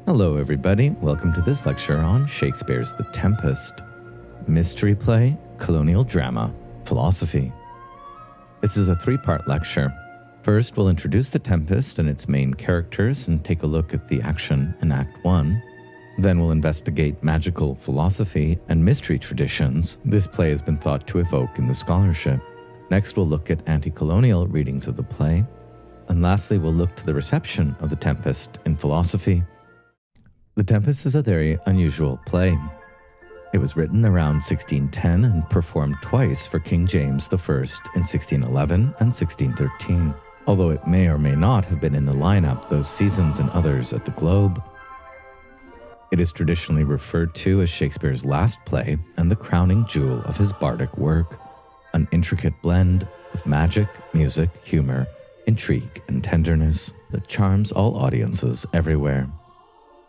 Hello everybody, welcome to this lecture on Shakespeare's The Tempest. Mystery play, colonial drama, philosophy. This is a three-part lecture. First, we'll introduce The Tempest and its main characters and take a look at the action in Act 1. Then we'll investigate magical philosophy and mystery traditions this play has been thought to evoke in the scholarship. Next, we'll look at anti-colonial readings of the play. And lastly, we'll look to the reception of The Tempest in philosophy. The Tempest is a very unusual play. It was written around 1610 and performed twice for King James I in 1611 and 1613, although it may or may not have been in the lineup those seasons and others at the Globe. It is traditionally referred to as Shakespeare's last play and the crowning jewel of his bardic work, an intricate blend of magic, music, humor, intrigue, and tenderness that charms all audiences everywhere.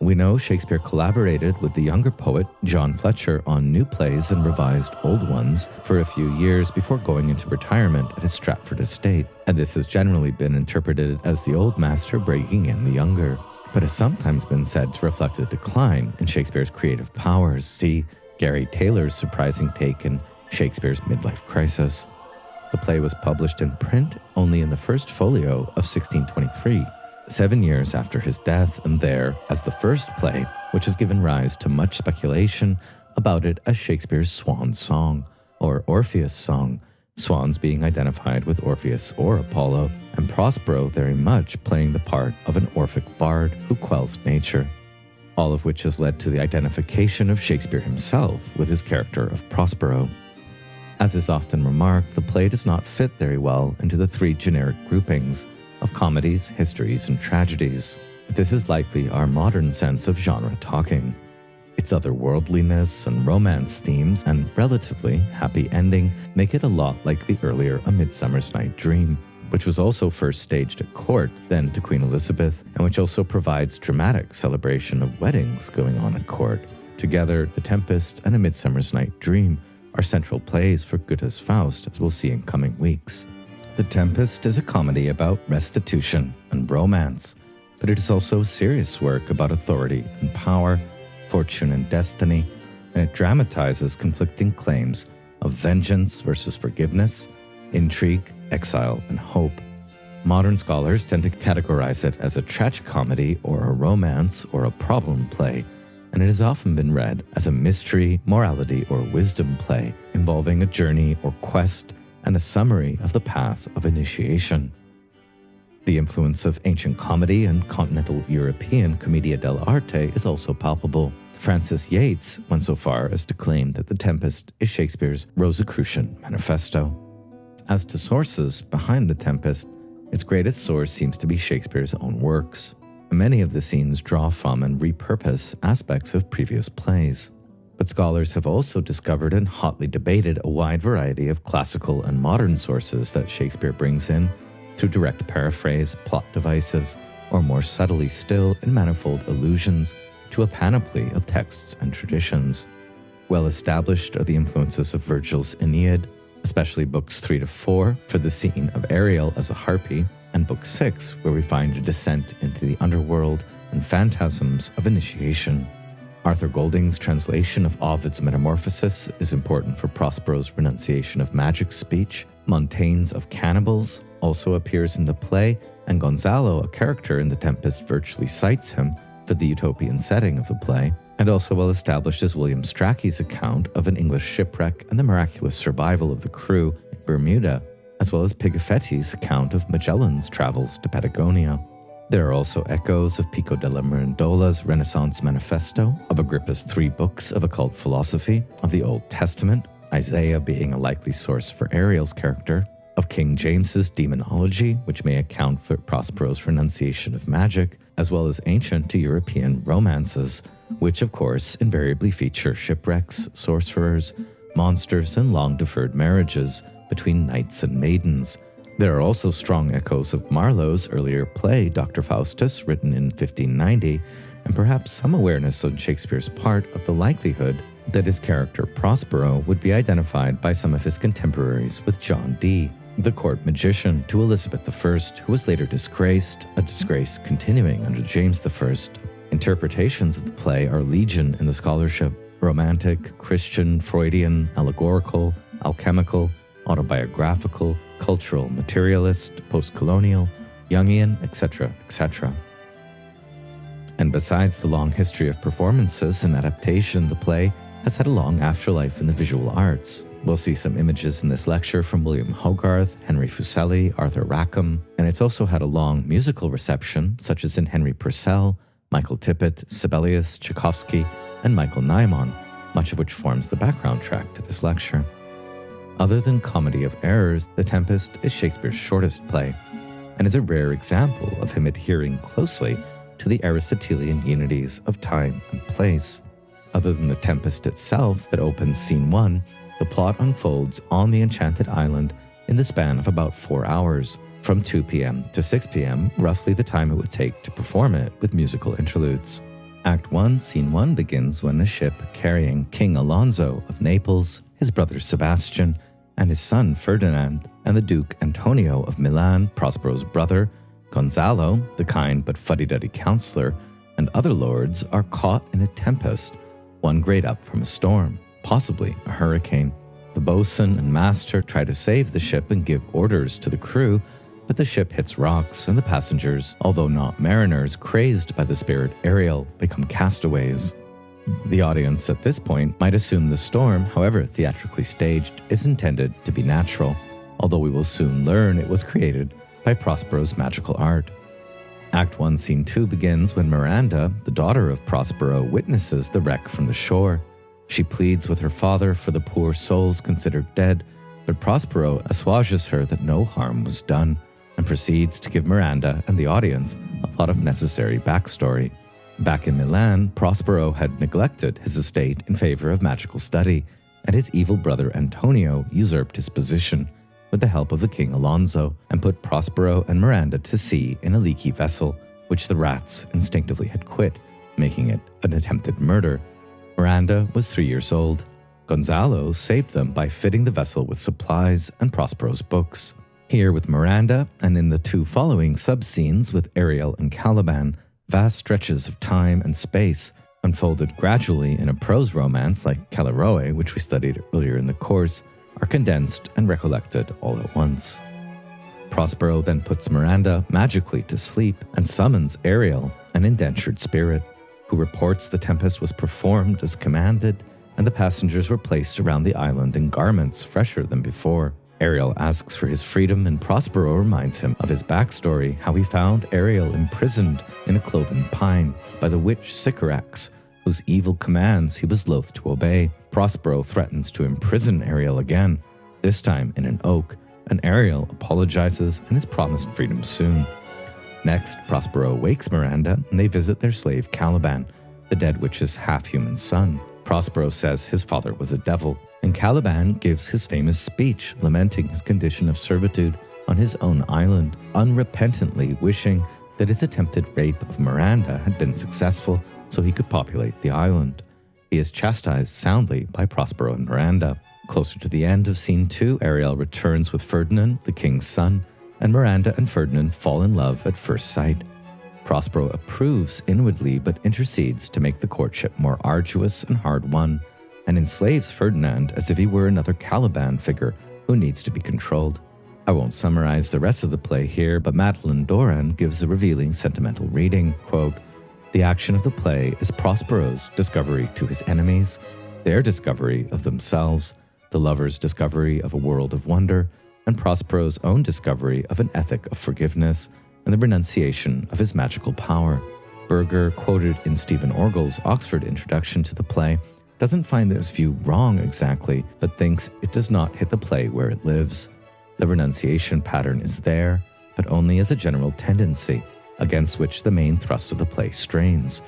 We know Shakespeare collaborated with the younger poet John Fletcher on new plays and revised old ones for a few years before going into retirement at his Stratford estate, and this has generally been interpreted as the old master breaking in the younger, but has sometimes been said to reflect a decline in Shakespeare's creative powers. See Gary Taylor's surprising take in Shakespeare's Midlife Crisis. The play was published in print only in the first folio of 1623, 7 years after his death, and there as the first play, which has given rise to much speculation about it as Shakespeare's swan song, or Orpheus song, swans being identified with Orpheus or Apollo, and Prospero very much playing the part of an Orphic bard who quells nature, all of which has led to the identification of Shakespeare himself with his character of Prospero. As is often remarked, the play does not fit very well into the three generic groupings of comedies, histories, and tragedies. This is likely our modern sense of genre talking. Its otherworldliness and romance themes and relatively happy ending make it a lot like the earlier A Midsummer's Night Dream, which was also first staged at court, then to Queen Elizabeth, and which also provides dramatic celebration of weddings going on at court. Together, The Tempest and A Midsummer's Night Dream are central plays for Goethe's Faust, as we'll see in coming weeks. The Tempest is a comedy about restitution and romance, but it is also serious work about authority and power, fortune and destiny, and it dramatizes conflicting claims of vengeance versus forgiveness, intrigue, exile, and hope. Modern scholars tend to categorize it as a tragicomedy or a romance or a problem play, and it has often been read as a mystery, morality, or wisdom play involving a journey or quest and a summary of the path of initiation. The influence of ancient comedy and continental European commedia dell'arte is also palpable. Francis Yates went so far as to claim that The Tempest is Shakespeare's Rosicrucian manifesto. As to sources behind The Tempest, its greatest source seems to be Shakespeare's own works. Many of the scenes draw from and repurpose aspects of previous plays. But scholars have also discovered and hotly debated a wide variety of classical and modern sources that Shakespeare brings in through direct paraphrase, plot devices, or more subtly still in manifold allusions to a panoply of texts and traditions. Well established are the influences of Virgil's Aeneid, especially books 3 to 4 for the scene of Ariel as a harpy, and book 6 where we find a descent into the underworld and phantasms of initiation. Arthur Golding's translation of Ovid's Metamorphosis is important for Prospero's renunciation of magic speech. Montaigne's of Cannibals also appears in the play, and Gonzalo, a character in The Tempest, virtually cites him for the utopian setting of the play, and also well established is William Strachey's account of an English shipwreck and the miraculous survival of the crew in Bermuda, as well as Pigafetti's account of Magellan's travels to Patagonia. There are also echoes of Pico della Mirandola's Renaissance Manifesto, of Agrippa's 3 books of occult philosophy, of the Old Testament, Isaiah being a likely source for Ariel's character, of King James's Demonology, which may account for Prospero's renunciation of magic, as well as ancient to European romances, which of course invariably feature shipwrecks, sorcerers, monsters, and long-deferred marriages between knights and maidens. There are also strong echoes of Marlowe's earlier play, Dr. Faustus, written in 1590, and perhaps some awareness on Shakespeare's part of the likelihood that his character Prospero would be identified by some of his contemporaries with John Dee, the court magician to Elizabeth I, who was later disgraced, a disgrace continuing under James I. Interpretations of the play are legion in the scholarship: romantic, Christian, Freudian, allegorical, alchemical, autobiographical, cultural, materialist, post-colonial, Jungian, etc., etc. And besides the long history of performances and adaptation, the play has had a long afterlife in the visual arts. We'll see some images in this lecture from William Hogarth, Henry Fuseli, Arthur Rackham, and it's also had a long musical reception, such as in Henry Purcell, Michael Tippett, Sibelius, Tchaikovsky, and Michael Nyman, much of which forms the background track to this lecture. Other than Comedy of Errors, The Tempest is Shakespeare's shortest play, and is a rare example of him adhering closely to the Aristotelian unities of time and place. Other than The Tempest itself that opens Scene 1, the plot unfolds on the Enchanted Island in the span of about 4 hours, from 2 p.m. to 6 p.m., roughly the time it would take to perform it with musical interludes. Act 1, Scene 1 begins when a ship carrying King Alonso of Naples, his brother Sebastian, and his son Ferdinand, and the Duke Antonio of Milan, Prospero's brother, Gonzalo, the kind but fuddy-duddy counselor, and other lords are caught in a tempest, one grade up from a storm, possibly a hurricane. The boatswain and master try to save the ship and give orders to the crew, but the ship hits rocks and the passengers, although not mariners, crazed by the spirit Ariel, become castaways. The audience at this point might assume the storm, however theatrically staged, is intended to be natural, although we will soon learn it was created by Prospero's magical art. Act 1, Scene 2 begins when Miranda, the daughter of Prospero, witnesses the wreck from the shore. She pleads with her father for the poor souls considered dead, but Prospero assuages her that no harm was done, and proceeds to give Miranda and the audience a lot of necessary backstory. Back in Milan, Prospero had neglected his estate in favor of magical study, and his evil brother Antonio usurped his position with the help of the King Alonso, and put Prospero and Miranda to sea in a leaky vessel, which the rats instinctively had quit, making it an attempted murder. Miranda was 3 years old. Gonzalo saved them by fitting the vessel with supplies and Prospero's books. Here with Miranda, and in the 2 following sub-scenes with Ariel and Caliban, vast stretches of time and space, unfolded gradually in a prose romance like Caliroe, which we studied earlier in the course, are condensed and recollected all at once. Prospero then puts Miranda magically to sleep and summons Ariel, an indentured spirit, who reports the tempest was performed as commanded and the passengers were placed around the island in garments fresher than before. Ariel asks for his freedom, and Prospero reminds him of his backstory, how he found Ariel imprisoned in a cloven pine by the witch Sycorax, whose evil commands he was loath to obey. Prospero threatens to imprison Ariel again, this time in an oak, and Ariel apologizes and is promised freedom soon. Next, Prospero wakes Miranda, and they visit their slave Caliban, the dead witch's half-human son. Prospero says his father was a devil, and Caliban gives his famous speech lamenting his condition of servitude on his own island, unrepentantly wishing that his attempted rape of Miranda had been successful so he could populate the island. He is chastised soundly by Prospero and Miranda. Closer to the end of Scene 2, Ariel returns with Ferdinand, the king's son, and Miranda and Ferdinand fall in love at first sight. Prospero approves inwardly but intercedes to make the courtship more arduous and hard-won, and enslaves Ferdinand as if he were another Caliban figure who needs to be controlled. I won't summarize the rest of the play here, but Madeleine Doran gives a revealing sentimental reading, quote, "The action of the play is Prospero's discovery to his enemies, their discovery of themselves, the lover's discovery of a world of wonder, and Prospero's own discovery of an ethic of forgiveness and the renunciation of his magical power." Berger, quoted in Stephen Orgle's Oxford introduction to the play, doesn't find this view wrong exactly, but thinks it does not hit the play where it lives. The renunciation pattern is there, but only as a general tendency, against which the main thrust of the play strains.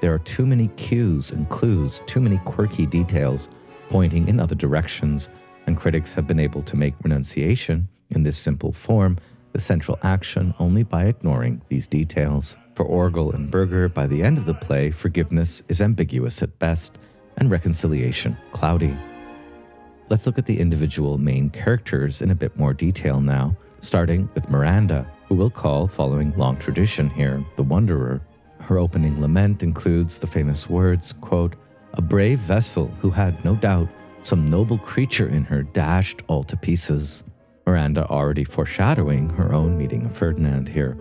There are too many cues and clues, too many quirky details pointing in other directions, and critics have been able to make renunciation, in this simple form, the central action only by ignoring these details. For Orgel and Berger, by the end of the play, forgiveness is ambiguous at best, and reconciliation cloudy. Let's look at the individual main characters in a bit more detail now, starting with Miranda, who we'll call, following long tradition here, the Wanderer. her opening lament includes the famous words, quote, "A brave vessel who had, no doubt, some noble creature in her dashed all to pieces." Miranda already foreshadowing her own meeting of Ferdinand here.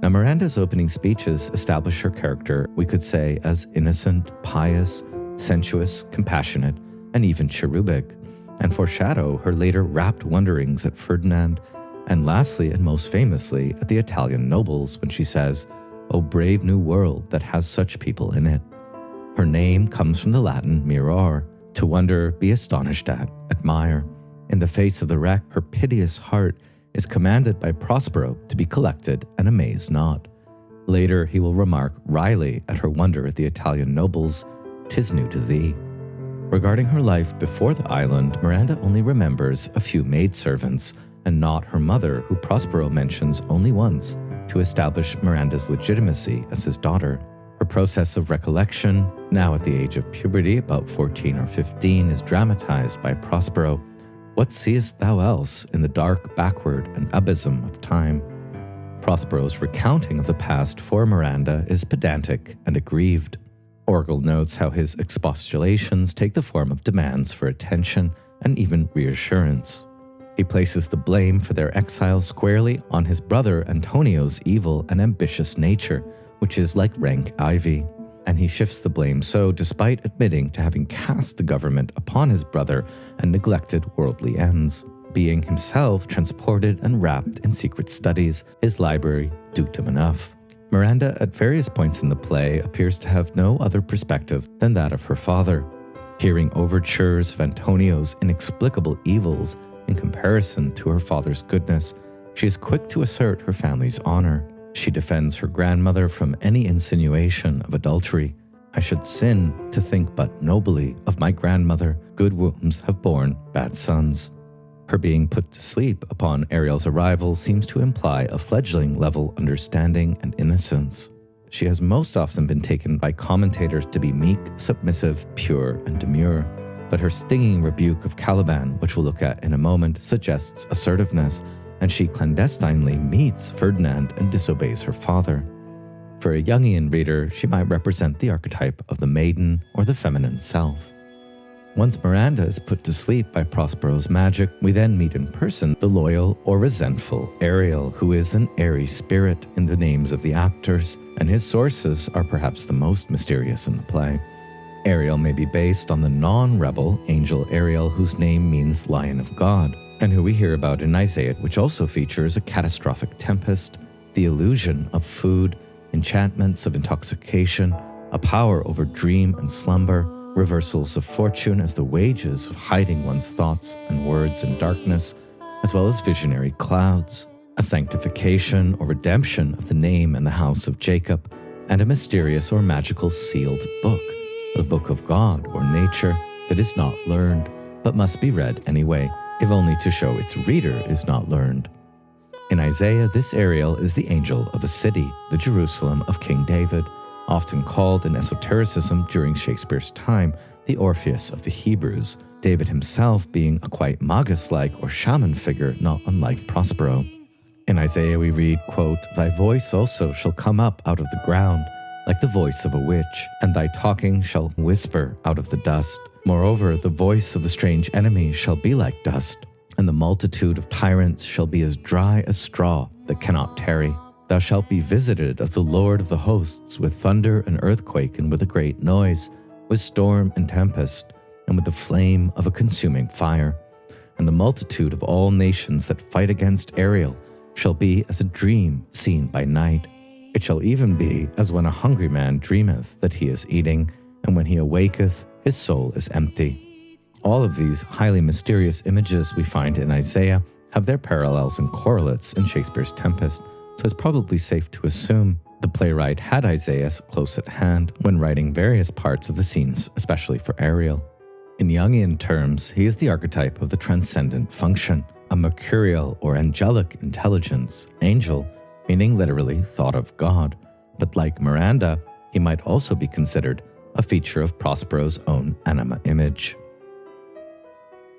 Now, Miranda's opening speeches establish her character, we could say, as innocent, pious, sensuous, compassionate, and even cherubic, and foreshadow her later rapt wonderings at Ferdinand, and lastly and most famously at the Italian nobles when she says, "O brave new world that has such people in it." Her name comes from the Latin miror, to wonder, be astonished at, admire. In the face of the wreck, her piteous heart is commanded by Prospero to be collected and amaze not. Later, he will remark wryly at her wonder at the Italian nobles, "'Tis new to thee." Regarding her life before the island, Miranda only remembers a few maidservants, and not her mother, who Prospero mentions only once to establish Miranda's legitimacy as his daughter. Her process of recollection, now at the age of puberty, about 14 or 15, is dramatized by Prospero. "What seest thou else in the dark backward and abysm of time?" Prospero's recounting of the past for Miranda is pedantic and aggrieved. Orgel notes how his expostulations take the form of demands for attention and even reassurance. He places the blame for their exile squarely on his brother Antonio's evil and ambitious nature, which is like rank ivy, and he shifts the blame so despite admitting to having cast the government upon his brother and neglected worldly ends, being himself transported and wrapped in secret studies, his library dukedom enough. Miranda, at various points in the play, appears to have no other perspective than that of her father. Hearing overtures of Antonio's inexplicable evils in comparison to her father's goodness, she is quick to assert her family's honor. She defends her grandmother from any insinuation of adultery. "I should sin to think but nobly of my grandmother. Good wombs have borne bad sons." Her being put to sleep upon Ariel's arrival seems to imply a fledgling-level understanding and innocence. She has most often been taken by commentators to be meek, submissive, pure, and demure. But her stinging rebuke of Caliban, which we'll look at in a moment, suggests assertiveness, and she clandestinely meets Ferdinand and disobeys her father. For a Jungian reader, she might represent the archetype of the maiden or the feminine self. Once Miranda is put to sleep by Prospero's magic, we then meet in person the loyal or resentful Ariel, who is an airy spirit in the names of the actors, and his sources are perhaps the most mysterious in the play. Ariel may be based on the non-rebel angel Ariel, whose name means Lion of God, and who we hear about in Isaiah, which also features a catastrophic tempest, the illusion of food, enchantments of intoxication, a power over dream and slumber, reversals of fortune as the wages of hiding one's thoughts and words in darkness, as well as visionary clouds, a sanctification or redemption of the name and the house of Jacob, and a mysterious or magical sealed book, the book of God or nature that is not learned, but must be read anyway, if only to show its reader is not learned. In Isaiah, this Ariel is the angel of a city, the Jerusalem of King David, often called in esotericism during Shakespeare's time the Orpheus of the Hebrews, David himself being a quite Magus-like or shaman figure not unlike Prospero. In Isaiah we read, quote, "Thy voice also shall come up out of the ground, like the voice of a witch, and thy talking shall whisper out of the dust. Moreover, the voice of the strange enemy shall be like dust, and the multitude of tyrants shall be as dry as straw that cannot tarry. Thou shalt be visited of the Lord of the hosts with thunder and earthquake, and with a great noise, with storm and tempest, and with the flame of a consuming fire. And the multitude of all nations that fight against Ariel shall be as a dream seen by night. It shall even be as when a hungry man dreameth that he is eating, and when he awaketh, his soul is empty." All of these highly mysterious images we find in Isaiah have their parallels and correlates in Shakespeare's Tempest, so it's probably safe to assume the playwright had Isaiah close at hand when writing various parts of the scenes, especially for Ariel. In Jungian terms, he is the archetype of the transcendent function, a mercurial or angelic intelligence, angel meaning literally thought of God, but like Miranda, he might also be considered a feature of Prospero's own anima image.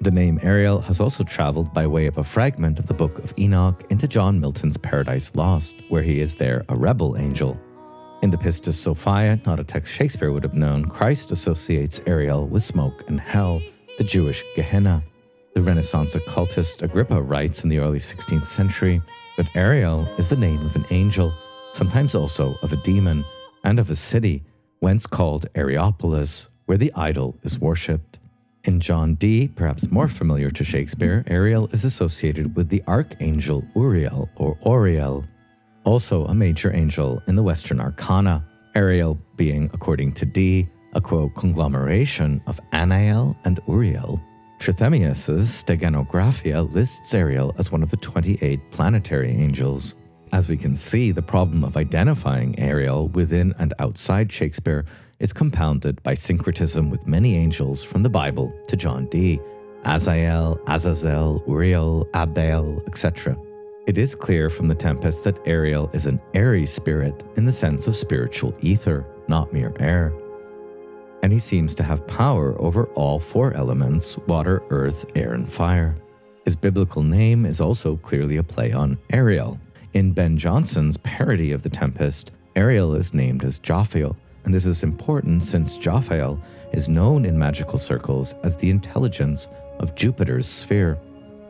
The name Ariel has also traveled by way of a fragment of the Book of Enoch into John Milton's Paradise Lost, where he is there a rebel angel. In the Pistis Sophia, not a text Shakespeare would have known, Christ associates Ariel with smoke and hell, the Jewish Gehenna. The Renaissance occultist Agrippa writes in the early 16th century that Ariel is the name of an angel, sometimes also of a demon, and of a city, whence called Areopolis, where the idol is worshipped. In John Dee, perhaps more familiar to Shakespeare, Ariel is associated with the archangel Uriel or Oriel, also a major angel in the Western Arcana, Ariel being, according to Dee, a quote conglomeration of Anael and Uriel. Trithemius's Steganographia lists Ariel as one of the 28 planetary angels. As we can see, the problem of identifying Ariel within and outside Shakespeare is compounded by syncretism with many angels from the Bible to John Dee, Azael, Azazel, Uriel, Abdael, etc. It is clear from the Tempest that Ariel is an airy spirit in the sense of spiritual ether, not mere air. And he seems to have power over all four elements: water, earth, air, and fire. His biblical name is also clearly a play on Ariel. In Ben Jonson's parody of the Tempest, Ariel is named as Jophiel, and this is important since Jophiel is known in magical circles as the intelligence of Jupiter's sphere.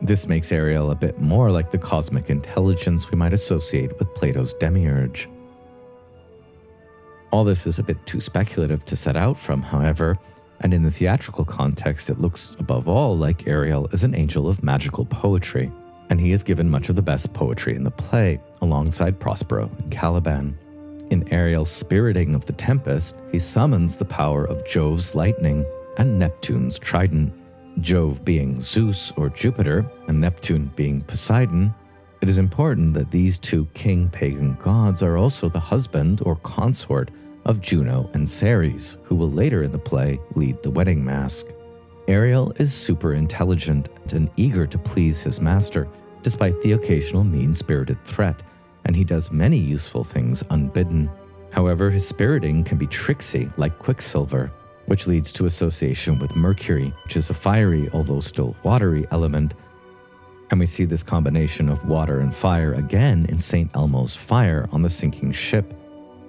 This makes Ariel a bit more like the cosmic intelligence we might associate with Plato's demiurge. All this is a bit too speculative to set out from, however, and in the theatrical context it looks above all like Ariel is an angel of magical poetry, and he is given much of the best poetry in the play, alongside Prospero and Caliban. In Ariel's spiriting of the Tempest, he summons the power of Jove's lightning and Neptune's trident. Jove being Zeus or Jupiter, and Neptune being Poseidon. It is important that these two king pagan gods are also the husband or consort of Juno and Ceres, who will later in the play lead the wedding masque. Ariel is super intelligent and eager to please his master, despite the occasional mean-spirited threat, and he does many useful things unbidden. However, his spiriting can be tricksy, like Quicksilver, which leads to association with Mercury, which is a fiery, although still watery element. And we see this combination of water and fire again in St. Elmo's fire on the sinking ship,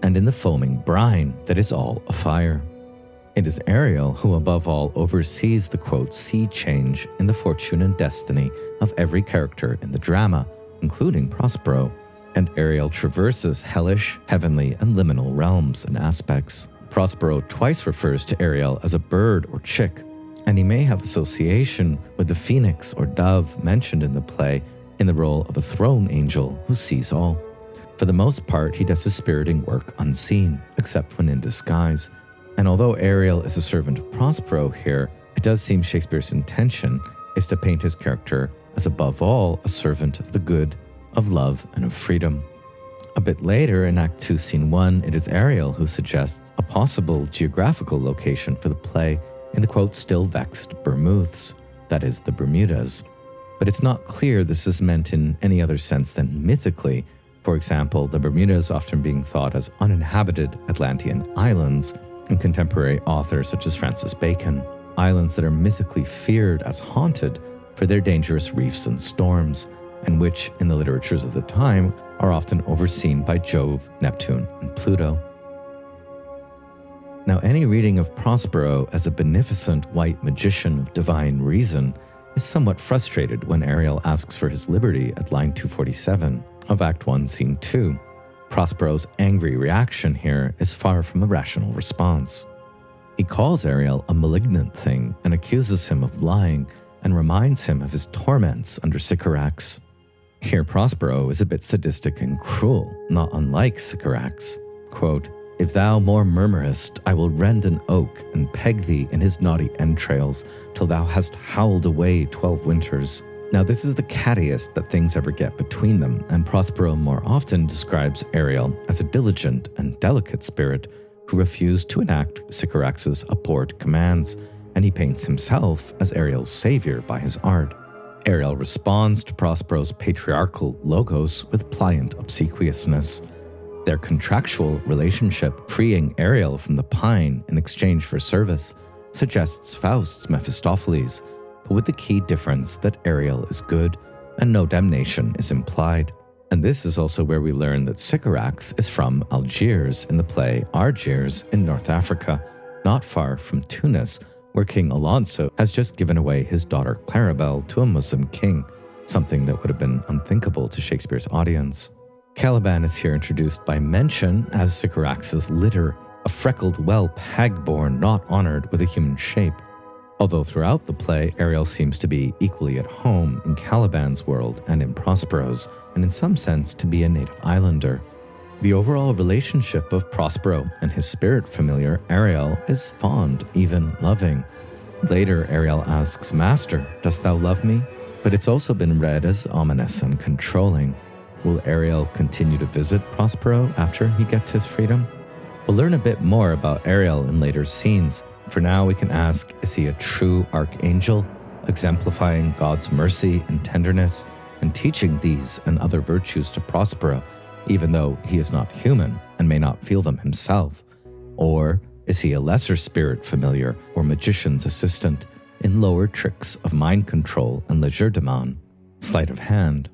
and in the foaming brine that is all afire. It is Ariel who above all oversees the quote sea change in the fortune and destiny of every character in the drama, including Prospero, and Ariel traverses hellish, heavenly, and liminal realms and aspects. Prospero twice refers to Ariel as a bird or chick, and he may have association with the phoenix or dove mentioned in the play in the role of a throne angel who sees all. For the most part, he does his spiriting work unseen, except when in disguise. And although Ariel is a servant of Prospero here, it does seem Shakespeare's intention is to paint his character as above all a servant of the good, of love, and of freedom. A bit later, in Act 2, Scene 1, it is Ariel who suggests a possible geographical location for the play in the quote still vexed Bermuths, that is, the Bermudas. But it's not clear this is meant in any other sense than mythically. For example, the Bermudas often being thought as uninhabited Atlantean islands in contemporary authors such as Francis Bacon, islands that are mythically feared as haunted for their dangerous reefs and storms, and which, in the literatures of the time, are often overseen by Jove, Neptune, and Pluto. Now, any reading of Prospero as a beneficent white magician of divine reason is somewhat frustrated when Ariel asks for his liberty at line 247 of Act 1, Scene 2. Prospero's angry reaction here is far from a rational response. He calls Ariel a malignant thing and accuses him of lying and reminds him of his torments under Sycorax. Here Prospero is a bit sadistic and cruel, not unlike Sycorax. Quote, "If thou more murmurest, I will rend an oak and peg thee in his knotty entrails till thou hast howled away 12 winters." Now this is the cattiest that things ever get between them, and Prospero more often describes Ariel as a diligent and delicate spirit who refused to enact Sycorax's abhorred commands, and he paints himself as Ariel's savior by his art. Ariel responds to Prospero's patriarchal logos with pliant obsequiousness. Their contractual relationship, freeing Ariel from the pine in exchange for service, suggests Faust's Mephistopheles, but with the key difference that Ariel is good and no damnation is implied. And this is also where we learn that Sycorax is from Algiers in the play Argiers in North Africa, not far from Tunis, where King Alonso has just given away his daughter Claribel to a Muslim king, something that would have been unthinkable to Shakespeare's audience. Caliban is here introduced by mention as Sycorax's litter, a freckled whelp hag-born not honored with a human shape. Although throughout the play, Ariel seems to be equally at home in Caliban's world and in Prospero's, and in some sense to be a native islander. The overall relationship of Prospero and his spirit familiar, Ariel, is fond, even loving. Later, Ariel asks, "Master, dost thou love me?" But it's also been read as ominous and controlling. Will Ariel continue to visit Prospero after he gets his freedom? We'll learn a bit more about Ariel in later scenes. For now, we can ask, is he a true archangel, exemplifying God's mercy and tenderness, and teaching these and other virtues to Prospero, even though he is not human and may not feel them himself? Or is he a lesser spirit familiar or magician's assistant in lower tricks of mind control and legerdemain, sleight of hand?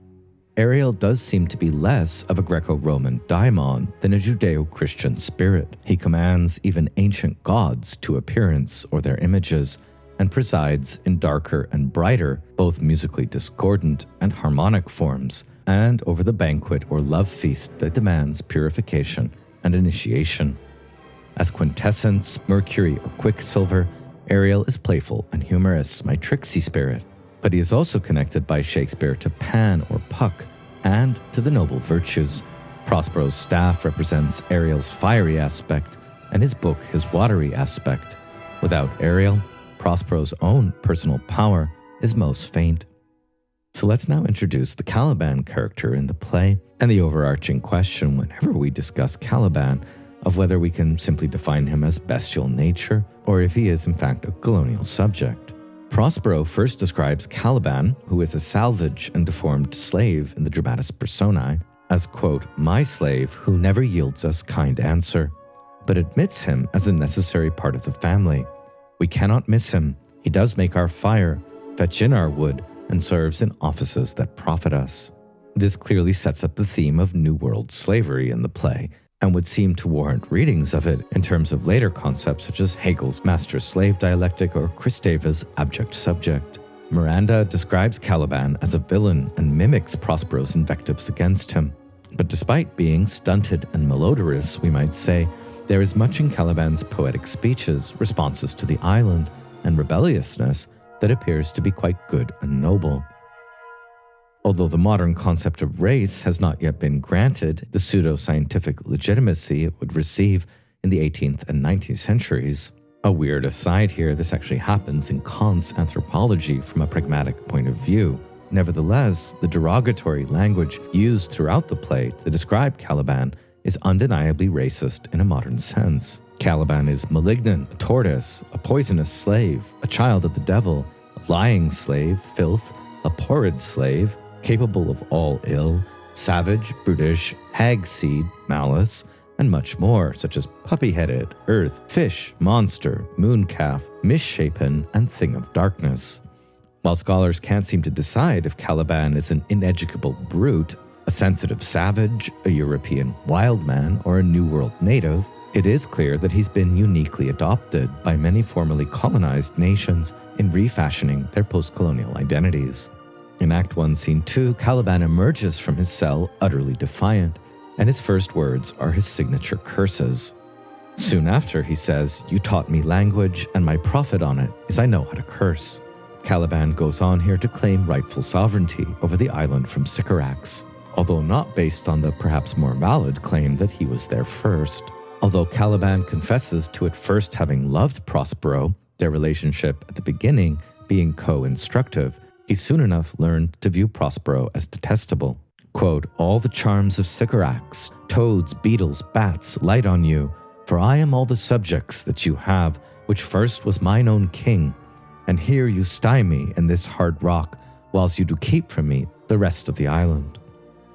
Ariel does seem to be less of a Greco-Roman daimon than a Judeo-Christian spirit. He commands even ancient gods to appearance or their images, and presides in darker and brighter, both musically discordant and harmonic forms, and over the banquet or love feast that demands purification and initiation. As quintessence, Mercury, or Quicksilver, Ariel is playful and humorous, my tricksy spirit. But he is also connected by Shakespeare to Pan or Puck, and to the noble virtues. Prospero's staff represents Ariel's fiery aspect, and his book his watery aspect. Without Ariel, Prospero's own personal power is most faint. So let's now introduce the Caliban character in the play, and the overarching question whenever we discuss Caliban of whether we can simply define him as bestial nature, or if he is in fact a colonial subject. Prospero first describes Caliban, who is a salvage and deformed slave in the dramatis personae, as, quote, "my slave who never yields us kind answer," but admits him as a necessary part of the family. We cannot miss him. He does make our fire, fetch in our wood, and serves in offices that profit us. This clearly sets up the theme of New World slavery in the play, and would seem to warrant readings of it in terms of later concepts such as Hegel's master-slave dialectic or Kristeva's abject-subject. Miranda describes Caliban as a villain and mimics Prospero's invectives against him. But despite being stunted and malodorous, we might say, there is much in Caliban's poetic speeches, responses to the island, and rebelliousness that appears to be quite good and noble. Although the modern concept of race has not yet been granted the pseudo-scientific legitimacy it would receive in the 18th and 19th centuries. A weird aside here, this actually happens in Kant's anthropology from a pragmatic point of view. Nevertheless, the derogatory language used throughout the play to describe Caliban is undeniably racist in a modern sense. Caliban is malignant, a tortoise, a poisonous slave, a child of the devil, a lying slave, filth, a porrid slave, capable of all ill, savage, brutish, hag-seed, malice, and much more, such as puppy-headed, earth, fish, monster, mooncalf, misshapen, and thing of darkness. While scholars can't seem to decide if Caliban is an ineducable brute, a sensitive savage, a European wild man, or a New World native, it is clear that he's been uniquely adopted by many formerly colonized nations in refashioning their post-colonial identities. In Act 1, Scene 2, Caliban emerges from his cell utterly defiant, and his first words are his signature curses. Soon after, he says, "You taught me language, and my profit on it is I know how to curse." Caliban goes on here to claim rightful sovereignty over the island from Sycorax, although not based on the perhaps more valid claim that he was there first. Although Caliban confesses to at first having loved Prospero, their relationship at the beginning being co-instructive, he soon enough learned to view Prospero as detestable. Quote, "All the charms of Sycorax, toads, beetles, bats, light on you, for I am all the subjects that you have, which first was mine own king. And here you stymie in this hard rock, whilst you do keep from me the rest of the island."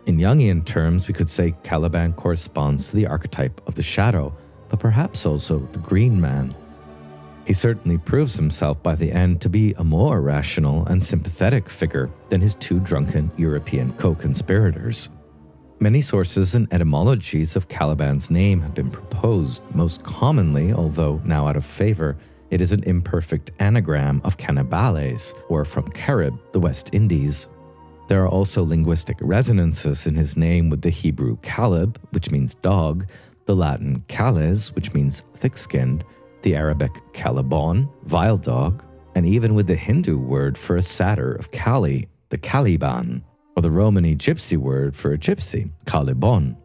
In Jungian terms, we could say Caliban corresponds to the archetype of the shadow, but perhaps also the green man. He certainly proves himself by the end to be a more rational and sympathetic figure than his two drunken European co-conspirators. Many sources and etymologies of Caliban's name have been proposed. Most commonly, although now out of favor, it is an imperfect anagram of cannibales, or from Carib, the West Indies. There are also linguistic resonances in his name with the Hebrew Caleb, which means dog, the Latin cales, which means thick-skinned, the Arabic Caliban, vile dog, and even with the Hindu word for a satyr of Kali, the Caliban, or the Romany gypsy word for a gypsy, Caliban.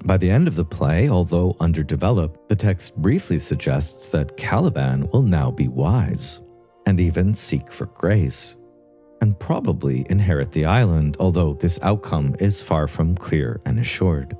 By the end of the play, although underdeveloped, the text briefly suggests that Caliban will now be wise, and even seek for grace, and probably inherit the island, although this outcome is far from clear and assured.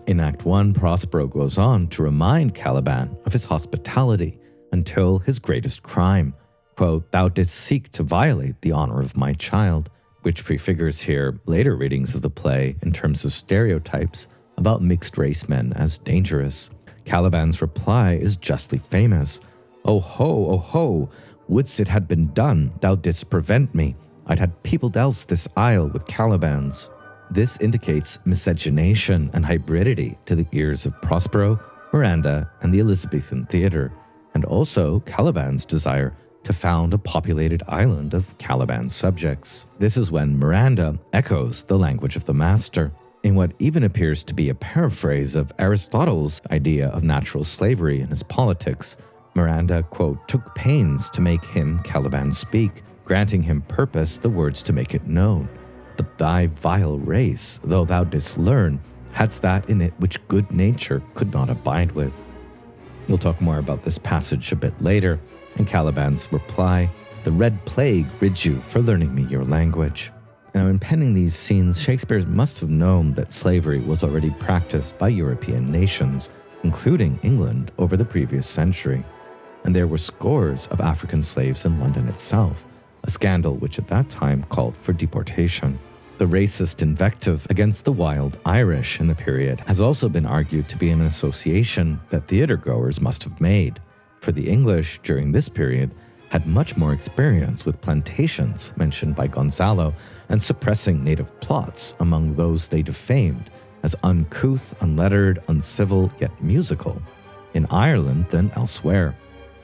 In Act 1, Prospero goes on to remind Caliban of his hospitality until his greatest crime, quote, "Thou didst seek to violate the honor of my child," which prefigures here later readings of the play in terms of stereotypes about mixed-race men as dangerous. Caliban's reply is justly famous. "Oh ho, wouldst it had been done, thou didst prevent me. I'd had peopled else this isle with Calibans." This indicates miscegenation and hybridity to the ears of Prospero, Miranda, and the Elizabethan theatre, and also Caliban's desire to found a populated island of Caliban subjects. This is when Miranda echoes the language of the master, in what even appears to be a paraphrase of Aristotle's idea of natural slavery in his politics. Miranda, quote, "took pains to make him, Caliban, speak, granting him purpose the words to make it known. But thy vile race, though thou didst learn, hadst that in it which good nature could not abide with." We'll talk more about this passage a bit later, and Caliban's reply, "The red plague rids you for learning me your language." Now, in penning these scenes, Shakespeare must have known that slavery was already practiced by European nations, including England, over the previous century. And there were scores of African slaves in London itself, a scandal which at that time called for deportation. The racist invective against the wild Irish in the period has also been argued to be an association that theatergoers must have made, for the English during this period had much more experience with plantations mentioned by Gonzalo and suppressing native plots among those they defamed as uncouth, unlettered, uncivil, yet musical, in Ireland than elsewhere.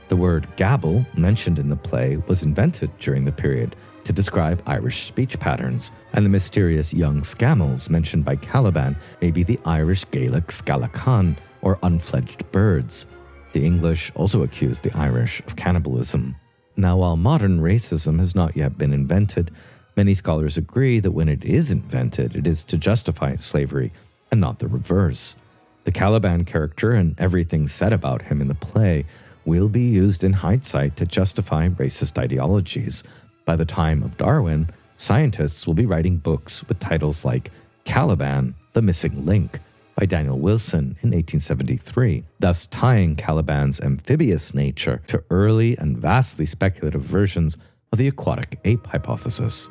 The word gabble, mentioned in the play, was invented during the period to describe Irish speech patterns, and the mysterious young scamels mentioned by Caliban may be the Irish Gaelic scalacan, or unfledged birds. The English also accused the Irish of cannibalism. Now, while modern racism has not yet been invented, many scholars agree that when it is invented, it is to justify slavery, and not the reverse. The Caliban character and everything said about him in the play will be used in hindsight to justify racist ideologies. By the time of Darwin, scientists will be writing books with titles like Caliban, The Missing Link, by Daniel Wilson in 1873, thus tying Caliban's amphibious nature to early and vastly speculative versions of the aquatic ape hypothesis.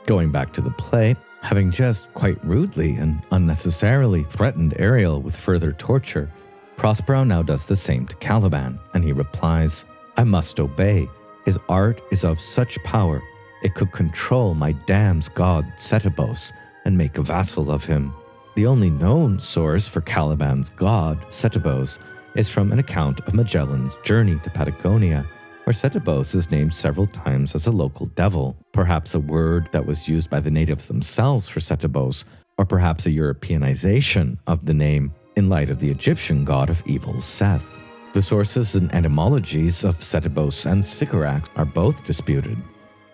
Going back to the play, having just quite rudely and unnecessarily threatened Ariel with further torture, Prospero now does the same to Caliban, and he replies, "I must obey. His art is of such power, it could control my dam's god Setebos and make a vassal of him." The only known source for Caliban's god, Setebos, is from an account of Magellan's journey to Patagonia, where Setebos is named several times as a local devil, perhaps a word that was used by the natives themselves for Setebos, or perhaps a Europeanization of the name in light of the Egyptian god of evil, Seth. The sources and etymologies of Setebos and Sycorax are both disputed.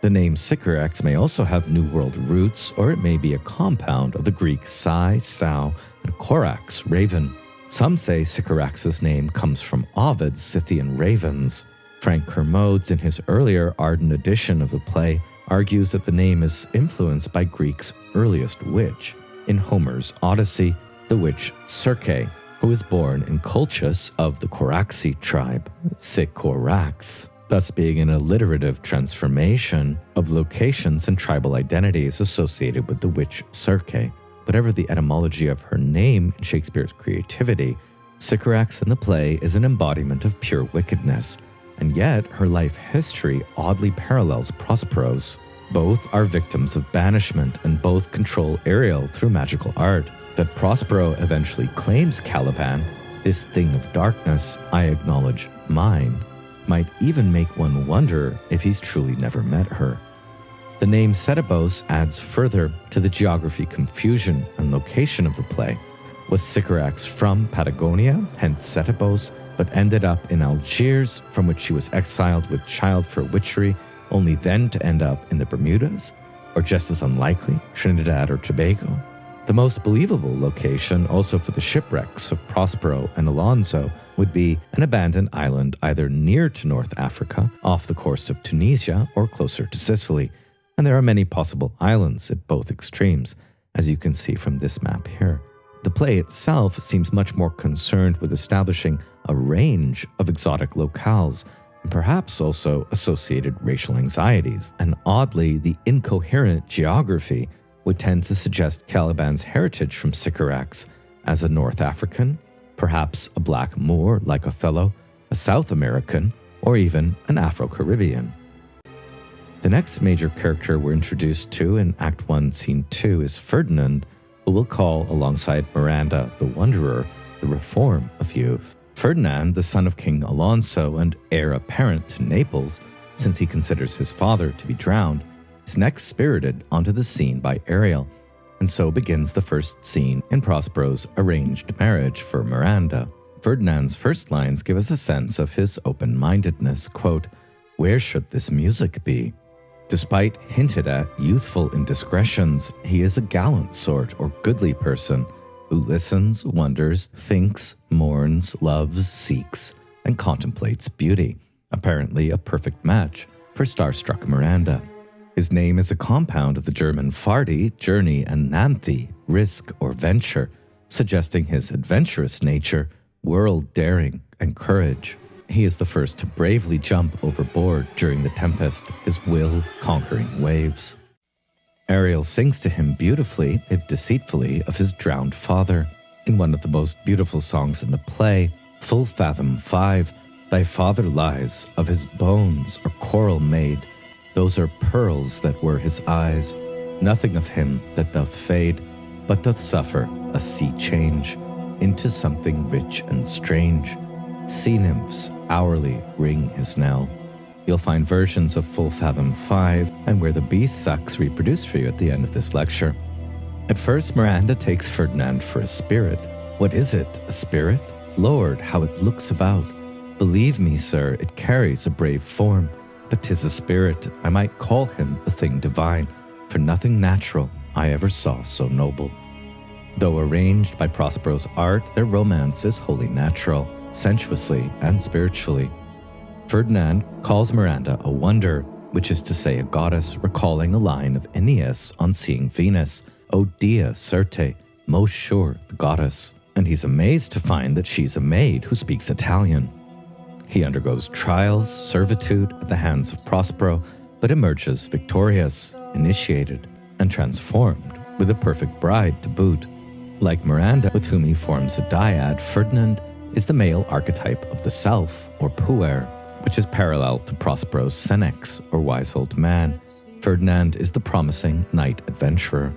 The name Sycorax may also have New World roots, or it may be a compound of the Greek Sai, Sow, and Corax, raven. Some say Sycorax's name comes from Ovid's Scythian ravens. Frank Kermodes, in his earlier Arden edition of the play, argues that the name is influenced by Greek's earliest witch. In Homer's Odyssey, the witch Circe, who is born in Colchis of the Coraxi tribe, Sycorax, thus being an alliterative transformation of locations and tribal identities associated with the witch Circe. Whatever the etymology of her name in Shakespeare's creativity, Sycorax in the play is an embodiment of pure wickedness, and yet her life history oddly parallels Prospero's. Both are victims of banishment, and both control Ariel through magical art. That Prospero eventually claims Caliban, this thing of darkness, I acknowledge mine, might even make one wonder if he's truly never met her. The name Setebos adds further to the geography confusion and location of the play. Was Sycorax from Patagonia, hence Setebos, but ended up in Algiers, from which she was exiled with child for witchery, only then to end up in the Bermudas? Or just as unlikely, Trinidad or Tobago? The most believable location, also for the shipwrecks of Prospero and Alonso, would be an abandoned island either near to North Africa, off the coast of Tunisia, or closer to Sicily. And there are many possible islands at both extremes, as you can see from this map here. The play itself seems much more concerned with establishing a range of exotic locales, and perhaps also associated racial anxieties. And oddly, the incoherent geography would tend to suggest Caliban's heritage from Sycorax as a North African, perhaps a Black Moor like Othello, a South American, or even an Afro-Caribbean. The next major character we're introduced to in Act 1, Scene 2 is Ferdinand, who we'll call, alongside Miranda the Wanderer, the reform of youth. Ferdinand, the son of King Alonso and heir apparent to Naples, since he considers his father to be drowned, is next spirited onto the scene by Ariel, and so begins the first scene in Prospero's arranged marriage for Miranda. Ferdinand's first lines give us a sense of his open-mindedness, quote, "Where should this music be?" Despite hinted at youthful indiscretions, he is a gallant sort or goodly person who listens, wonders, thinks, mourns, loves, seeks, and contemplates beauty, apparently a perfect match for starstruck Miranda. His name is a compound of the German fardi, journey, and nanthe, risk or venture, suggesting his adventurous nature, world daring, and courage. He is the first to bravely jump overboard during the Tempest, his will conquering waves. Ariel sings to him beautifully, if deceitfully, of his drowned father. In one of the most beautiful songs in the play, Full Fathom 5, "Thy father lies, of his bones are coral made. Those are pearls that were his eyes. Nothing of him that doth fade, but doth suffer a sea change into something rich and strange. Sea nymphs hourly ring his knell." You'll find versions of Full Fathom 5 and Where the Beast Sucks reproduced for you at the end of this lecture. At first, Miranda takes Ferdinand for a spirit. What is it, a spirit? Lord, how it looks about. Believe me, sir, it carries a brave form, but 'tis a spirit. I might call him a thing divine, for nothing natural I ever saw so noble. Though arranged by Prospero's art, their romance is wholly natural, sensuously and spiritually. Ferdinand calls Miranda a wonder, which is to say a goddess, recalling a line of Aeneas on seeing Venus, "O dia certe, most sure the goddess," and he's amazed to find that she's a maid who speaks Italian. He undergoes trials, servitude at the hands of Prospero, but emerges victorious, initiated, and transformed, with a perfect bride to boot. Like Miranda, with whom he forms a dyad, Ferdinand is the male archetype of the self, or puer, which is parallel to Prospero's senex, or wise old man. Ferdinand is the promising knight adventurer.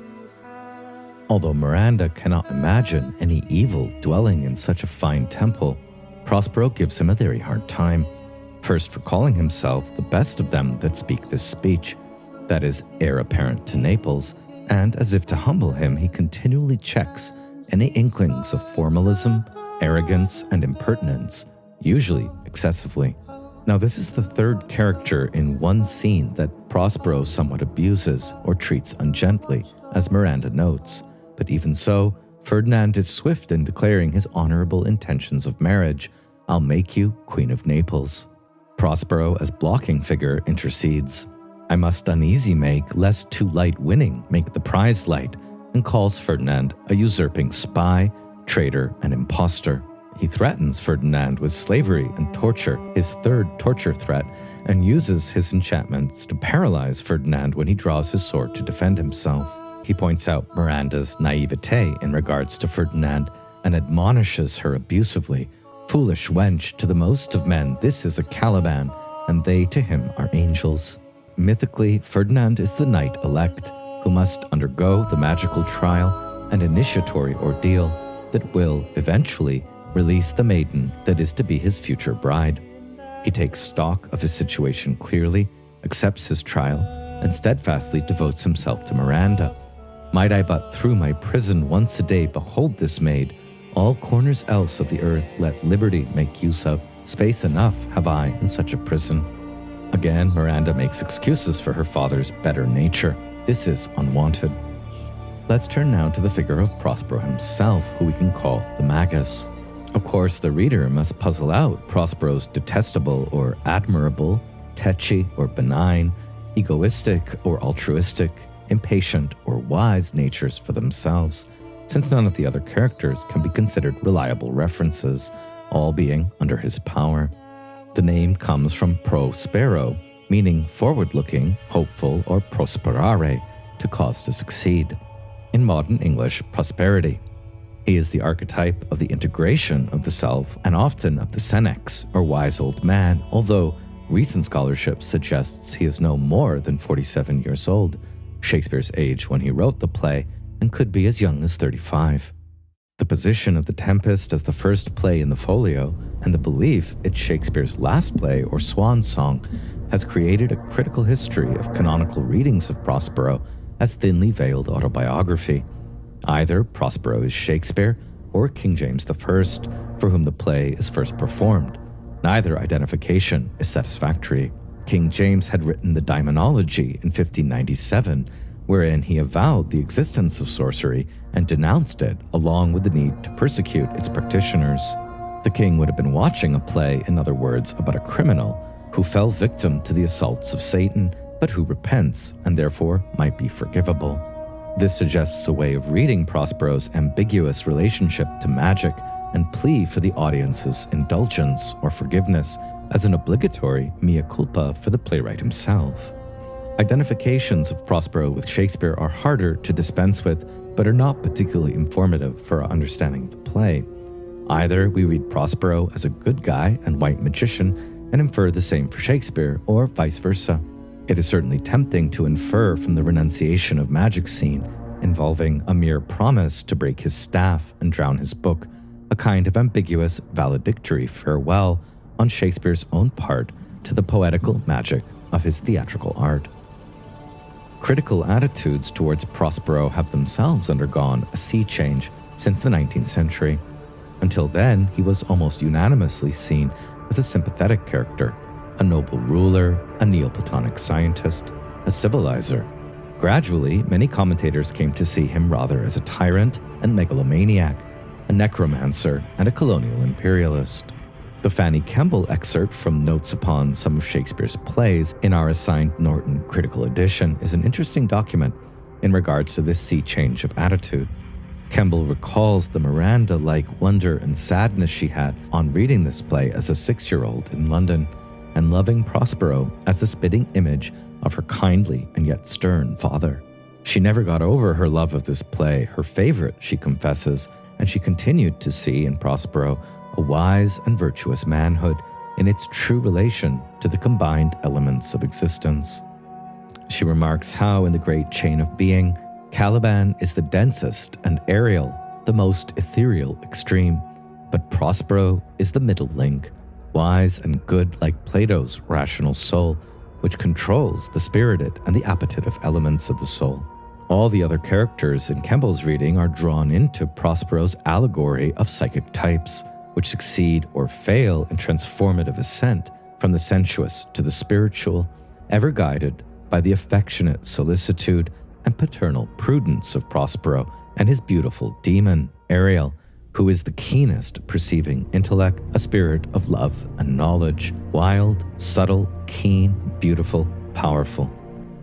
Although Miranda cannot imagine any evil dwelling in such a fine temple, Prospero gives him a very hard time, first for calling himself the best of them that speak this speech, that is, heir apparent to Naples, and as if to humble him, he continually checks any inklings of formalism, arrogance, and impertinence, usually excessively. Now, this is the third character in one scene that Prospero somewhat abuses or treats ungently, as Miranda notes. But even so, Ferdinand is swift in declaring his honorable intentions of marriage. "I'll make you Queen of Naples." Prospero, as blocking figure, intercedes. "I must uneasy make, lest too light winning make the prize light," and calls Ferdinand a usurping spy, traitor, and impostor. He threatens Ferdinand with slavery and torture, his third torture threat, and uses his enchantments to paralyze Ferdinand when he draws his sword to defend himself. He points out Miranda's naivete in regards to Ferdinand and admonishes her abusively. "Foolish wench, to the most of men this is a Caliban, and they to him are angels." Mythically, Ferdinand is the knight elect, who must undergo the magical trial and initiatory ordeal that will, eventually, release the maiden that is to be his future bride. He takes stock of his situation clearly, accepts his trial, and steadfastly devotes himself to Miranda. Might I but through my prison once a day behold this maid, all corners else of the earth let liberty make use of, space enough have I in such a prison. Again, Miranda makes excuses for her father's better nature. This is unwanted. Let's turn now to the figure of Prospero himself, who we can call the Magus. Of course, the reader must puzzle out Prospero's detestable or admirable, tetchy or benign, egoistic or altruistic, impatient or wise natures for themselves, since none of the other characters can be considered reliable references, all being under his power. The name comes from Prospero, meaning forward-looking, hopeful, or prosperare, to cause to succeed. In modern English, prosperity. He is the archetype of the integration of the self and often of the senex, or wise old man, although recent scholarship suggests he is no more than 47 years old, Shakespeare's age when he wrote the play, and could be as young as 35. The position of The Tempest as the first play in the folio, and the belief it's Shakespeare's last play or swan song, has created a critical history of canonical readings of Prospero as thinly veiled autobiography. Either Prospero is Shakespeare or King James I, for whom the play is first performed. Neither identification is satisfactory. King James had written the Daemonology in 1597, wherein he avowed the existence of sorcery and denounced it, along with the need to persecute its practitioners. The king would have been watching a play, in other words, about a criminal who fell victim to the assaults of Satan, but who repents and therefore might be forgivable. This suggests a way of reading Prospero's ambiguous relationship to magic and plea for the audience's indulgence or forgiveness as an obligatory mea culpa for the playwright himself. Identifications of Prospero with Shakespeare are harder to dispense with, but are not particularly informative for our understanding of the play. Either we read Prospero as a good guy and white magician and infer the same for Shakespeare, or vice versa. It is certainly tempting to infer from the renunciation of magic scene, involving a mere promise to break his staff and drown his book, a kind of ambiguous valedictory farewell on Shakespeare's own part to the poetical magic of his theatrical art. Critical attitudes towards Prospero have themselves undergone a sea change since the 19th century. Until then, he was almost unanimously seen as a sympathetic character, a noble ruler, a Neoplatonic scientist, a civilizer. Gradually, many commentators came to see him rather as a tyrant and megalomaniac, a necromancer, and a colonial imperialist. The Fanny Kemble excerpt from Notes upon some of Shakespeare's plays in our assigned Norton Critical Edition is an interesting document in regards to this sea change of attitude. Kemble recalls the Miranda-like wonder and sadness she had on reading this play as a 6-year-old in London, and loving Prospero as the spitting image of her kindly and yet stern father. She never got over her love of this play, her favorite, she confesses, and she continued to see in Prospero a wise and virtuous manhood in its true relation to the combined elements of existence. She remarks how in the great chain of being, Caliban is the densest and Ariel the most ethereal extreme, but Prospero is the middle link, wise and good like Plato's rational soul, which controls the spirited and the appetitive elements of the soul. All the other characters in Kemble's reading are drawn into Prospero's allegory of psychic types, which succeed or fail in transformative ascent from the sensuous to the spiritual, ever guided by the affectionate solicitude and paternal prudence of Prospero and his beautiful demon, Ariel, who is the keenest perceiving intellect, a spirit of love and knowledge, wild, subtle, keen, beautiful, powerful.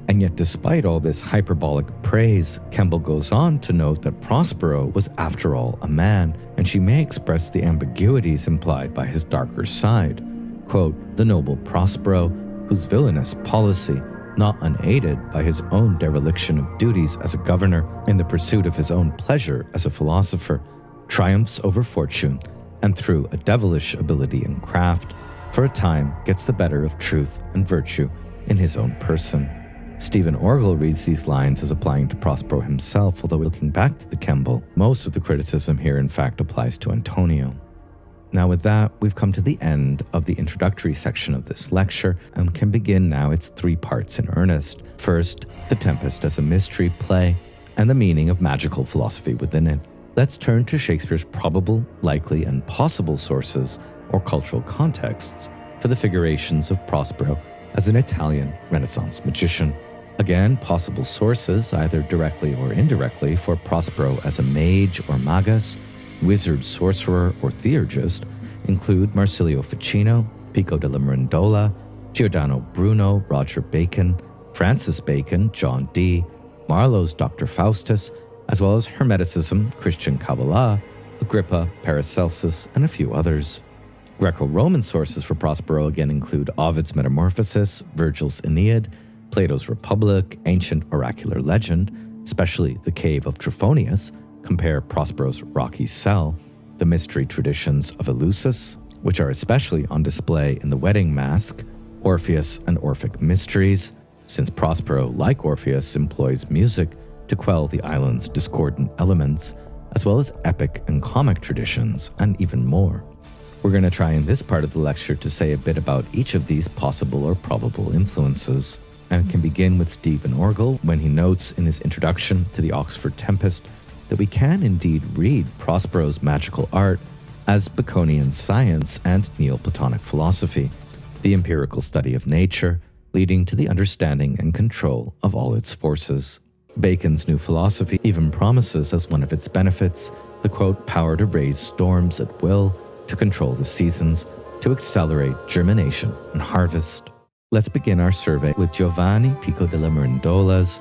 And yet despite all this hyperbolic praise, Kemble goes on to note that Prospero was after all a man, and she may express the ambiguities implied by his darker side. Quote, the noble Prospero, whose villainous policy, not unaided by his own dereliction of duties as a governor in the pursuit of his own pleasure as a philosopher, triumphs over fortune, and through a devilish ability and craft, for a time gets the better of truth and virtue in his own person. Stephen Orgel reads these lines as applying to Prospero himself, although looking back to the Kemble, most of the criticism here in fact applies to Antonio. Now with that, we've come to the end of the introductory section of this lecture and can begin now its 3 parts in earnest. First, the Tempest as a mystery play and the meaning of magical philosophy within it. Let's turn to Shakespeare's probable, likely, and possible sources or cultural contexts for the figurations of Prospero as an Italian Renaissance magician. Again, possible sources, either directly or indirectly, for Prospero as a mage or magus, wizard, sorcerer, or theurgist include Marsilio Ficino, Pico della Mirandola, Giordano Bruno, Roger Bacon, Francis Bacon, John Dee, Marlowe's Dr. Faustus, as well as Hermeticism, Christian Kabbalah, Agrippa, Paracelsus, and a few others. Greco-Roman sources for Prospero again include Ovid's Metamorphosis, Virgil's Aeneid, Plato's Republic, ancient oracular legend, especially the Cave of Trophonius, compare Prospero's rocky cell, the mystery traditions of Eleusis, which are especially on display in the Wedding Masque, Orpheus and Orphic mysteries, since Prospero, like Orpheus, employs music to quell the island's discordant elements, as well as epic and comic traditions, and even more. We're going to try in this part of the lecture to say a bit about each of these possible or probable influences, and can begin with Stephen Orgel when he notes in his introduction to the Oxford Tempest that we can indeed read Prospero's magical art as Baconian science and Neoplatonic philosophy, the empirical study of nature, leading to the understanding and control of all its forces. Bacon's new philosophy even promises as one of its benefits the, quote, power to raise storms at will, to control the seasons, to accelerate germination and harvest. Let's begin our survey with Giovanni Pico della Mirandola's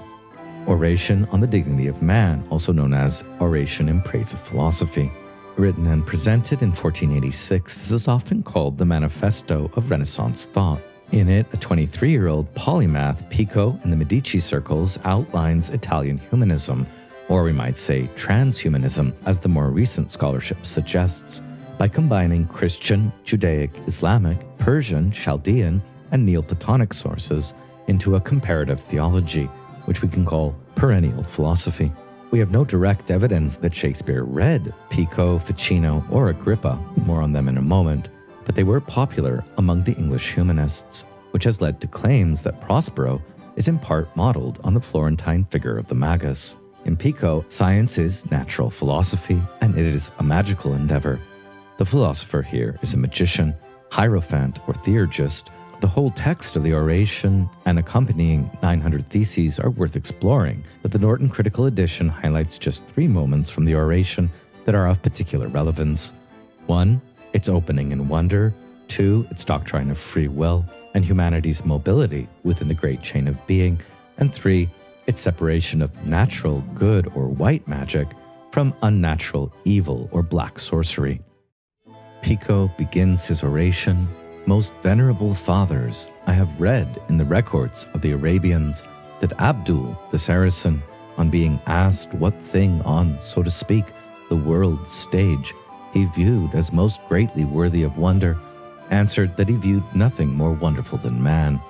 Oration on the Dignity of Man, also known as Oration in Praise of Philosophy. Written and presented in 1486, this is often called the Manifesto of Renaissance thought. In it, a 23-year-old polymath, Pico, in the Medici circles, outlines Italian humanism, or we might say transhumanism, as the more recent scholarship suggests, by combining Christian, Judaic, Islamic, Persian, Chaldean, and Neoplatonic sources into a comparative theology, which we can call perennial philosophy. We have no direct evidence that Shakespeare read Pico, Ficino, or Agrippa, more on them in a moment, but they were popular among the English humanists, which has led to claims that Prospero is in part modeled on the Florentine figure of the Magus. In Pico, science is natural philosophy, and it is a magical endeavor. The philosopher here is a magician, hierophant, or theurgist. The whole text of the Oration and accompanying 900 theses are worth exploring, but the Norton Critical Edition highlights just 3 moments from the Oration that are of particular relevance. 1, its opening in wonder. 2, its doctrine of free will and humanity's mobility within the great chain of being. And 3, its separation of natural good or white magic from unnatural evil or black sorcery. Pico begins his oration, "Most venerable fathers, I have read in the records of the Arabians that Abdul the Saracen, on being asked what thing on, so to speak, the world's stage he viewed as most greatly worthy of wonder, answered that he viewed nothing more wonderful than man,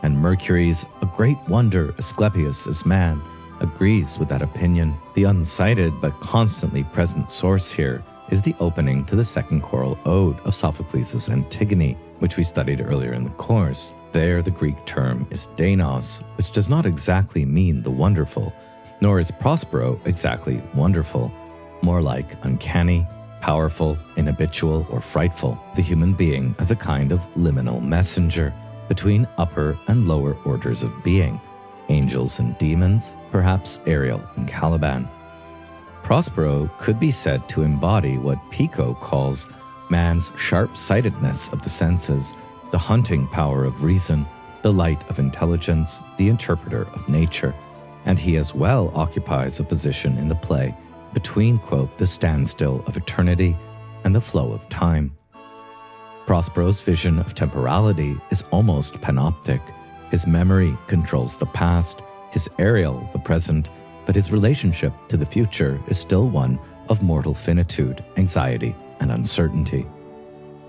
and Mercury's a great wonder Asclepius is man, agrees with that opinion. The uncited but constantly present source here is the opening to the second choral ode of Sophocles' Antigone, which we studied earlier in the course. There the Greek term is deinos, which does not exactly mean the wonderful, nor is Prospero exactly wonderful, more like uncanny, powerful, inhabitual, or frightful, the human being as a kind of liminal messenger between upper and lower orders of being, angels and demons, perhaps Ariel and Caliban. Prospero could be said to embody what Pico calls man's sharp-sightedness of the senses, the hunting power of reason, the light of intelligence, the interpreter of nature, and he as well occupies a position in the play between, quote, the standstill of eternity and the flow of time. Prospero's vision of temporality is almost panoptic. His memory controls the past, his Ariel the present, but his relationship to the future is still one of mortal finitude, anxiety, and uncertainty.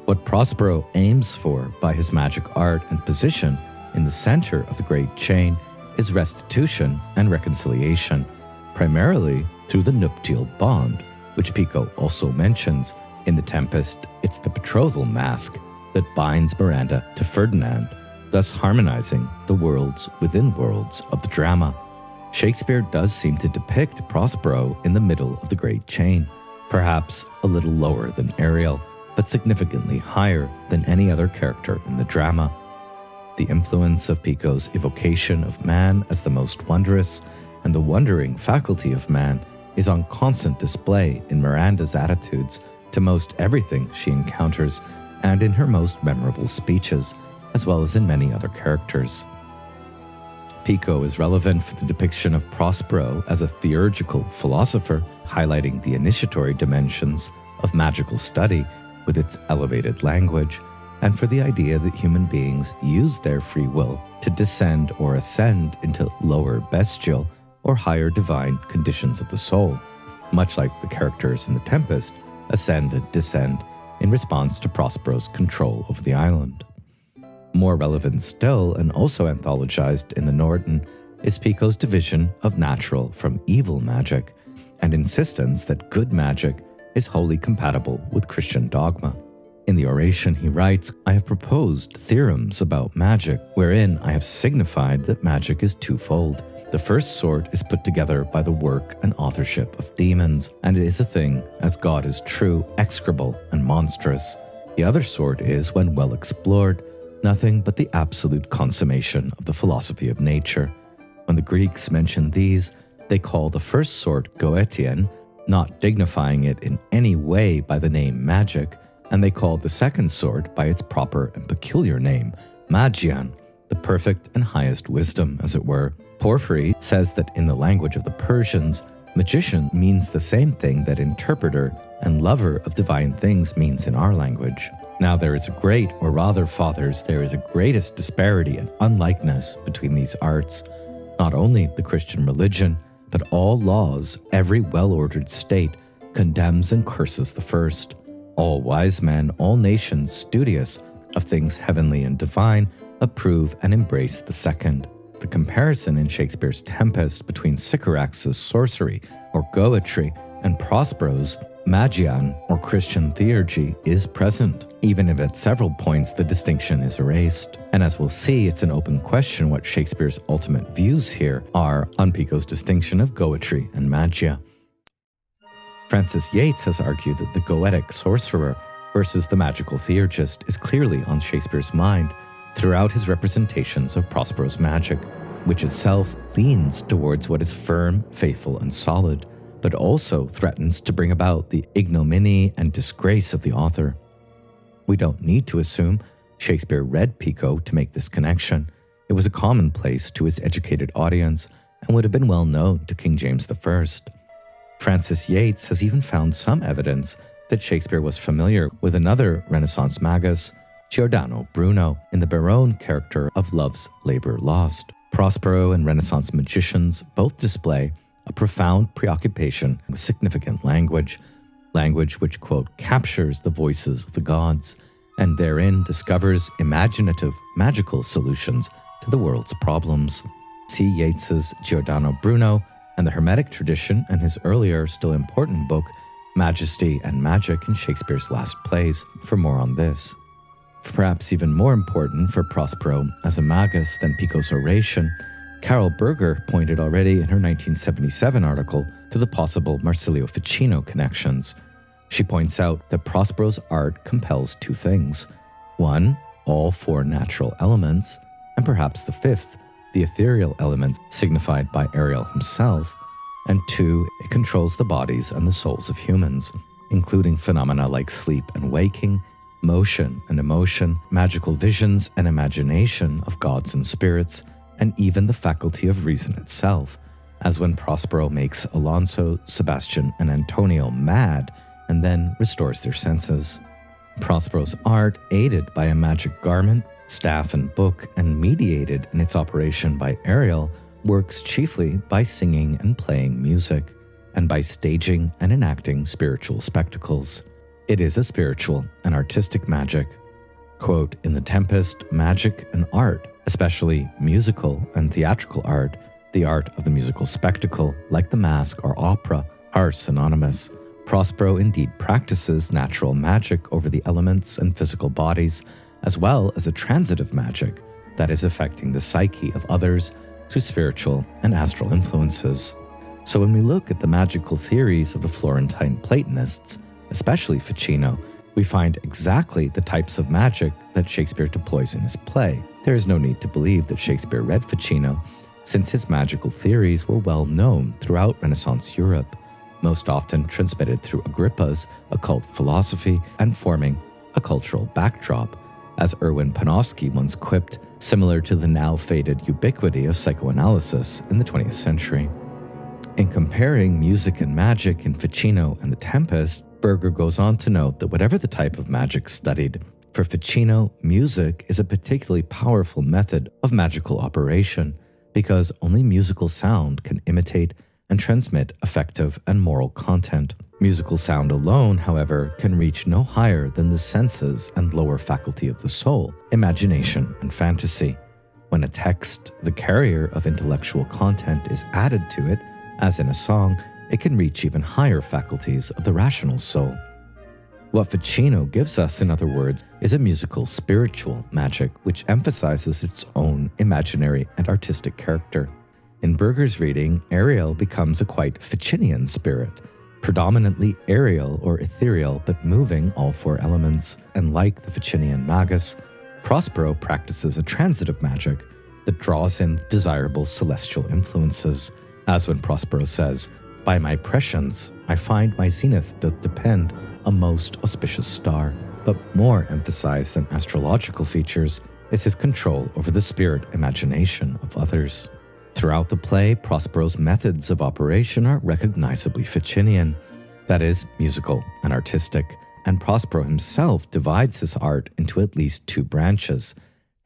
What Prospero aims for by his magic art and position in the center of the great chain is restitution and reconciliation, primarily through the nuptial bond, which Pico also mentions. In The Tempest, it's the betrothal mask that binds Miranda to Ferdinand, thus harmonizing the worlds within worlds of the drama. Shakespeare does seem to depict Prospero in the middle of the great chain, perhaps a little lower than Ariel, but significantly higher than any other character in the drama. The influence of Pico's evocation of man as the most wondrous and the wondering faculty of man is on constant display in Miranda's attitudes to most everything she encounters and in her most memorable speeches, as well as in many other characters. Pico is relevant for the depiction of Prospero as a theurgical philosopher, highlighting the initiatory dimensions of magical study with its elevated language, and for the idea that human beings use their free will to descend or ascend into lower bestial or higher divine conditions of the soul, much like the characters in The Tempest ascend and descend in response to Prospero's control over the island. More relevant still, and also anthologized in the Norton, is Pico's division of natural from evil magic, and insistence that good magic is wholly compatible with Christian dogma. In the Oration, he writes, "I have proposed theorems about magic, wherein I have signified that magic is twofold. The first sort is put together by the work and authorship of demons, and it is a thing, as God is true, execrable and monstrous. The other sort is, when well explored, nothing but the absolute consummation of the philosophy of nature. When the Greeks mention these, they call the first sort goetian, not dignifying it in any way by the name magic, and they call the second sort by its proper and peculiar name, magian, the perfect and highest wisdom, as it were. Porphyry says that in the language of the Persians, magician means the same thing that interpreter and lover of divine things means in our language. Now there is a great, or rather, fathers, there is a greatest disparity and unlikeness between these arts. Not only the Christian religion, but all laws, every well-ordered state, condemns and curses the first. All wise men, all nations studious of things heavenly and divine, approve and embrace the second. The comparison in Shakespeare's Tempest between Sycorax's sorcery or goetry and Prospero's magian or Christian theurgy is present, even if at several points the distinction is erased. And as we'll see, it's an open question what Shakespeare's ultimate views here are on Pico's distinction of goetry and magia. Francis Yates has argued that the goetic sorcerer versus the magical theurgist is clearly on Shakespeare's mind throughout his representations of Prospero's magic, which itself leans towards what is firm, faithful, and solid, but also threatens to bring about the ignominy and disgrace of the author. We don't need to assume Shakespeare read Pico to make this connection. It was a commonplace to his educated audience and would have been well known to King James I. Francis Yates has even found some evidence that Shakespeare was familiar with another Renaissance Magus, Giordano Bruno, in the Baron character of Love's Labour Lost. Prospero and Renaissance magicians both display a profound preoccupation with significant language which, quote, captures the voices of the gods, and therein discovers imaginative, magical solutions to the world's problems. See Yates's Giordano Bruno and the Hermetic tradition and his earlier, still important book, Majesty and Magic in Shakespeare's last plays, for more on this. Perhaps even more important for Prospero as a magus than Pico's Oration, Carol Berger pointed already in her 1977 article to the possible Marsilio Ficino connections. She points out that Prospero's art compels two things. One, all four natural elements, and perhaps the fifth, the ethereal elements signified by Ariel himself. And two, it controls the bodies and the souls of humans, including phenomena like sleep and waking, motion and emotion, magical visions and imagination of gods and spirits, and even the faculty of reason itself, as when Prospero makes Alonso, Sebastian, and Antonio mad and then restores their senses. Prospero's art, aided by a magic garment, staff, and book, and mediated in its operation by Ariel, works chiefly by singing and playing music, and by staging and enacting spiritual spectacles. It is a spiritual and artistic magic. Quote, in The Tempest, magic and art, especially musical and theatrical art, the art of the musical spectacle, like the masque or opera, are synonymous. Prospero indeed practices natural magic over the elements and physical bodies, as well as a transitive magic that is affecting the psyche of others through spiritual and astral influences. So when we look at the magical theories of the Florentine Platonists, especially Ficino, we find exactly the types of magic that Shakespeare deploys in his play. There is no need to believe that Shakespeare read Ficino, since his magical theories were well known throughout Renaissance Europe, most often transmitted through Agrippa's occult philosophy and forming a cultural backdrop, as Erwin Panofsky once quipped, similar to the now faded ubiquity of psychoanalysis in the 20th century. In comparing music and magic in Ficino and The Tempest, Berger goes on to note that whatever the type of magic studied, for Ficino, music is a particularly powerful method of magical operation because only musical sound can imitate and transmit affective and moral content. Musical sound alone, however, can reach no higher than the senses and lower faculty of the soul, imagination and fantasy. When a text, the carrier of intellectual content, is added to it, as in a song, it can reach even higher faculties of the rational soul. What Ficino gives us, in other words, is a musical spiritual magic which emphasizes its own imaginary and artistic character. In Berger's reading, Ariel becomes a quite Ficinian spirit, predominantly aerial or ethereal but moving all four elements, and like the Ficinian Magus, Prospero practices a transitive magic that draws in desirable celestial influences, as when Prospero says, "By my prescience, I find my zenith doth depend a most auspicious star." But more emphasized than astrological features is his control over the spirit imagination of others. Throughout the play, Prospero's methods of operation are recognizably Ficinian, that is, musical and artistic, and Prospero himself divides his art into at least two branches: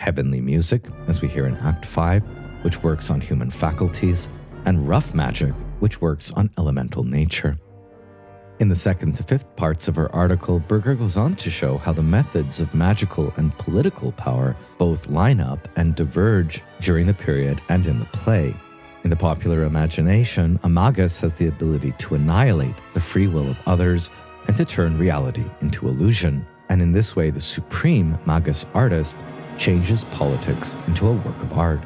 heavenly music, as we hear in Act 5, which works on human faculties, and rough magic, which works on elemental nature. In the second to fifth parts of her article, Berger goes on to show how the methods of magical and political power both line up and diverge during the period and in the play. In the popular imagination, a magus has the ability to annihilate the free will of others and to turn reality into illusion, and in this way the supreme magus artist changes politics into a work of art.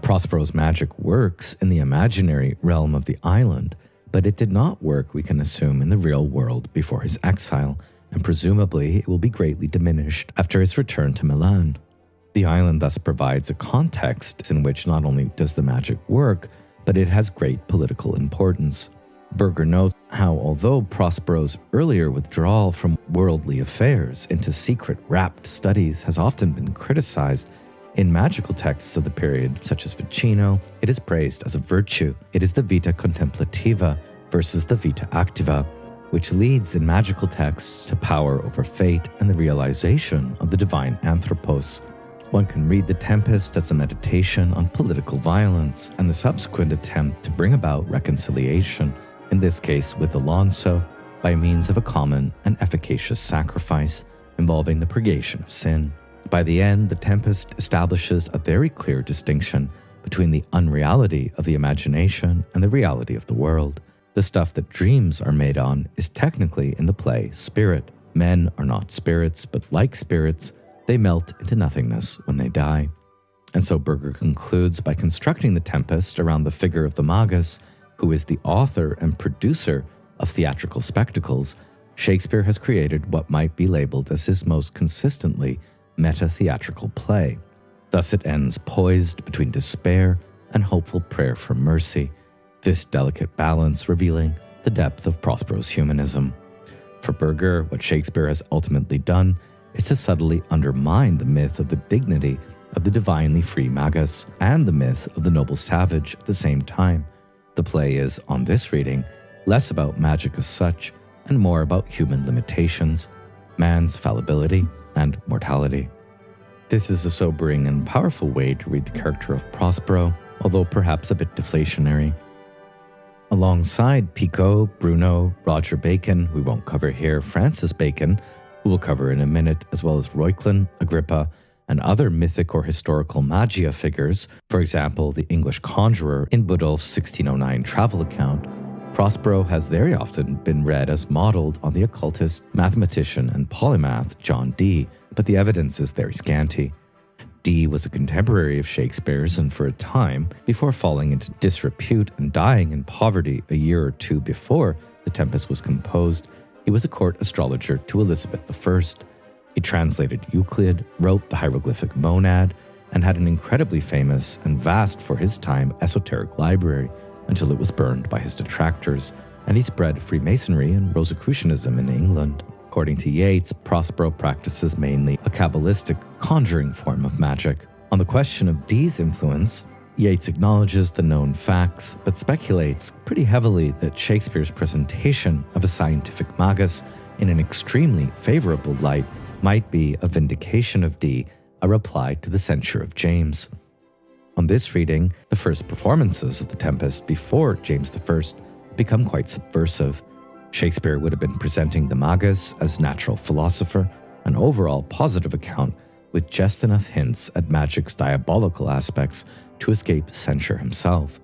Prospero's magic works in the imaginary realm of the island, but it did not work, we can assume, in the real world before his exile, and presumably it will be greatly diminished after his return to Milan. The island thus provides a context in which not only does the magic work, but it has great political importance. Berger notes how, although Prospero's earlier withdrawal from worldly affairs into secret, rapt studies has often been criticized, in magical texts of the period, such as Ficino, it is praised as a virtue. It is the vita contemplativa versus the vita activa, which leads in magical texts to power over fate and the realization of the divine anthropos. One can read The Tempest as a meditation on political violence and the subsequent attempt to bring about reconciliation, in this case with Alonso, by means of a common and efficacious sacrifice involving the purgation of sin. By the end, The Tempest establishes a very clear distinction between the unreality of the imagination and the reality of the world. The stuff that dreams are made on is technically in the play spirit. Men are not spirits, but like spirits, they melt into nothingness when they die. And so Berger concludes by constructing The Tempest around the figure of the Magus, who is the author and producer of theatrical spectacles. Shakespeare has created what might be labeled as his most consistently meta-theatrical play. Thus it ends poised between despair and hopeful prayer for mercy, this delicate balance revealing the depth of Prospero's humanism. For Berger, what Shakespeare has ultimately done is to subtly undermine the myth of the dignity of the divinely free magus and the myth of the noble savage at the same time. The play is, on this reading, less about magic as such and more about human limitations, man's fallibility, and mortality. This is a sobering and powerful way to read the character of Prospero, although perhaps a bit deflationary. Alongside Pico, Bruno, Roger Bacon, we won't cover here, Francis Bacon, who we'll cover in a minute, as well as Reuchlin, Agrippa, and other mythic or historical magia figures, for example, the English conjurer in Budulf's 1609 travel account, Prospero has very often been read as modeled on the occultist, mathematician, and polymath John Dee, but the evidence is very scanty. Dee was a contemporary of Shakespeare's, and for a time, before falling into disrepute and dying in poverty a year or two before The Tempest was composed, he was a court astrologer to Elizabeth I. He translated Euclid, wrote the hieroglyphic monad, and had an incredibly famous and vast for his time esoteric library until it was burned by his detractors, and he spread Freemasonry and Rosicrucianism in England. According to Yates, Prospero practices mainly a Kabbalistic conjuring form of magic. On the question of Dee's influence, Yates acknowledges the known facts, but speculates pretty heavily that Shakespeare's presentation of a scientific Magus in an extremely favorable light might be a vindication of Dee, a reply to the censure of James. On this reading, the first performances of The Tempest before James I become quite subversive. Shakespeare would have been presenting the Magus as natural philosopher, an overall positive account with just enough hints at magic's diabolical aspects to escape censure himself.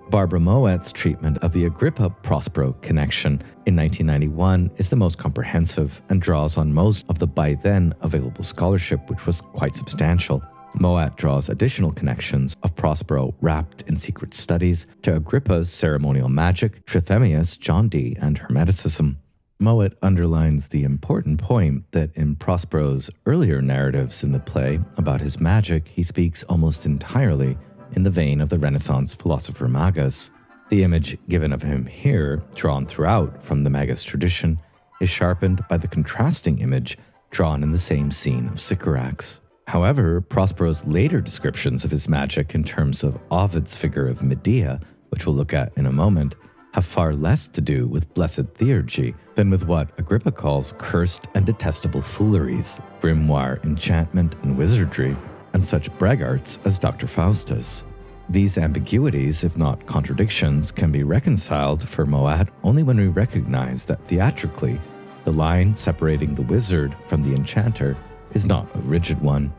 Barbara Mowat's treatment of the Agrippa-Prospero connection in 1991 is the most comprehensive and draws on most of the by then available scholarship, which was quite substantial. Mowat draws additional connections of Prospero wrapped in secret studies to Agrippa's ceremonial magic, Trithemius, John Dee, and Hermeticism. Mowat underlines the important point that in Prospero's earlier narratives in the play about his magic, he speaks almost entirely in the vein of the Renaissance philosopher Magus. The image given of him here, drawn throughout from the Magus tradition, is sharpened by the contrasting image drawn in the same scene of Sycorax. However, Prospero's later descriptions of his magic in terms of Ovid's figure of Medea, which we'll look at in a moment, have far less to do with blessed Theurgy than with what Agrippa calls cursed and detestable fooleries, grimoire, enchantment, and wizardry, and such braggarts as Dr. Faustus. These ambiguities, if not contradictions, can be reconciled for Mowat only when we recognize that theatrically, the line separating the wizard from the enchanter is not a rigid one.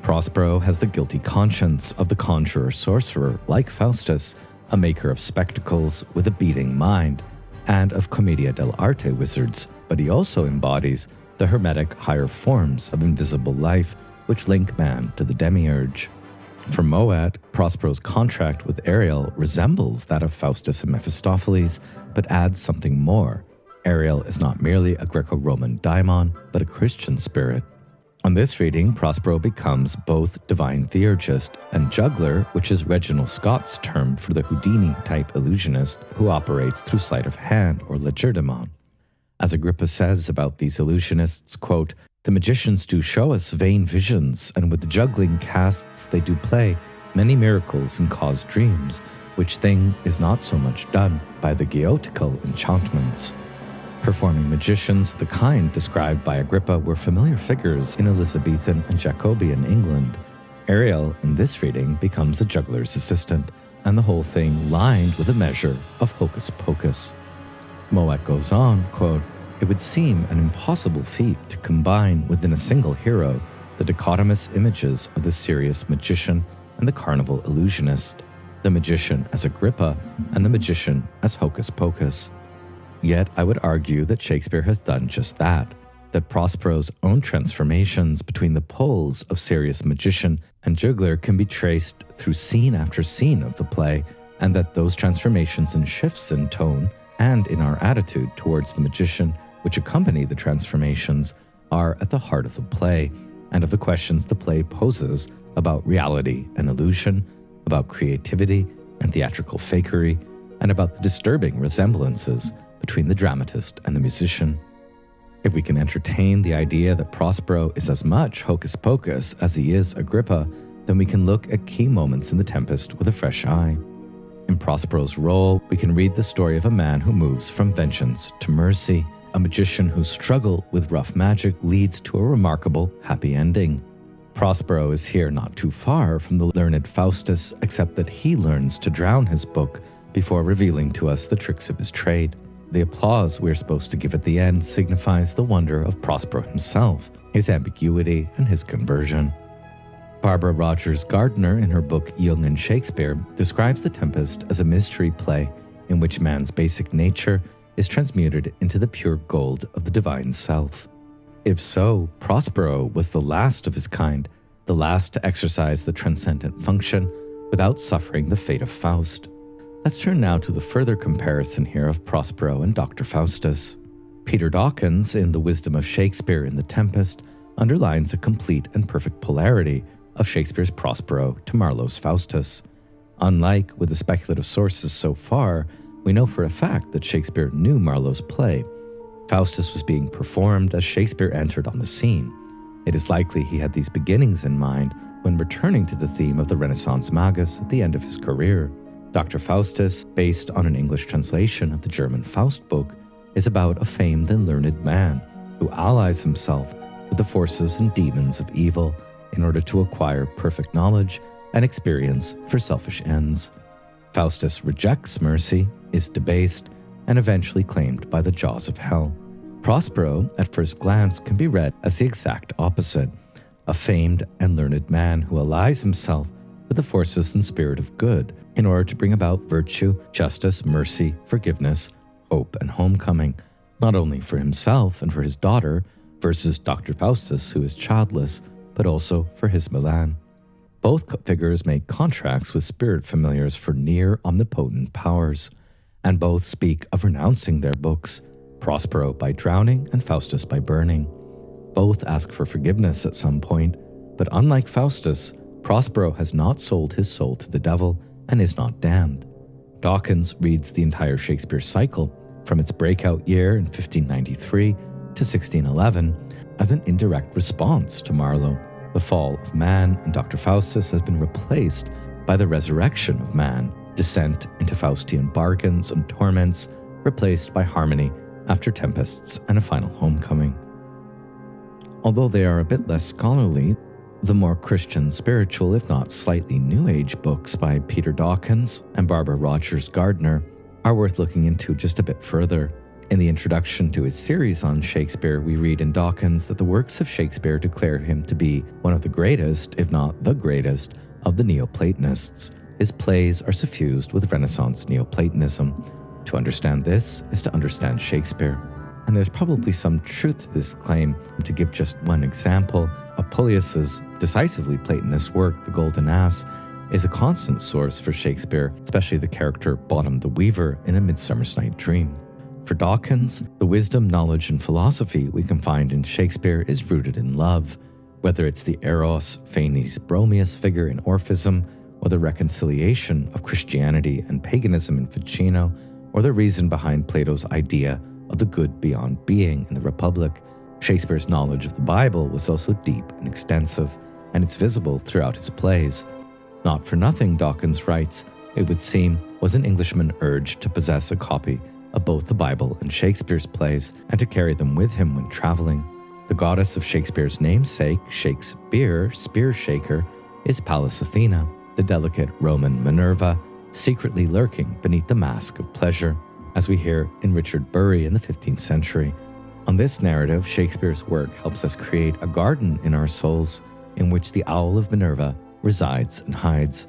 Prospero has the guilty conscience of the conjurer-sorcerer, like Faustus, a maker of spectacles with a beating mind, and of commedia dell'arte wizards, but he also embodies the hermetic higher forms of invisible life which link man to the demiurge. For Mowat, Prospero's contract with Ariel resembles that of Faustus and Mephistopheles, but adds something more. Ariel is not merely a Greco-Roman daimon, but a Christian spirit. On this reading, Prospero becomes both divine theurgist and juggler, which is Reginald Scott's term for the Houdini-type illusionist who operates through sleight of hand or legerdemain. As Agrippa says about these illusionists, quote, "The magicians do show us vain visions, and with juggling casts they do play many miracles and cause dreams, which thing is not so much done by the Giotical enchantments." Performing magicians of the kind described by Agrippa were familiar figures in Elizabethan and Jacobean England. Ariel, in this reading, becomes a juggler's assistant, and the whole thing lined with a measure of hocus pocus. Mowat goes on, quote, "It would seem an impossible feat to combine within a single hero the dichotomous images of the serious magician and the carnival illusionist, the magician as Agrippa and the magician as Hocus Pocus. Yet I would argue that Shakespeare has done just that Prospero's own transformations between the poles of serious magician and juggler can be traced through scene after scene of the play, and that those transformations and shifts in tone and in our attitude towards the magician which accompany the transformations are at the heart of the play, and of the questions the play poses about reality and illusion, about creativity and theatrical fakery, and about the disturbing resemblances between the dramatist and the musician. If we can entertain the idea that Prospero is as much Hocus Pocus as he is Agrippa, then we can look at key moments in The Tempest with a fresh eye. In Prospero's role, we can read the story of a man who moves from vengeance to mercy, a magician whose struggle with rough magic leads to a remarkable happy ending. Prospero is here not too far from the learned Faustus, except that he learns to drown his book before revealing to us the tricks of his trade. The applause we're supposed to give at the end signifies the wonder of Prospero himself, his ambiguity, and his conversion. Barbara Rogers Gardner, in her book Jung and Shakespeare, describes The Tempest as a mystery play in which man's basic nature is transmuted into the pure gold of the divine self. If so, Prospero was the last of his kind, the last to exercise the transcendent function without suffering the fate of Faust. Let's turn now to the further comparison here of Prospero and Dr. Faustus. Peter Dawkins, in The Wisdom of Shakespeare in The Tempest, underlines a complete and perfect polarity of Shakespeare's Prospero to Marlowe's Faustus. Unlike with the speculative sources so far, we know for a fact that Shakespeare knew Marlowe's play. Faustus was being performed as Shakespeare entered on the scene. It is likely he had these beginnings in mind when returning to the theme of the Renaissance Magus at the end of his career. Dr. Faustus, based on an English translation of the German Faust book, is about a famed and learned man who allies himself with the forces and demons of evil in order to acquire perfect knowledge and experience for selfish ends. Faustus rejects mercy, is debased, and eventually claimed by the jaws of hell. Prospero, at first glance, can be read as the exact opposite, a famed and learned man who allies himself with the forces and spirit of good in order to bring about virtue, justice, mercy, forgiveness, hope, and homecoming, not only for himself and for his daughter, versus Dr. Faustus, who is childless, but also for his Milan. Both figures make contracts with spirit familiars for near omnipotent powers, and both speak of renouncing their books, Prospero by drowning and Faustus by burning. Both ask for forgiveness at some point, but unlike Faustus, Prospero has not sold his soul to the devil and is not damned. Dawkins reads the entire Shakespeare cycle, from its breakout year in 1593 to 1611, as an indirect response to Marlowe. The fall of man in Dr. Faustus has been replaced by the resurrection of man, descent into Faustian bargains and torments, replaced by harmony after tempests and a final homecoming. Although they are a bit less scholarly, the more Christian, spiritual, if not slightly New Age books by Peter Dawkins and Barbara Rogers Gardner are worth looking into just a bit further. In the introduction to his series on Shakespeare, we read in Dawkins that the works of Shakespeare declare him to be one of the greatest, if not the greatest, of the Neoplatonists. His plays are suffused with Renaissance Neoplatonism. To understand this is to understand Shakespeare. And there's probably some truth to this claim. To give just one example, Apuleius's decisively Platonist work, The Golden Ass, is a constant source for Shakespeare, especially the character Bottom the Weaver in A Midsummer's Night Dream. For Dawkins, the wisdom, knowledge, and philosophy we can find in Shakespeare is rooted in love, whether it's the Eros, Fanny's Bromius figure in Orphism, or the reconciliation of Christianity and paganism in Ficino, or the reason behind Plato's idea of the good beyond being in the Republic. Shakespeare's knowledge of the Bible was also deep and extensive, and it's visible throughout his plays. Not for nothing, Dawkins writes, it would seem, was an Englishman urged to possess a copy of both the Bible and Shakespeare's plays, and to carry them with him when traveling. The goddess of Shakespeare's namesake, Shakespeare, spear shaker, is Pallas Athena, the delicate Roman Minerva, secretly lurking beneath the mask of pleasure, as we hear in Richard Bury in the 15th century. On this narrative, Shakespeare's work helps us create a garden in our souls in which the owl of Minerva resides and hides.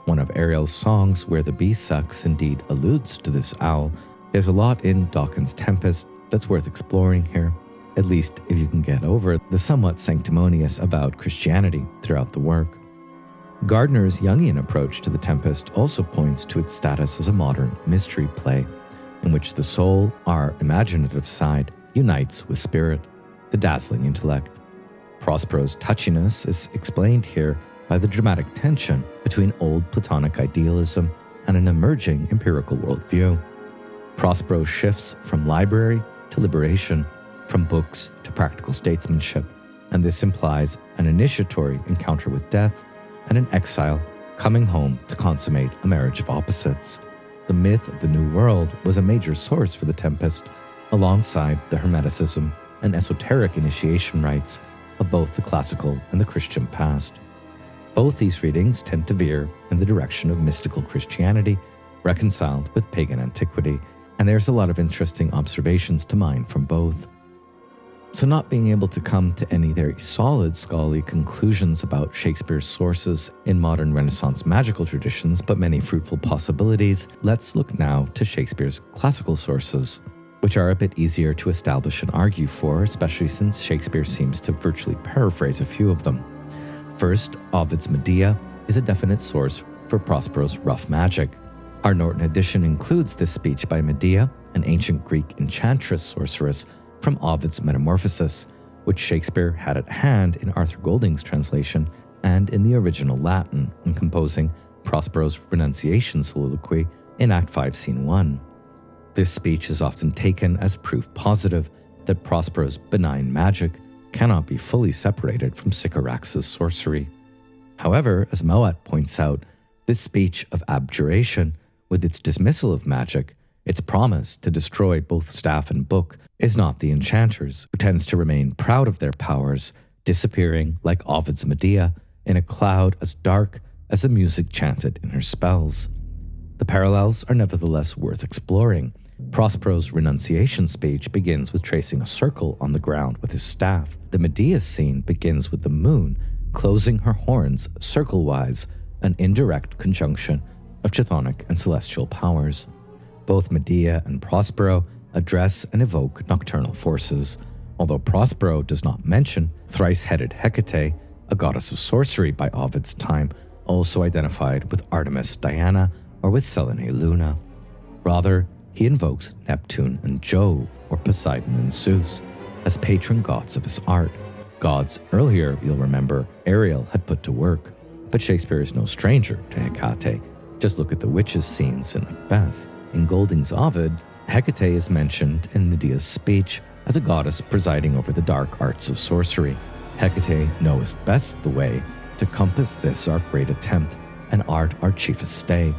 One of Ariel's songs, Where the Bee Sucks, indeed alludes to this owl. There's a lot in Dawkins' Tempest that's worth exploring here, at least if you can get over the somewhat sanctimonious avowed Christianity throughout the work. Gardner's Jungian approach to The Tempest also points to its status as a modern mystery play, in which the soul, our imaginative side, unites with spirit, the dazzling intellect. Prospero's touchiness is explained here by the dramatic tension between old Platonic idealism and an emerging empirical worldview. Prospero shifts from library to liberation, from books to practical statesmanship, and this implies an initiatory encounter with death and an exile coming home to consummate a marriage of opposites. The myth of the New World was a major source for The Tempest, alongside the Hermeticism and esoteric initiation rites of both the classical and the Christian past. Both these readings tend to veer in the direction of mystical Christianity, reconciled with pagan antiquity, and there's a lot of interesting observations to mine from both. So not being able to come to any very solid scholarly conclusions about Shakespeare's sources in modern Renaissance magical traditions, but many fruitful possibilities, let's look now to Shakespeare's classical sources, which are a bit easier to establish and argue for, especially since Shakespeare seems to virtually paraphrase a few of them. First, Ovid's Medea is a definite source for Prospero's rough magic. Our Norton edition includes this speech by Medea, an ancient Greek enchantress sorceress, from Ovid's Metamorphosis, which Shakespeare had at hand in Arthur Golding's translation and in the original Latin when composing Prospero's renunciation soliloquy in Act 5, Scene 1. This speech is often taken as proof positive that Prospero's benign magic cannot be fully separated from Sycorax's sorcery. However, as Mowat points out, this speech of abjuration, with its dismissal of magic, its promise to destroy both staff and book, is not the enchanter's, who tends to remain proud of their powers, disappearing, like Ovid's Medea, in a cloud as dark as the music chanted in her spells. The parallels are nevertheless worth exploring. Prospero's renunciation speech begins with tracing a circle on the ground with his staff. The Medea scene begins with the moon closing her horns circle-wise, an indirect conjunction of chthonic and celestial powers. Both Medea and Prospero address and evoke nocturnal forces, although Prospero does not mention thrice-headed Hecate, a goddess of sorcery by Ovid's time, also identified with Artemis Diana or with Selene Luna. Rather, he invokes Neptune and Jove, or Poseidon and Zeus, as patron gods of his art. Gods earlier, you'll remember, Ariel had put to work, but Shakespeare is no stranger to Hecate. Just look at the witches' scenes in Macbeth. In Golding's Ovid, Hecate is mentioned in Medea's speech as a goddess presiding over the dark arts of sorcery. Hecate knowest best the way to compass this our great attempt, and art our chiefest stay,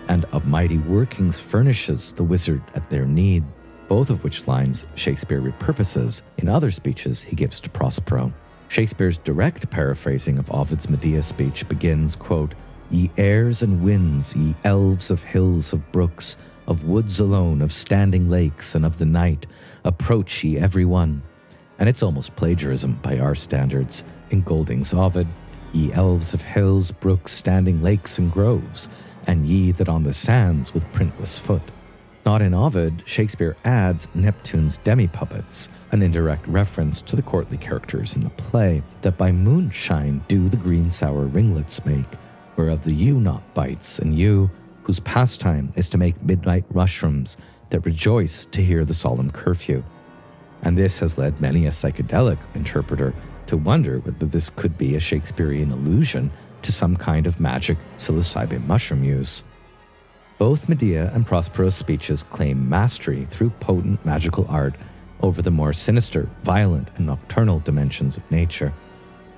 and of mighty workings furnishes the wizard at their need, both of which lines Shakespeare repurposes in other speeches he gives to Prospero. Shakespeare's direct paraphrasing of Ovid's Medea speech begins, quote, "Ye airs and winds, ye elves of hills, of brooks, of woods alone, of standing lakes, and of the night, approach ye every one." And it's almost plagiarism by our standards. In Golding's Ovid, "Ye elves of hills, brooks, standing lakes, and groves, and ye that on the sands with printless foot." Not in Ovid, Shakespeare adds Neptune's demi-puppets, an indirect reference to the courtly characters in the play, that by moonshine do the green sour ringlets make, whereof the yew knot bites, and you, whose pastime is to make midnight mushrooms that rejoice to hear the solemn curfew. And this has led many a psychedelic interpreter to wonder whether this could be a Shakespearean allusion to some kind of magic psilocybin mushroom use. Both Medea and Prospero's speeches claim mastery through potent magical art over the more sinister, violent, and nocturnal dimensions of nature.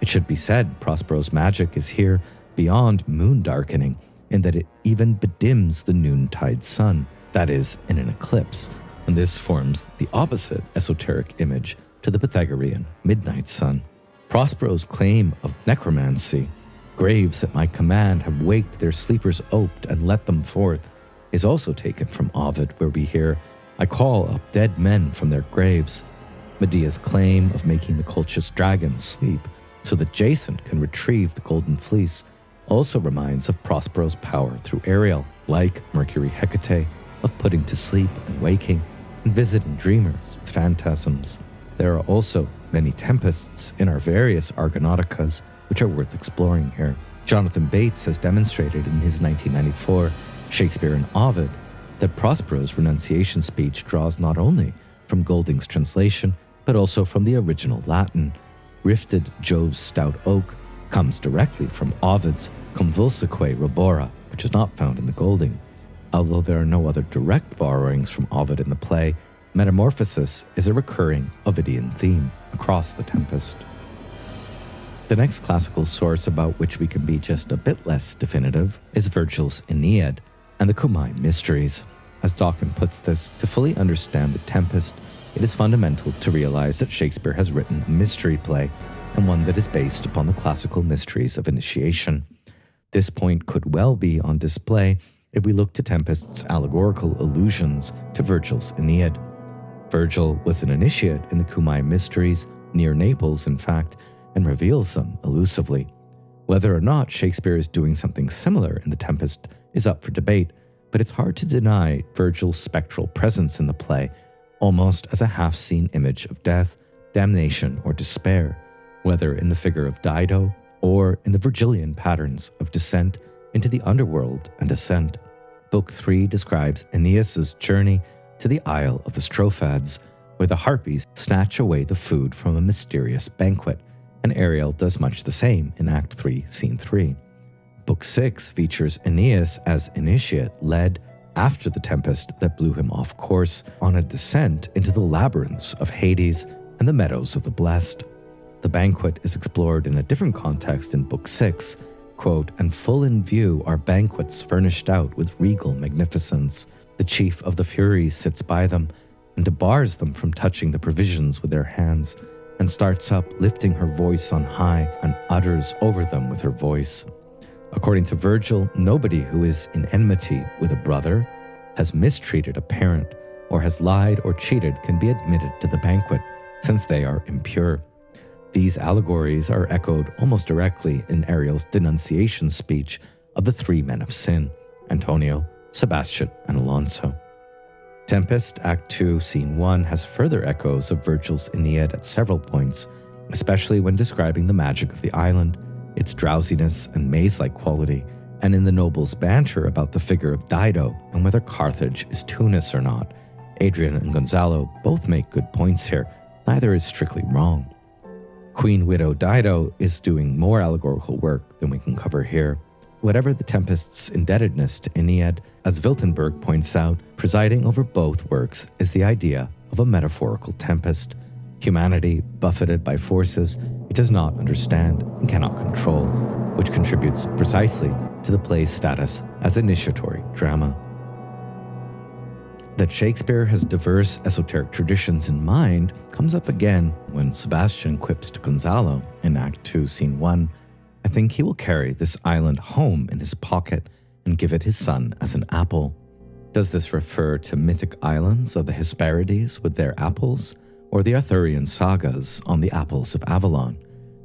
It should be said, Prospero's magic is here beyond moon darkening, in that it even bedims the noontide sun, that is, in an eclipse, and this forms the opposite esoteric image to the Pythagorean midnight sun. Prospero's claim of necromancy, "Graves at my command have waked their sleepers oped and let them forth," is also taken from Ovid, where we hear, "I call up dead men from their graves." Medea's claim of making the Colchis dragons sleep so that Jason can retrieve the golden fleece also reminds of Prospero's power through Ariel, like Mercury Hecate, of putting to sleep and waking, and visiting dreamers with phantasms. There are also many tempests in our various Argonauticas, which are worth exploring here. Jonathan Bates has demonstrated in his 1994 Shakespeare and Ovid that Prospero's renunciation speech draws not only from Golding's translation, but also from the original Latin. Rifted Jove's stout oak comes directly from Ovid's Convulsaque Robora, which is not found in the Golding. Although there are no other direct borrowings from Ovid in the play, metamorphosis is a recurring Ovidian theme across the Tempest. The next classical source about which we can be just a bit less definitive is Virgil's Aeneid and the Cumaean Mysteries. As Dawkins puts this, to fully understand the Tempest, it is fundamental to realize that Shakespeare has written a mystery play, and one that is based upon the classical mysteries of initiation. This point could well be on display if we look to Tempest's allegorical allusions to Virgil's Aeneid. Virgil was an initiate in the Cumae mysteries, near Naples in fact, and reveals them elusively. Whether or not Shakespeare is doing something similar in The Tempest is up for debate, but it's hard to deny Virgil's spectral presence in the play, almost as a half-seen image of death, damnation, or despair, whether in the figure of Dido or in the Virgilian patterns of descent into the underworld and ascent. Book 3 describes Aeneas's journey to the Isle of the Strophads, where the Harpies snatch away the food from a mysterious banquet, and Ariel does much the same in Act 3, Scene 3. Book 6 features Aeneas as initiate led, after the tempest that blew him off course, on a descent into the labyrinths of Hades and the meadows of the blessed. The banquet is explored in a different context in Book 6, quote, "And full in view are banquets furnished out with regal magnificence. The chief of the Furies sits by them, and debars them from touching the provisions with their hands, and starts up, lifting her voice on high, and utters over them with her voice." According to Virgil, nobody who is in enmity with a brother, has mistreated a parent, or has lied or cheated can be admitted to the banquet, since they are impure. These allegories are echoed almost directly in Ariel's denunciation speech of the three men of sin, Antonio, Sebastian, and Alonso. Tempest, Act 2, Scene 1 has further echoes of Virgil's Aeneid at several points, especially when describing the magic of the island, its drowsiness and maze-like quality, and in the nobles' banter about the figure of Dido and whether Carthage is Tunis or not. Adrian and Gonzalo both make good points here, neither is strictly wrong. Queen Widow Dido is doing more allegorical work than we can cover here. Whatever the Tempest's indebtedness to Aeneid, as Wiltenberg points out, presiding over both works is the idea of a metaphorical tempest. Humanity, buffeted by forces it does not understand and cannot control, which contributes precisely to the play's status as initiatory drama. That Shakespeare has diverse esoteric traditions in mind comes up again when Sebastian quips to Gonzalo in Act 2, Scene 1, "I think he will carry this island home in his pocket and give it his son as an apple." Does this refer to mythic islands of the Hesperides with their apples, or the Arthurian sagas on the apples of Avalon?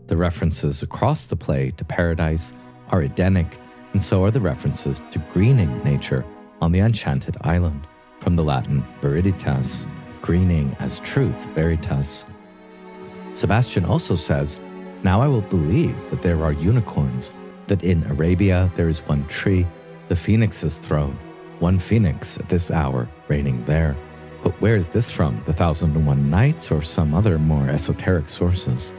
The references across the play to paradise are Edenic, and so are the references to greening nature on the enchanted island, from the Latin viriditas, greening as truth, veritas. Sebastian also says, "Now I will believe that there are unicorns, that in Arabia there is one tree, the phoenix's throne, one phoenix at this hour reigning there." But where is this from, the 1001 Nights or some other more esoteric sources?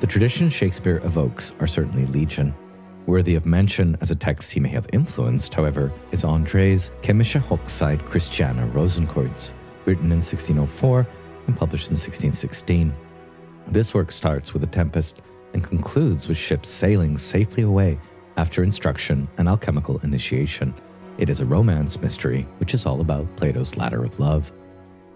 The traditions Shakespeare evokes are certainly legion. Worthy of mention as a text he may have influenced, however, is André's Chemische Hochzeit Christiana Rosenkreuz, written in 1604 and published in 1616. This work starts with a tempest and concludes with ships sailing safely away after instruction and alchemical initiation. It is a romance mystery, which is all about Plato's ladder of love.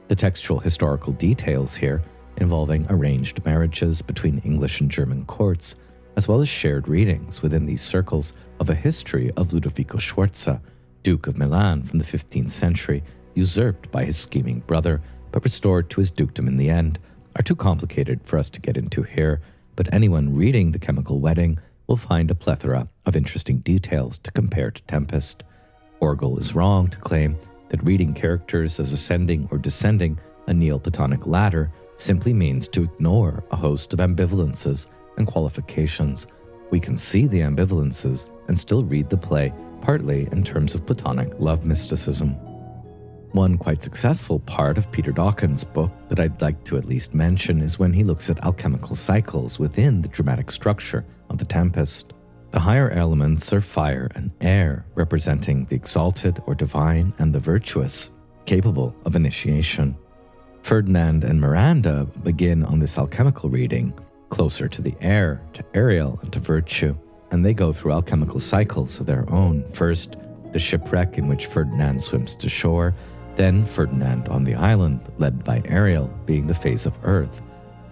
The textual historical details here, involving arranged marriages between English and German courts, as well as shared readings within these circles of a history of Ludovico Sforza, Duke of Milan from the 15th century, usurped by his scheming brother, but restored to his dukedom in the end, are too complicated for us to get into here, but anyone reading The Chemical Wedding will find a plethora of interesting details to compare to Tempest. Orgel is wrong to claim that reading characters as ascending or descending a Neoplatonic ladder simply means to ignore a host of ambivalences and qualifications. We can see the ambivalences and still read the play partly in terms of Platonic love mysticism. One quite successful part of Peter Dawkins' book that I'd like to at least mention is when he looks at alchemical cycles within the dramatic structure of The Tempest. The higher elements are fire and air, representing the exalted or divine and the virtuous, capable of initiation. Ferdinand and Miranda begin on this alchemical reading, closer to the air, to Ariel, and to virtue, and they go through alchemical cycles of their own. First, the shipwreck in which Ferdinand swims to shore, then Ferdinand on the island, led by Ariel, being the phase of earth.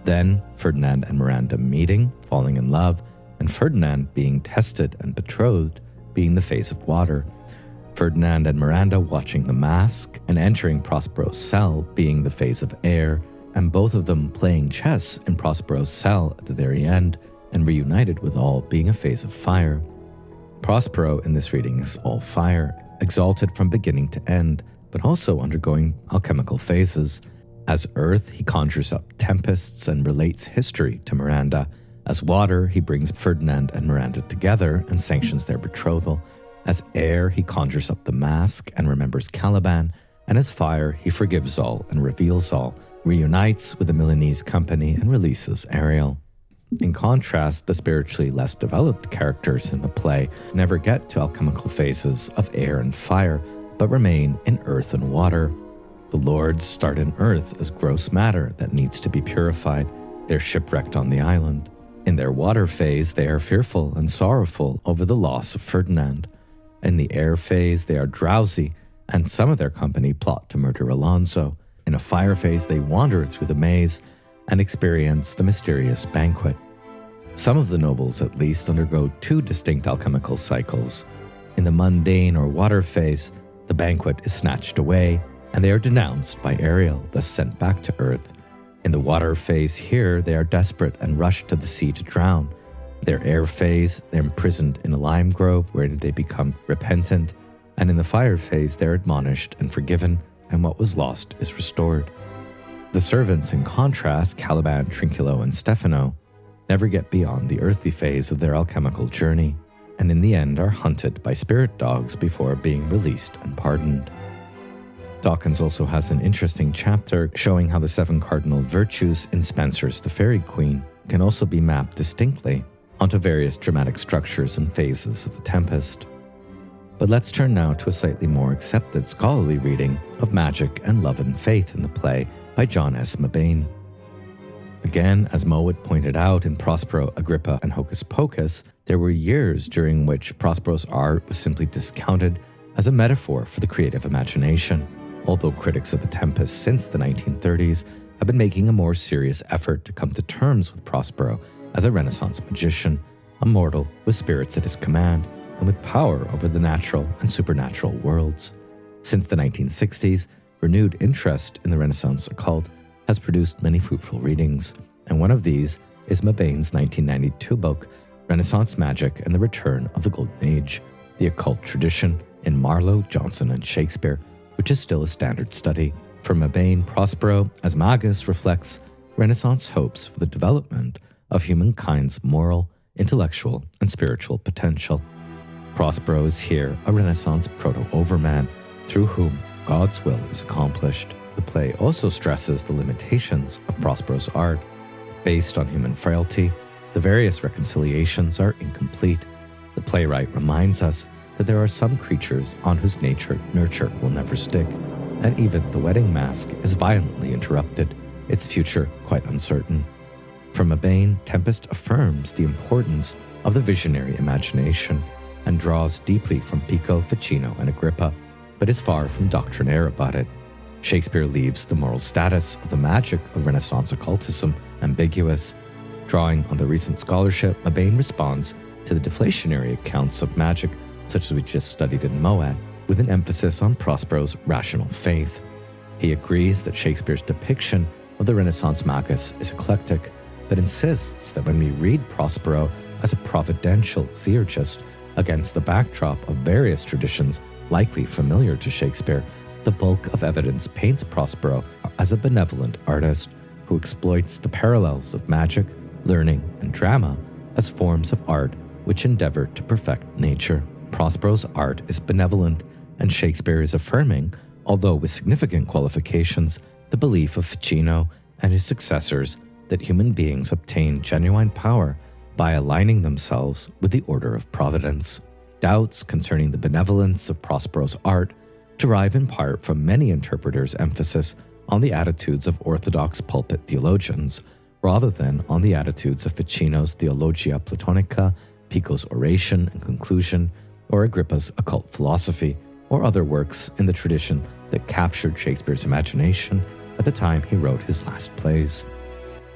Then Ferdinand and Miranda meeting, falling in love, and Ferdinand being tested and betrothed, being the phase of water. Ferdinand and Miranda watching the mask and entering Prospero's cell being the phase of air, and both of them playing chess in Prospero's cell at the very end and reunited with all being a phase of fire. Prospero in this reading is all fire, exalted from beginning to end, but also undergoing alchemical phases. As earth, he conjures up tempests and relates history to Miranda. As water, he brings Ferdinand and Miranda together and sanctions their betrothal. As air, he conjures up the mask and remembers Caliban. And as fire, he forgives all and reveals all, reunites with the Milanese company and releases Ariel. In contrast, the spiritually less developed characters in the play never get to alchemical phases of air and fire, but remain in earth and water. The lords start in earth as gross matter that needs to be purified. They're shipwrecked on the island. In their water phase, they are fearful and sorrowful over the loss of Ferdinand. In the air phase, they are drowsy, and some of their company plot to murder Alonso. In a fire phase, they wander through the maze and experience the mysterious banquet. Some of the nobles, at least, undergo two distinct alchemical cycles. In the mundane or water phase, the banquet is snatched away, and they are denounced by Ariel, thus sent back to earth. In the water phase here, they are desperate and rush to the sea to drown. Their air phase, they're imprisoned in a lime grove wherein they become repentant, and in the fire phase, they're admonished and forgiven, and what was lost is restored. The servants, in contrast, Caliban, Trinculo, and Stefano, never get beyond the earthy phase of their alchemical journey, and in the end are hunted by spirit dogs before being released and pardoned. Dawkins also has an interesting chapter showing how the 7 cardinal virtues in Spenser's The Fairy Queen can also be mapped distinctly onto various dramatic structures and phases of the Tempest. But let's turn now to a slightly more accepted scholarly reading of Magic and Love and Faith in the play by John S. Mabane. Again, as Mowat pointed out in Prospero, Agrippa, and Hocus Pocus, there were years during which Prospero's art was simply discounted as a metaphor for the creative imagination, although critics of the Tempest since the 1930s have been making a more serious effort to come to terms with Prospero as a Renaissance magician, a mortal with spirits at his command and with power over the natural and supernatural worlds. Since the 1960s, renewed interest in the Renaissance occult has produced many fruitful readings, and one of these is Mabane's 1992 book, Renaissance Magic and the Return of the Golden Age, the occult tradition in Marlowe, Johnson, and Shakespeare, which is still a standard study. For Mabane, Prospero, as Magus, reflects Renaissance hopes for the development of humankind's moral, intellectual, and spiritual potential. Prospero is here a Renaissance proto-overman through whom God's will is accomplished. The play also stresses the limitations of Prospero's art. Based on human frailty, the various reconciliations are incomplete. The playwright reminds us that there are some creatures on whose nurture will never stick, and even the wedding mask is violently interrupted, its future quite uncertain. From Mabane, Tempest affirms the importance of the visionary imagination and draws deeply from Pico, Ficino, and Agrippa, but is far from doctrinaire about it. Shakespeare leaves the moral status of the magic of Renaissance occultism ambiguous. Drawing on the recent scholarship, Mabane responds to the deflationary accounts of magic, such as we just studied in Mowat, with an emphasis on Prospero's rational faith. He agrees that Shakespeare's depiction of the Renaissance Magus is eclectic, but insists that when we read Prospero as a providential theurgist against the backdrop of various traditions likely familiar to Shakespeare, the bulk of evidence paints Prospero as a benevolent artist who exploits the parallels of magic, learning, and drama as forms of art which endeavor to perfect nature. Prospero's art is benevolent, and Shakespeare is affirming, although with significant qualifications, the belief of Ficino and his successors that human beings obtain genuine power by aligning themselves with the order of providence. Doubts concerning the benevolence of Prospero's art derive in part from many interpreters' emphasis on the attitudes of orthodox pulpit theologians, rather than on the attitudes of Ficino's Theologia Platonica, Pico's Oration and Conclusion, or Agrippa's occult philosophy, or other works in the tradition that captured Shakespeare's imagination at the time he wrote his last plays.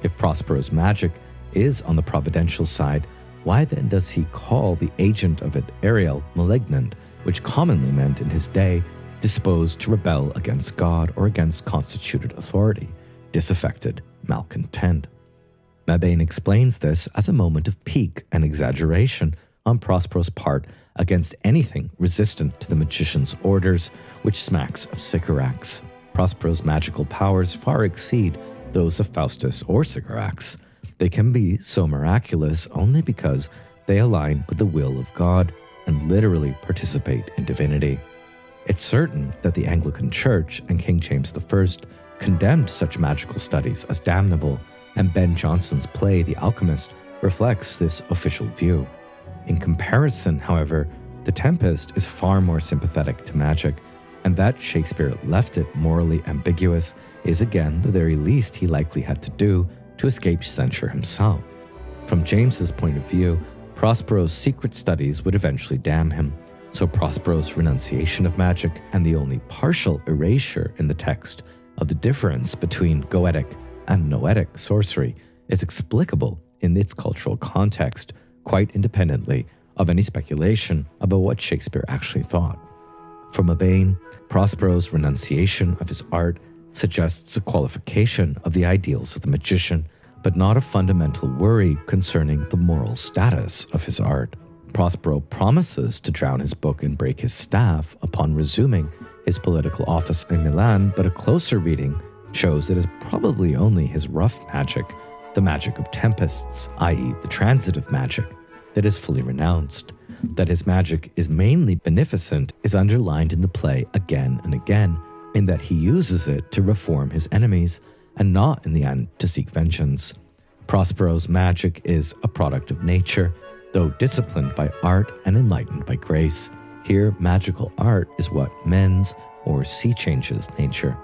If Prospero's magic is on the providential side, why then does he call the agent of it, Ariel, malignant, which commonly meant in his day disposed to rebel against God or against constituted authority, disaffected, malcontent. Mabane explains this as a moment of pique and exaggeration on Prospero's part against anything resistant to the magician's orders, which smacks of Sycorax. Prospero's magical powers far exceed those of Faustus or Sycorax. They can be so miraculous only because they align with the will of God and literally participate in divinity. It's certain that the Anglican Church and King James I condemned such magical studies as damnable, and Ben Jonson's play The Alchemist reflects this official view. In comparison, however, The Tempest is far more sympathetic to magic, and that Shakespeare left it morally ambiguous is again the very least he likely had to do to escape censure himself. From James's point of view, Prospero's secret studies would eventually damn him, so Prospero's renunciation of magic and the only partial erasure in the text of the difference between goetic and noetic sorcery is explicable in its cultural context, quite independently of any speculation about what Shakespeare actually thought. For Mabane, Prospero's renunciation of his art suggests a qualification of the ideals of the magician, but not a fundamental worry concerning the moral status of his art. Prospero promises to drown his book and break his staff upon resuming his political office in Milan, but a closer reading shows it is probably only his rough magic, the magic of tempests, i.e. the transitive magic, that is fully renounced. That his magic is mainly beneficent is underlined in the play again and again, in that he uses it to reform his enemies and not in the end to seek vengeance. Prospero's magic is a product of nature, though disciplined by art and enlightened by grace. Here, magical art is what mends or sea changes nature.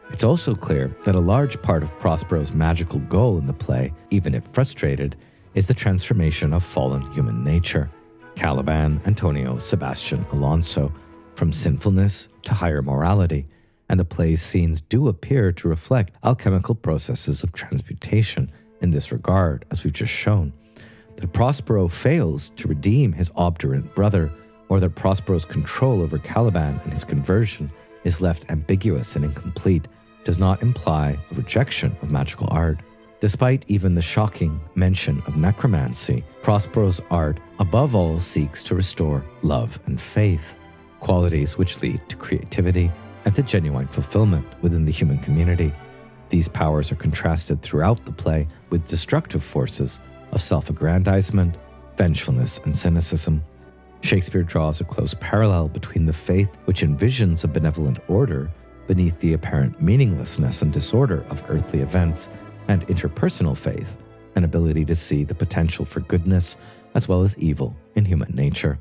It's also clear that a large part of Prospero's magical goal in the play, even if frustrated, is the transformation of fallen human nature. Caliban, Antonio, Sebastian, Alonso, from sinfulness to higher morality, and the play's scenes do appear to reflect alchemical processes of transmutation in this regard, as we've just shown. That Prospero fails to redeem his obdurate brother, or that Prospero's control over Caliban and his conversion is left ambiguous and incomplete, does not imply a rejection of magical art. Despite even the shocking mention of necromancy, Prospero's art above all seeks to restore love and faith, qualities which lead to creativity and to genuine fulfillment within the human community. These powers are contrasted throughout the play with destructive forces of self-aggrandizement, vengefulness, and cynicism. Shakespeare draws a close parallel between the faith which envisions a benevolent order beneath the apparent meaninglessness and disorder of earthly events, and interpersonal faith, an ability to see the potential for goodness as well as evil in human nature.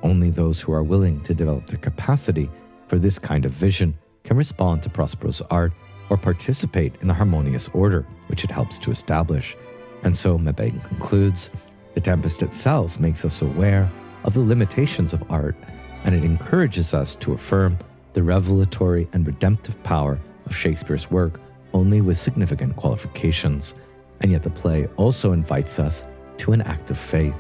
Only those who are willing to develop their capacity for this kind of vision can respond to Prospero's art or participate in the harmonious order which it helps to establish. And so Mabane concludes, The Tempest itself makes us aware of the limitations of art, and it encourages us to affirm the revelatory and redemptive power of Shakespeare's work only with significant qualifications. And yet the play also invites us to an act of faith.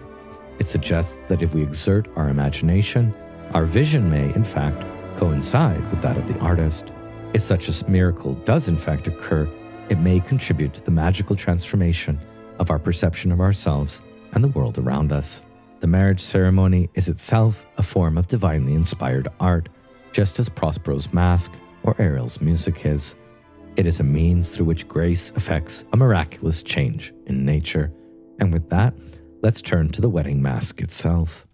It suggests that if we exert our imagination, our vision may, in fact, coincide with that of the artist. If such a miracle does in fact occur, it may contribute to the magical transformation of our perception of ourselves and the world around us. The marriage ceremony is itself a form of divinely inspired art, just as Prospero's mask or Ariel's music is. It is a means through which grace effects a miraculous change in nature. And with that, let's turn to the wedding mask itself.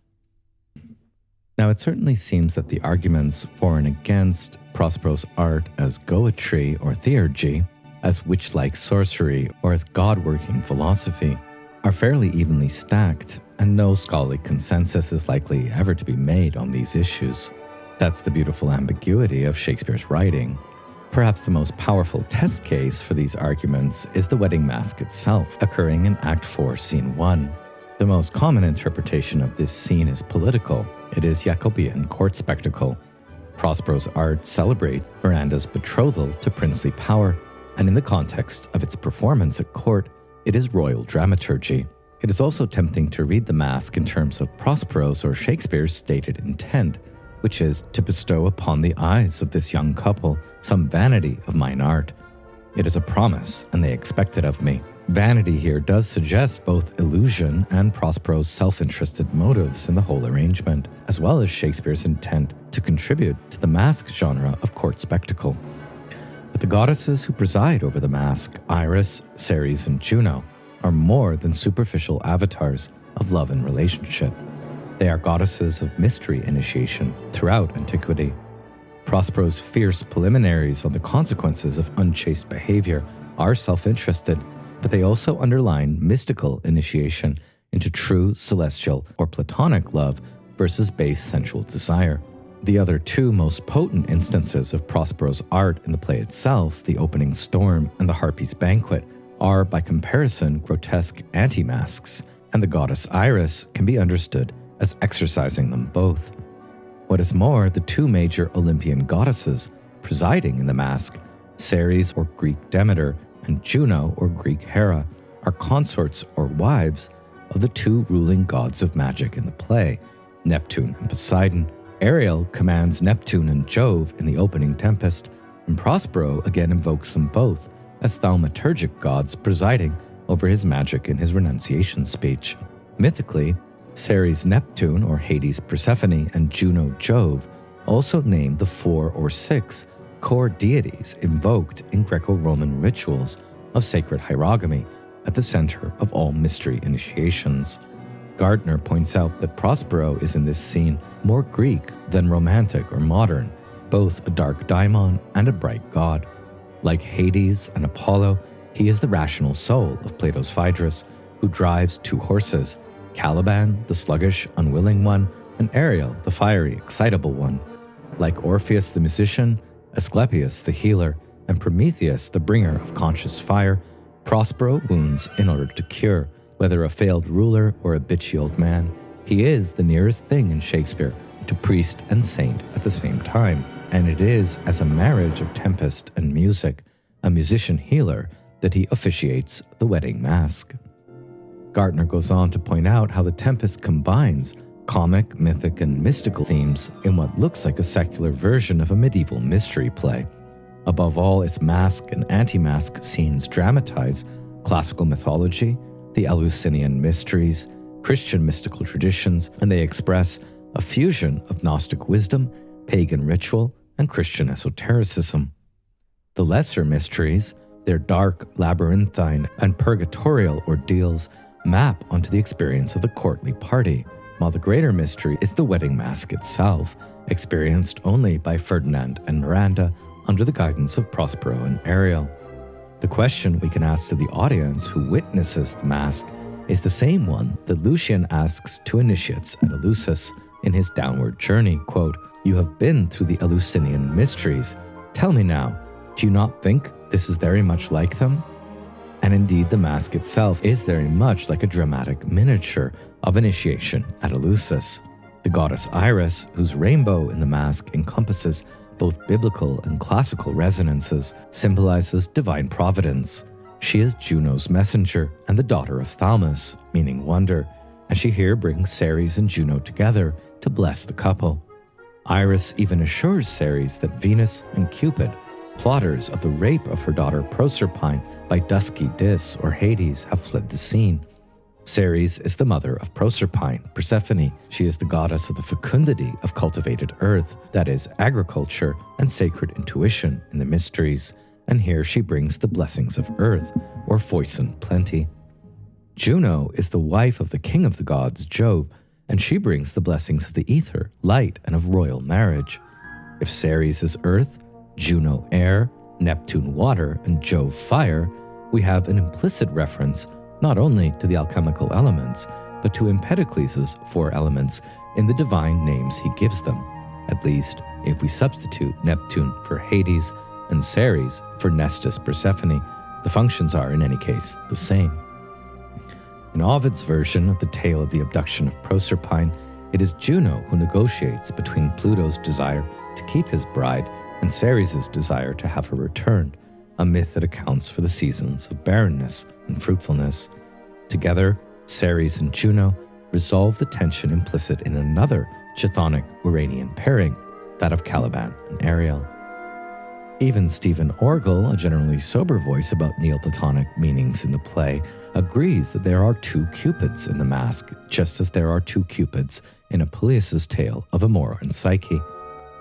Now, it certainly seems that the arguments for and against Prospero's art as goetry or theurgy, as witch-like sorcery, or as god-working philosophy, are fairly evenly stacked, and no scholarly consensus is likely ever to be made on these issues. That's the beautiful ambiguity of Shakespeare's writing. Perhaps the most powerful test case for these arguments is the wedding mask itself, occurring in Act 4, Scene 1. The most common interpretation of this scene is political. It is Jacobean court spectacle. Prospero's art celebrates Miranda's betrothal to princely power, and in the context of its performance at court, it is royal dramaturgy. It is also tempting to read the mask in terms of Prospero's or Shakespeare's stated intent, which is to bestow upon the eyes of this young couple some vanity of mine art. It is a promise, and they expect it of me. Vanity here does suggest both illusion and Prospero's self-interested motives in the whole arrangement, as well as Shakespeare's intent to contribute to the masque genre of court spectacle. But the goddesses who preside over the masque, Iris, Ceres, and Juno, are more than superficial avatars of love and relationship. They are goddesses of mystery initiation throughout antiquity. Prospero's fierce preliminaries on the consequences of unchaste behavior are self-interested, but they also underline mystical initiation into true celestial or platonic love versus base sensual desire. The other two most potent instances of Prospero's art in the play itself, the opening storm and the Harpy's banquet, are by comparison grotesque anti-masks, and the goddess Iris can be understood as exercising them both. What is more, the two major Olympian goddesses presiding in the masque, Ceres or Greek Demeter and Juno or Greek Hera, are consorts or wives of the two ruling gods of magic in the play, Neptune and Poseidon. Ariel commands Neptune and Jove in the opening Tempest, and Prospero again invokes them both as thaumaturgic gods presiding over his magic in his renunciation speech. Mythically, Ceres Neptune or Hades Persephone and Juno Jove also named the 4 or 6 core deities invoked in Greco-Roman rituals of sacred hierogamy at the center of all mystery initiations. Gardner points out that Prospero is in this scene more Greek than romantic or modern, both a dark daimon and a bright god. Like Hades and Apollo, he is the rational soul of Plato's Phaedrus, who drives 2 horses, Caliban, the sluggish, unwilling one, and Ariel, the fiery, excitable one. Like Orpheus the musician, Asclepius the healer, and Prometheus the bringer of conscious fire, Prospero wounds in order to cure. Whether a failed ruler or a bitchy old man, he is the nearest thing in Shakespeare to priest and saint at the same time, and it is as a marriage of Tempest and music, a musician-healer, that he officiates the wedding masque. Gardner goes on to point out how the Tempest combines comic, mythic, and mystical themes in what looks like a secular version of a medieval mystery play. Above all, its masque and anti-masque scenes dramatize classical mythology, the Eleusinian mysteries, Christian mystical traditions, and they express a fusion of Gnostic wisdom, pagan ritual, and Christian esotericism. The lesser mysteries, their dark, labyrinthine, and purgatorial ordeals, map onto the experience of the courtly party, while the greater mystery is the wedding masque itself, experienced only by Ferdinand and Miranda under the guidance of Prospero and Ariel. The question we can ask to the audience who witnesses the masque is the same one that Lucian asks to initiates at Eleusis in his downward journey, quote, "You have been through the Eleusinian mysteries. Tell me now, do you not think this is very much like them?" And indeed, the masque itself is very much like a dramatic miniature of initiation at Eleusis. The goddess Iris, whose rainbow in the masque encompasses both biblical and classical resonances, symbolizes divine providence. She is Juno's messenger and the daughter of Thaumas, meaning wonder, and she here brings Ceres and Juno together to bless the couple. Iris even assures Ceres that Venus and Cupid, plotters of the rape of her daughter Proserpine by dusky Dis or Hades, have fled the scene. Ceres is the mother of Proserpine, Persephone. She is the goddess of the fecundity of cultivated earth, that is, agriculture and sacred intuition in the mysteries, and here she brings the blessings of earth, or foison plenty. Juno is the wife of the king of the gods, Jove, and she brings the blessings of the ether, light, and of royal marriage. If Ceres is earth, Juno air, Neptune water, and Jove fire, we have an implicit reference not only to the alchemical elements, but to Empedocles' 4 elements in the divine names he gives them, at least if we substitute Neptune for Hades and Ceres for Nestis Persephone. The functions are, in any case, the same. In Ovid's version of the tale of the abduction of Proserpine, it is Juno who negotiates between Pluto's desire to keep his bride and Ceres' desire to have her returned, a myth that accounts for the seasons of barrenness and fruitfulness. Together, Ceres and Juno resolve the tension implicit in another chthonic-Uranian pairing, that of Caliban and Ariel. Even Stephen Orgel, a generally sober voice about Neoplatonic meanings in the play, agrees that there are two Cupids in the masque, just as there are two Cupids in Apuleius' tale of Amor and Psyche.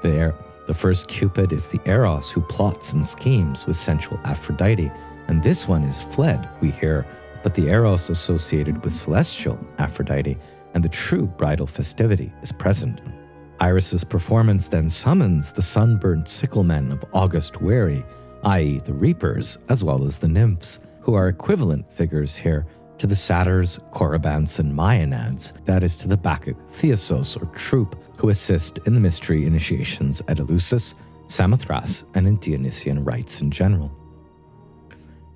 The first Cupid is the Eros who plots and schemes with sensual Aphrodite, and this one is fled, we hear, but the Eros associated with celestial Aphrodite, and the true bridal festivity is present. Iris's performance then summons the sunburnt sicklemen of August Wary, i.e. the reapers, as well as the nymphs, who are equivalent figures here to the satyrs, Corybanths, and Maenads, that is to the Bacchic Thiosos or troupe, who assist in the mystery initiations at Eleusis, Samothrace, and in Dionysian rites in general.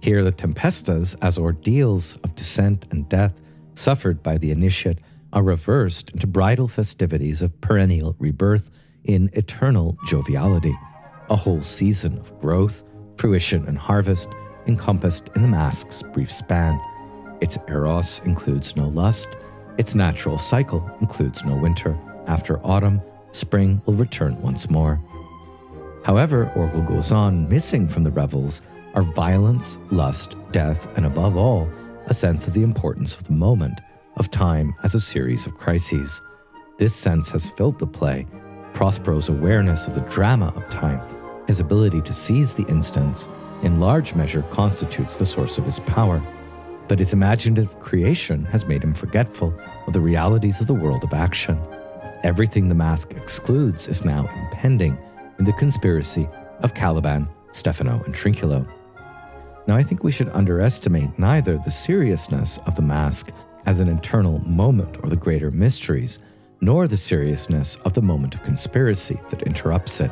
Here the Tempestas, as ordeals of descent and death suffered by the initiate, are reversed into bridal festivities of perennial rebirth in eternal joviality, a whole season of growth, fruition, and harvest encompassed in the masque's brief span. Its eros includes no lust, its natural cycle includes no winter. After autumn, spring will return once more. However, Orgel goes on, missing from the revels are violence, lust, death, and above all, a sense of the importance of the moment, of time as a series of crises. This sense has filled the play. Prospero's awareness of the drama of time, his ability to seize the instants, in large measure constitutes the source of his power. But his imaginative creation has made him forgetful of the realities of the world of action. Everything the masque excludes is now impending in the conspiracy of Caliban, Stefano, and Trinculo. Now, I think we should underestimate neither the seriousness of the masque as an internal moment or the greater mysteries, nor the seriousness of the moment of conspiracy that interrupts it.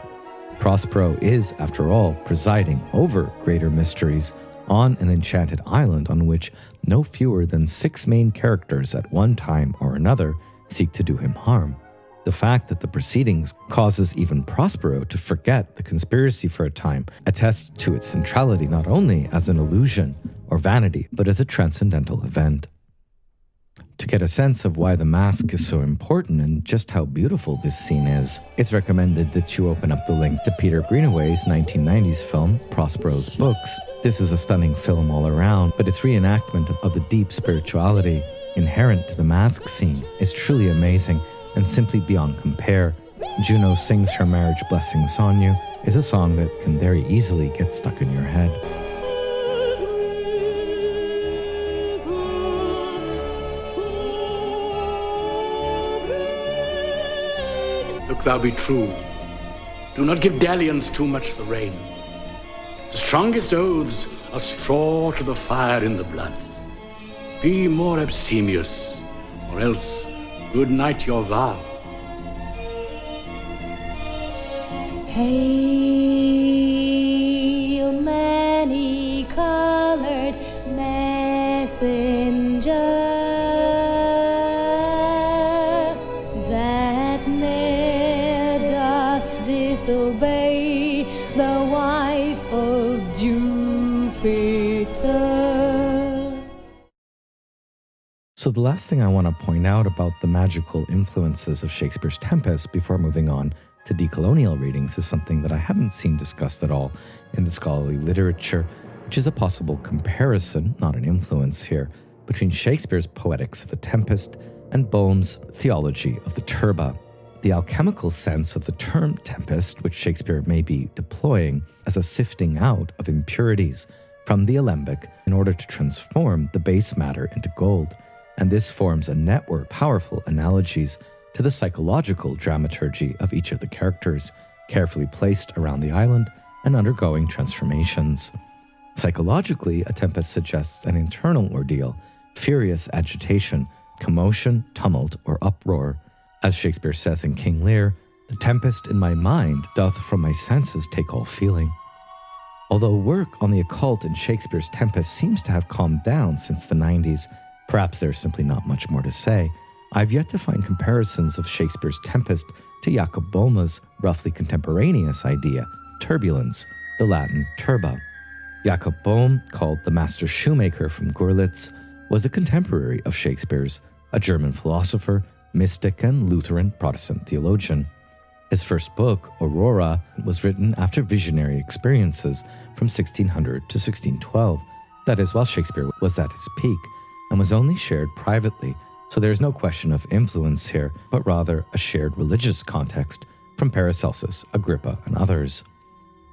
Prospero is, after all, presiding over greater mysteries on an enchanted island on which no fewer than 6 main characters at one time or another seek to do him harm. The fact that the proceedings causes even Prospero to forget the conspiracy for a time attests to its centrality not only as an illusion or vanity, but as a transcendental event. To get a sense of why the masque is so important and just how beautiful this scene is, it's recommended that you open up the link to Peter Greenaway's 1990s film, Prospero's Books. This is a stunning film all around, but its reenactment of the deep spirituality inherent to the masque scene is truly amazing and simply beyond compare. Juno Sings Her Marriage Blessings on You is a song that can very easily get stuck in your head. Look thou be true. Do not give dalliance too much the rein. The strongest oaths are straw to the fire in the blood. Be more abstemious, or else good night your vow. Hail, many-colored messenger, that ne'er dost disobey the wife of Jupiter. So the last thing I want to point out about the magical influences of Shakespeare's Tempest before moving on to decolonial readings is something that I haven't seen discussed at all in the scholarly literature, which is a possible comparison, not an influence here, between Shakespeare's poetics of the Tempest and Boehm's theology of the turba. The alchemical sense of the term tempest, which Shakespeare may be deploying as a sifting out of impurities from the alembic in order to transform the base matter into gold. And this forms a network of powerful analogies to the psychological dramaturgy of each of the characters, carefully placed around the island and undergoing transformations. Psychologically, a tempest suggests an internal ordeal, furious agitation, commotion, tumult, or uproar. As Shakespeare says in King Lear, "The tempest in my mind doth from my senses take all feeling." Although work on the occult in Shakespeare's Tempest seems to have calmed down since the 90s, perhaps there's simply not much more to say, I've yet to find comparisons of Shakespeare's Tempest to Jacob Boehm's roughly contemporaneous idea, turbulence, the Latin turba. Jacob Boehm, called the Master Shoemaker from Görlitz, was a contemporary of Shakespeare's, a German philosopher, mystic and Lutheran Protestant theologian. His first book, Aurora, was written after visionary experiences from 1600 to 1612, that is, while Shakespeare was at his peak, and was only shared privately, so there is no question of influence here, but rather a shared religious context from Paracelsus, Agrippa, and others.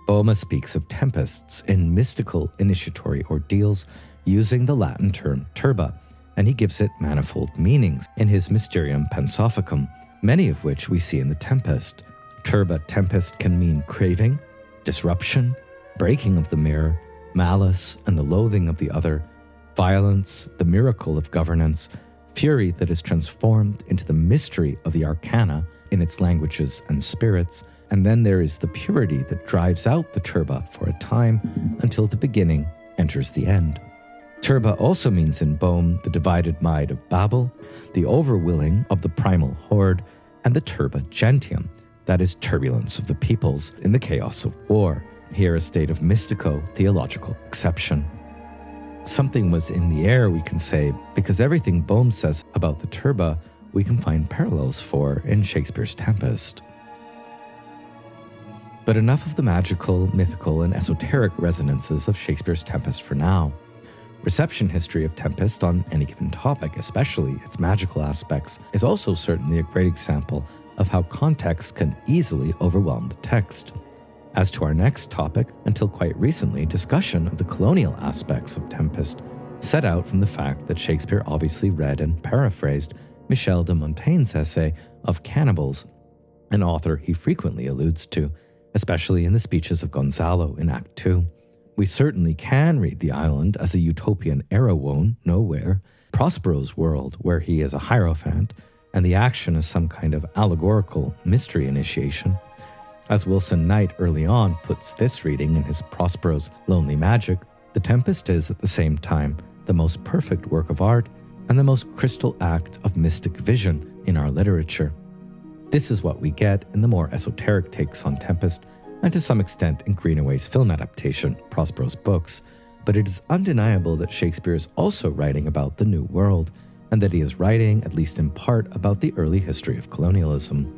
Boehme speaks of tempests in mystical initiatory ordeals using the Latin term turba, and he gives it manifold meanings in his Mysterium Pansophicum, many of which we see in the Tempest. Turba tempest can mean craving, disruption, breaking of the mirror, malice and the loathing of the other, violence, the miracle of governance, fury that is transformed into the mystery of the arcana in its languages and spirits, and then there is the purity that drives out the turba for a time until the beginning enters the end. Turba also means in Boehme the divided mind of Babel, the overwilling of the primal horde, and the turba gentium, that is turbulence of the peoples in the chaos of war, here a state of mystico-theological exception. Something was in the air, we can say, because everything Boehme says about the turba we can find parallels for in Shakespeare's Tempest. But enough of the magical, mythical, and esoteric resonances of Shakespeare's Tempest for now. Reception history of Tempest on any given topic, especially its magical aspects, is also certainly a great example of how context can easily overwhelm the text. As to our next topic, until quite recently, discussion of the colonial aspects of Tempest set out from the fact that Shakespeare obviously read and paraphrased Michel de Montaigne's essay of Cannibals, an author he frequently alludes to, especially in the speeches of Gonzalo in Act 2. We certainly can read the island as a utopian Erewhon, nowhere, Prospero's world, where he is a Hierophant, and the action is some kind of allegorical mystery initiation. As Wilson Knight early on puts this reading in his Prospero's Lonely Magic, the Tempest is at the same time the most perfect work of art and the most crystal act of mystic vision in our literature. This is what we get in the more esoteric takes on Tempest, and to some extent in Greenaway's film adaptation, Prospero's books, but it is undeniable that Shakespeare is also writing about the New World, and that he is writing, at least in part, about the early history of colonialism.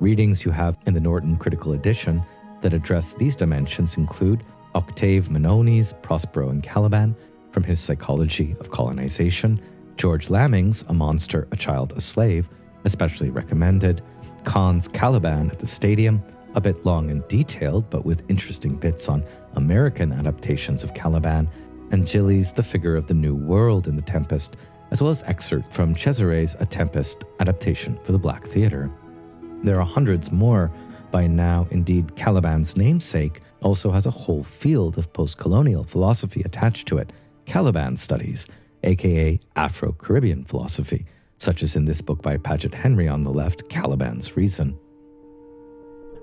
Readings you have in the Norton Critical Edition that address these dimensions include Octave Manoni's Prospero and Caliban from his Psychology of Colonization, George Lamming's A Monster, a Child, a Slave, especially recommended, Kahn's Caliban at the Stadium, a bit long and detailed but with interesting bits on American adaptations of Caliban, and Gillies' The Figure of the New World in the Tempest, as well as excerpts from Cesare's A Tempest adaptation for the Black Theatre. There are hundreds more by now. Indeed, Caliban's namesake also has a whole field of post-colonial philosophy attached to it, Caliban studies, aka Afro-Caribbean philosophy, such as in this book by Paget Henry on the left, Caliban's Reason.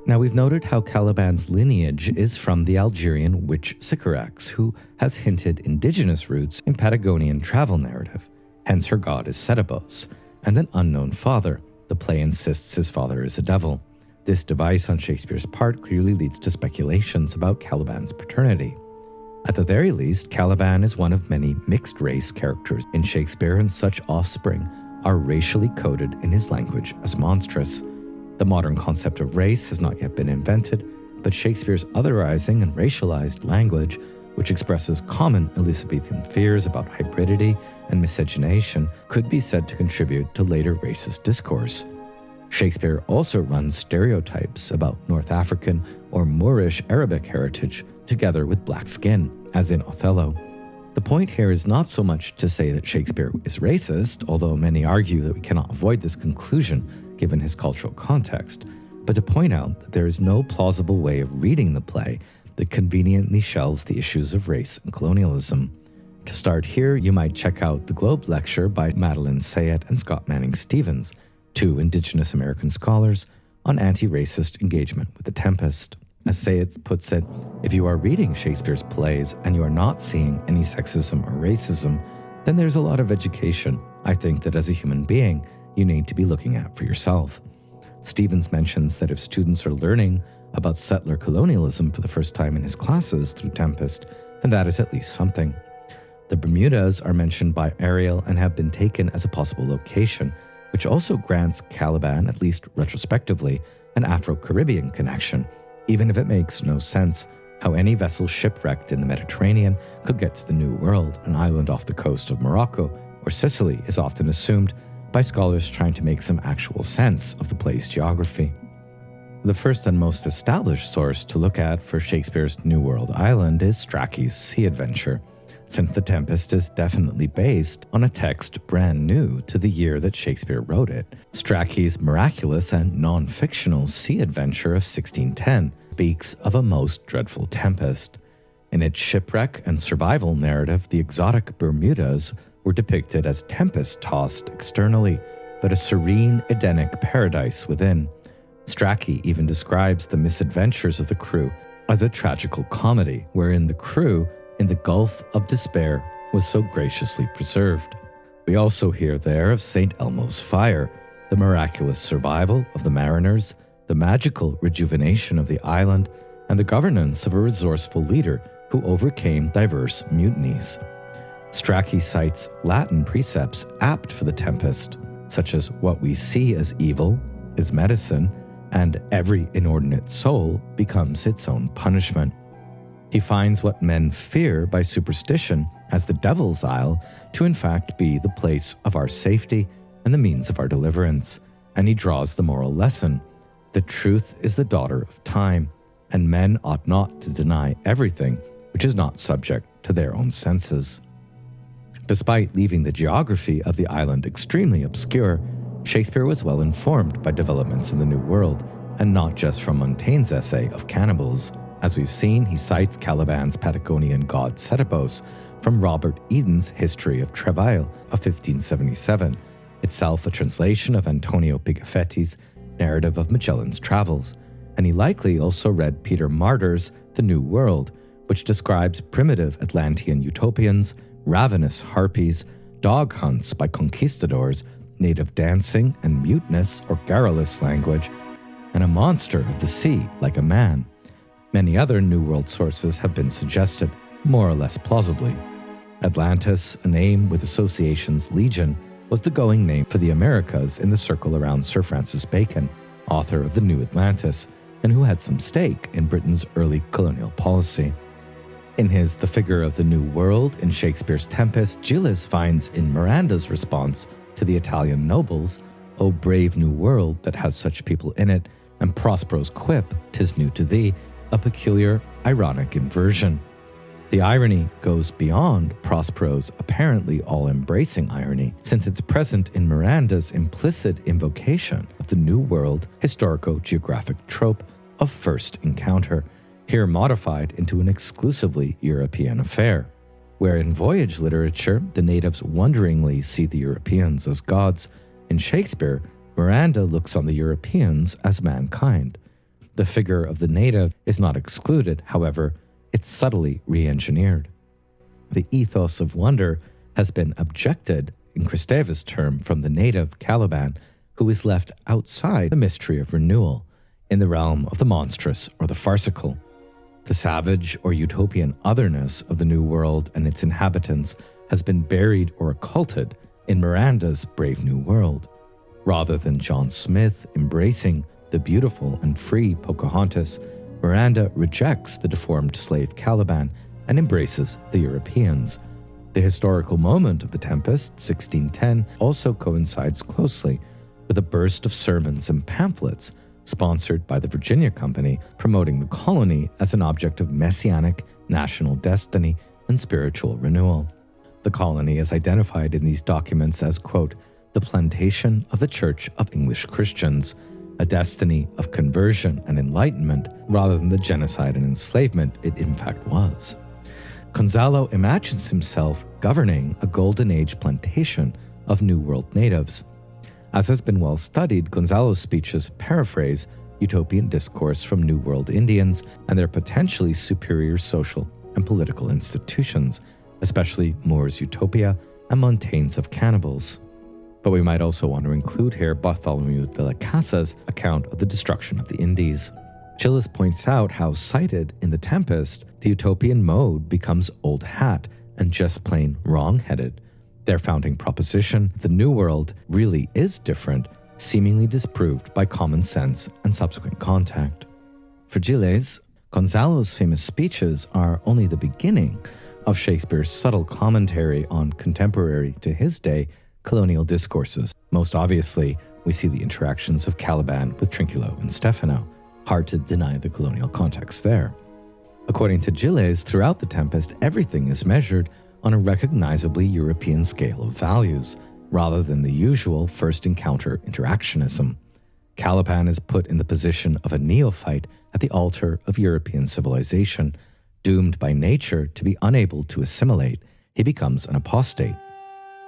Now, we've noted how Caliban's lineage is from the Algerian witch Sycorax, who has hinted indigenous roots in Patagonian travel narrative, hence her god is Setebos, and an unknown father. The play insists his father is a devil. This device on Shakespeare's part clearly leads to speculations about Caliban's paternity. At the very least, Caliban is one of many mixed-race characters in Shakespeare, and such offspring are racially coded in his language as monstrous. The modern concept of race has not yet been invented, but Shakespeare's otherizing and racialized language, which expresses common Elizabethan fears about hybridity and miscegenation, could be said to contribute to later racist discourse. Shakespeare also runs stereotypes about North African or Moorish Arabic heritage together with black skin, as in Othello. The point here is not so much to say that Shakespeare is racist, although many argue that we cannot avoid this conclusion given his cultural context, but to point out that there is no plausible way of reading the play that conveniently shelves the issues of race and colonialism. To start here, you might check out the Globe lecture by Madeline Sayet and Scott Manning Stevens, two Indigenous American scholars, on anti-racist engagement with the Tempest. As Sayet puts it, if you are reading Shakespeare's plays and you are not seeing any sexism or racism, then there's a lot of education I think that as a human being, you need to be looking at for yourself. Stevens mentions that if students are learning about settler colonialism for the first time in his classes through Tempest, then that is at least something. The Bermudas are mentioned by Ariel and have been taken as a possible location, which also grants Caliban, at least retrospectively, an Afro-Caribbean connection, even if it makes no sense how any vessel shipwrecked in the Mediterranean could get to the New World, an island off the coast of Morocco or Sicily is often assumed by scholars trying to make some actual sense of the play's geography. The first and most established source to look at for Shakespeare's New World island is Strachey's Sea Adventure, since The Tempest is definitely based on a text brand new to the year that Shakespeare wrote it. Strachey's miraculous and non-fictional sea adventure of 1610 speaks of a most dreadful tempest. In its shipwreck and survival narrative, the exotic Bermudas were depicted as tempest-tossed externally, but a serene Edenic paradise within. Strachey even describes the misadventures of the crew as a tragical comedy, wherein the crew, in the gulf of despair, was so graciously preserved. We also hear there of St. Elmo's fire, the miraculous survival of the mariners, the magical rejuvenation of the island, and the governance of a resourceful leader who overcame diverse mutinies. Strachey cites Latin precepts apt for the tempest, such as what we see as evil is medicine, and every inordinate soul becomes its own punishment. He finds what men fear by superstition as the devil's isle to in fact be the place of our safety and the means of our deliverance, and he draws the moral lesson. The truth is the daughter of time, and men ought not to deny everything which is not subject to their own senses. Despite leaving the geography of the island extremely obscure, Shakespeare was well informed by developments in the New World, and not just from Montaigne's essay of Cannibals. As we've seen, he cites Caliban's Patagonian god Setebos from Robert Eden's History of Travail of 1577, itself a translation of Antonio Pigafetti's narrative of Magellan's travels, and he likely also read Peter Martyr's The New World, which describes primitive Atlantean utopians, ravenous harpies, dog hunts by conquistadors, native dancing and mutinous or garrulous language, and a monster of the sea like a man. Many other New World sources have been suggested, more or less plausibly. Atlantis, a name with associations legion, was the going name for the Americas in the circle around Sir Francis Bacon, author of The New Atlantis, and who had some stake in Britain's early colonial policy. In his The Figure of the New World in Shakespeare's Tempest, Gilles finds in Miranda's response to the Italian nobles, "O brave new world that has such people in it," and Prospero's quip, "'Tis new to thee," a peculiar, ironic inversion. The irony goes beyond Prospero's apparently all-embracing irony, since it's present in Miranda's implicit invocation of the New World historico-geographic trope of first encounter, here modified into an exclusively European affair. Where in voyage literature, the natives wonderingly see the Europeans as gods, in Shakespeare, Miranda looks on the Europeans as mankind. The figure of the native is not excluded, however, it's subtly re-engineered. The ethos of wonder has been objected, in Kristeva's term, from the native Caliban, who is left outside the mystery of renewal, in the realm of the monstrous or the farcical. The savage or utopian otherness of the New World and its inhabitants has been buried or occulted in Miranda's Brave New World. Rather than John Smith embracing the beautiful and free Pocahontas, Miranda rejects the deformed slave Caliban and embraces the Europeans. The historical moment of The Tempest, 1610, also coincides closely with a burst of sermons and pamphlets sponsored by the Virginia Company, promoting the colony as an object of messianic national destiny and spiritual renewal. The colony is identified in these documents as, quote, "the plantation of the Church of English Christians," a destiny of conversion and enlightenment rather than the genocide and enslavement it in fact was. Gonzalo imagines himself governing a Golden Age plantation of New World natives. As has been well studied, Gonzalo's speeches paraphrase utopian discourse from New World Indians and their potentially superior social and political institutions, especially More's Utopia and Montaigne's of Cannibals. But we might also want to include here Bartholomew de la Casa's account of the destruction of the Indies. Gilles points out how, cited in The Tempest, the utopian mode becomes old hat and just plain wrong-headed. Their founding proposition, the New World really is different, seemingly disproved by common sense and subsequent contact. For Juglers, Gonzalo's famous speeches are only the beginning of Shakespeare's subtle commentary on contemporary to his day colonial discourses. Most obviously, we see the interactions of Caliban with Trinculo and Stefano. Hard to deny the colonial context there. According to Juglers, throughout the Tempest, everything is measured on a recognizably European scale of values, rather than the usual first encounter interactionism. Caliban is put in the position of a neophyte at the altar of European civilization. Doomed by nature to be unable to assimilate, he becomes an apostate.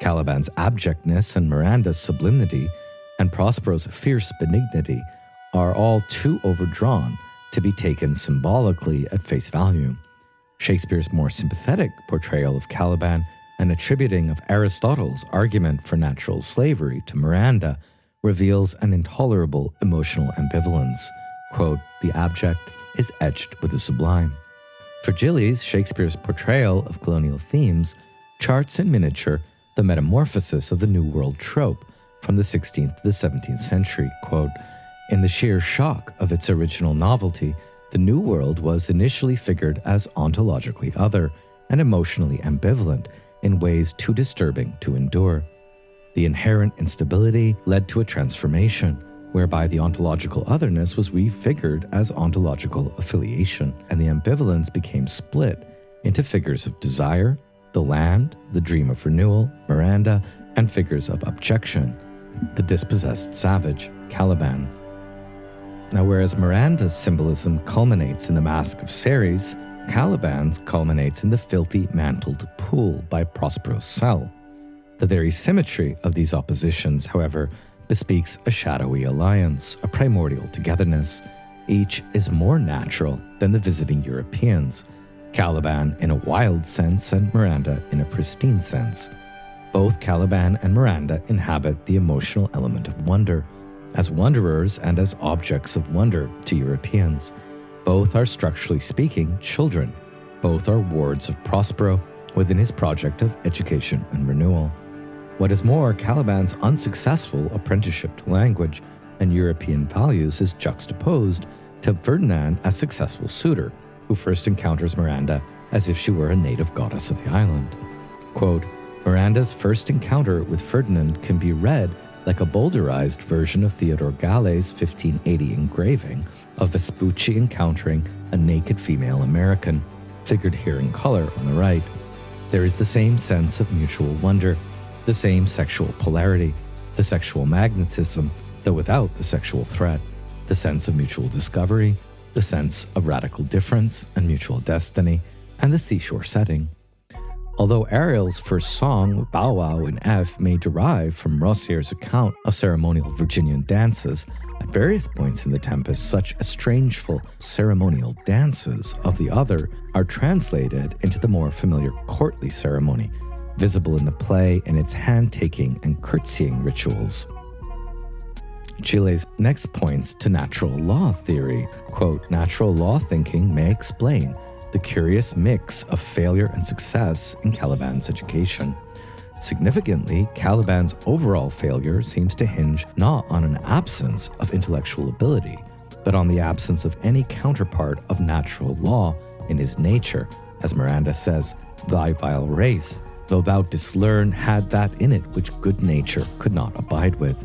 Caliban's abjectness and Miranda's sublimity and Prospero's fierce benignity are all too overdrawn to be taken symbolically at face value. Shakespeare's more sympathetic portrayal of Caliban and attributing of Aristotle's argument for natural slavery to Miranda reveals an intolerable emotional ambivalence. Quote, "The abject is etched with the sublime." For Juglers, Shakespeare's portrayal of colonial themes charts in miniature the metamorphosis of the New World trope from the 16th to the 17th century. Quote, "In the sheer shock of its original novelty, the New World was initially figured as ontologically other and emotionally ambivalent in ways too disturbing to endure. The inherent instability led to a transformation, whereby the ontological otherness was refigured as ontological affiliation, and the ambivalence became split into figures of desire, the land, the dream of renewal, Miranda, and figures of abjection, the dispossessed savage, Caliban. Now, whereas Miranda's symbolism culminates in the Mask of Ceres, Caliban's culminates in the filthy mantled pool by Prospero's cell. The very symmetry of these oppositions, however, bespeaks a shadowy alliance, a primordial togetherness. Each is more natural than the visiting Europeans, Caliban in a wild sense and Miranda in a pristine sense. Both Caliban and Miranda inhabit the emotional element of wonder, as wanderers and as objects of wonder to Europeans. Both are, structurally speaking, children. Both are wards of Prospero within his project of education and renewal. What is more, Caliban's unsuccessful apprenticeship to language and European values is juxtaposed to Ferdinand as successful suitor, who first encounters Miranda as if she were a native goddess of the island. Quote, "Miranda's first encounter with Ferdinand can be read like a boulderized version of Theodore Gallet's 1580 engraving of Vespucci encountering a naked female American, figured here in color on the right. There is the same sense of mutual wonder, the same sexual polarity, the sexual magnetism, though without the sexual threat, the sense of mutual discovery, the sense of radical difference and mutual destiny, and the seashore setting. Although Ariel's first song, Bow Wow in F, may derive from Rossier's account of ceremonial Virginian dances, at various points in the Tempest, such estrangeful ceremonial dances of the other are translated into the more familiar courtly ceremony, visible in the play in its hand-taking and curtsying rituals. Juglers next points to natural law theory. Quote, "Natural law thinking may explain the curious mix of failure and success in Caliban's education. Significantly, Caliban's overall failure seems to hinge not on an absence of intellectual ability, but on the absence of any counterpart of natural law in his nature. As Miranda says, 'Thy vile race, though thou didst learn, had that in it which good nature could not abide with.'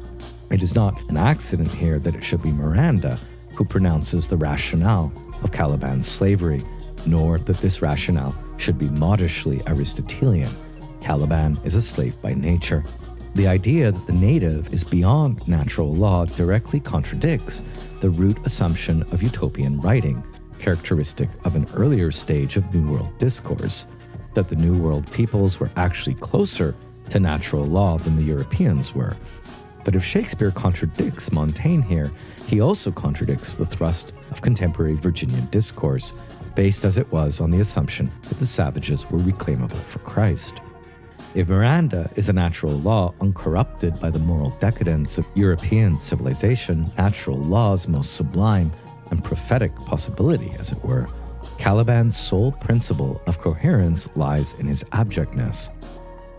It is not an accident here that it should be Miranda who pronounces the rationale of Caliban's slavery, nor that this rationale should be modishly Aristotelian. Caliban is a slave by nature. The idea that the native is beyond natural law directly contradicts the root assumption of utopian writing, characteristic of an earlier stage of New World discourse, that the New World peoples were actually closer to natural law than the Europeans were. But if Shakespeare contradicts Montaigne here, he also contradicts the thrust of contemporary Virginian discourse, based as it was on the assumption that the savages were reclaimable for Christ. If Miranda is a natural law uncorrupted by the moral decadence of European civilization, natural law's most sublime and prophetic possibility, as it were, Caliban's sole principle of coherence lies in his abjectness.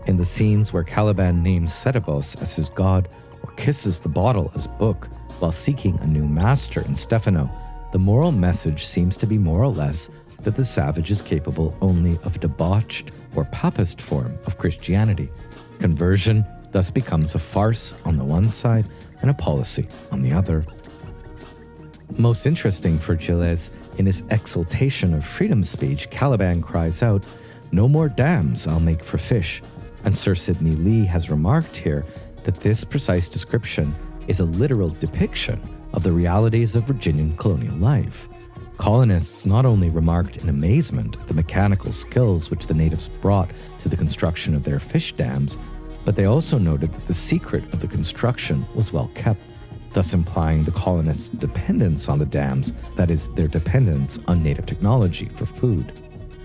In the scenes where Caliban names Setebos as his god or kisses the bottle as book while seeking a new master in Stefano, the moral message seems to be more or less that the savage is capable only of a debauched or papist form of Christianity. Conversion thus becomes a farce on the one side and a policy on the other. Most interesting for Gilles, in his exultation of freedom speech, Caliban cries out, "No more dams I'll make for fish," and Sir Sidney Lee has remarked here that this precise description is a literal depiction of the realities of Virginian colonial life. Colonists not only remarked in amazement at the mechanical skills which the natives brought to the construction of their fish dams, but they also noted that the secret of the construction was well kept, thus implying the colonists' dependence on the dams, that is, their dependence on native technology for food.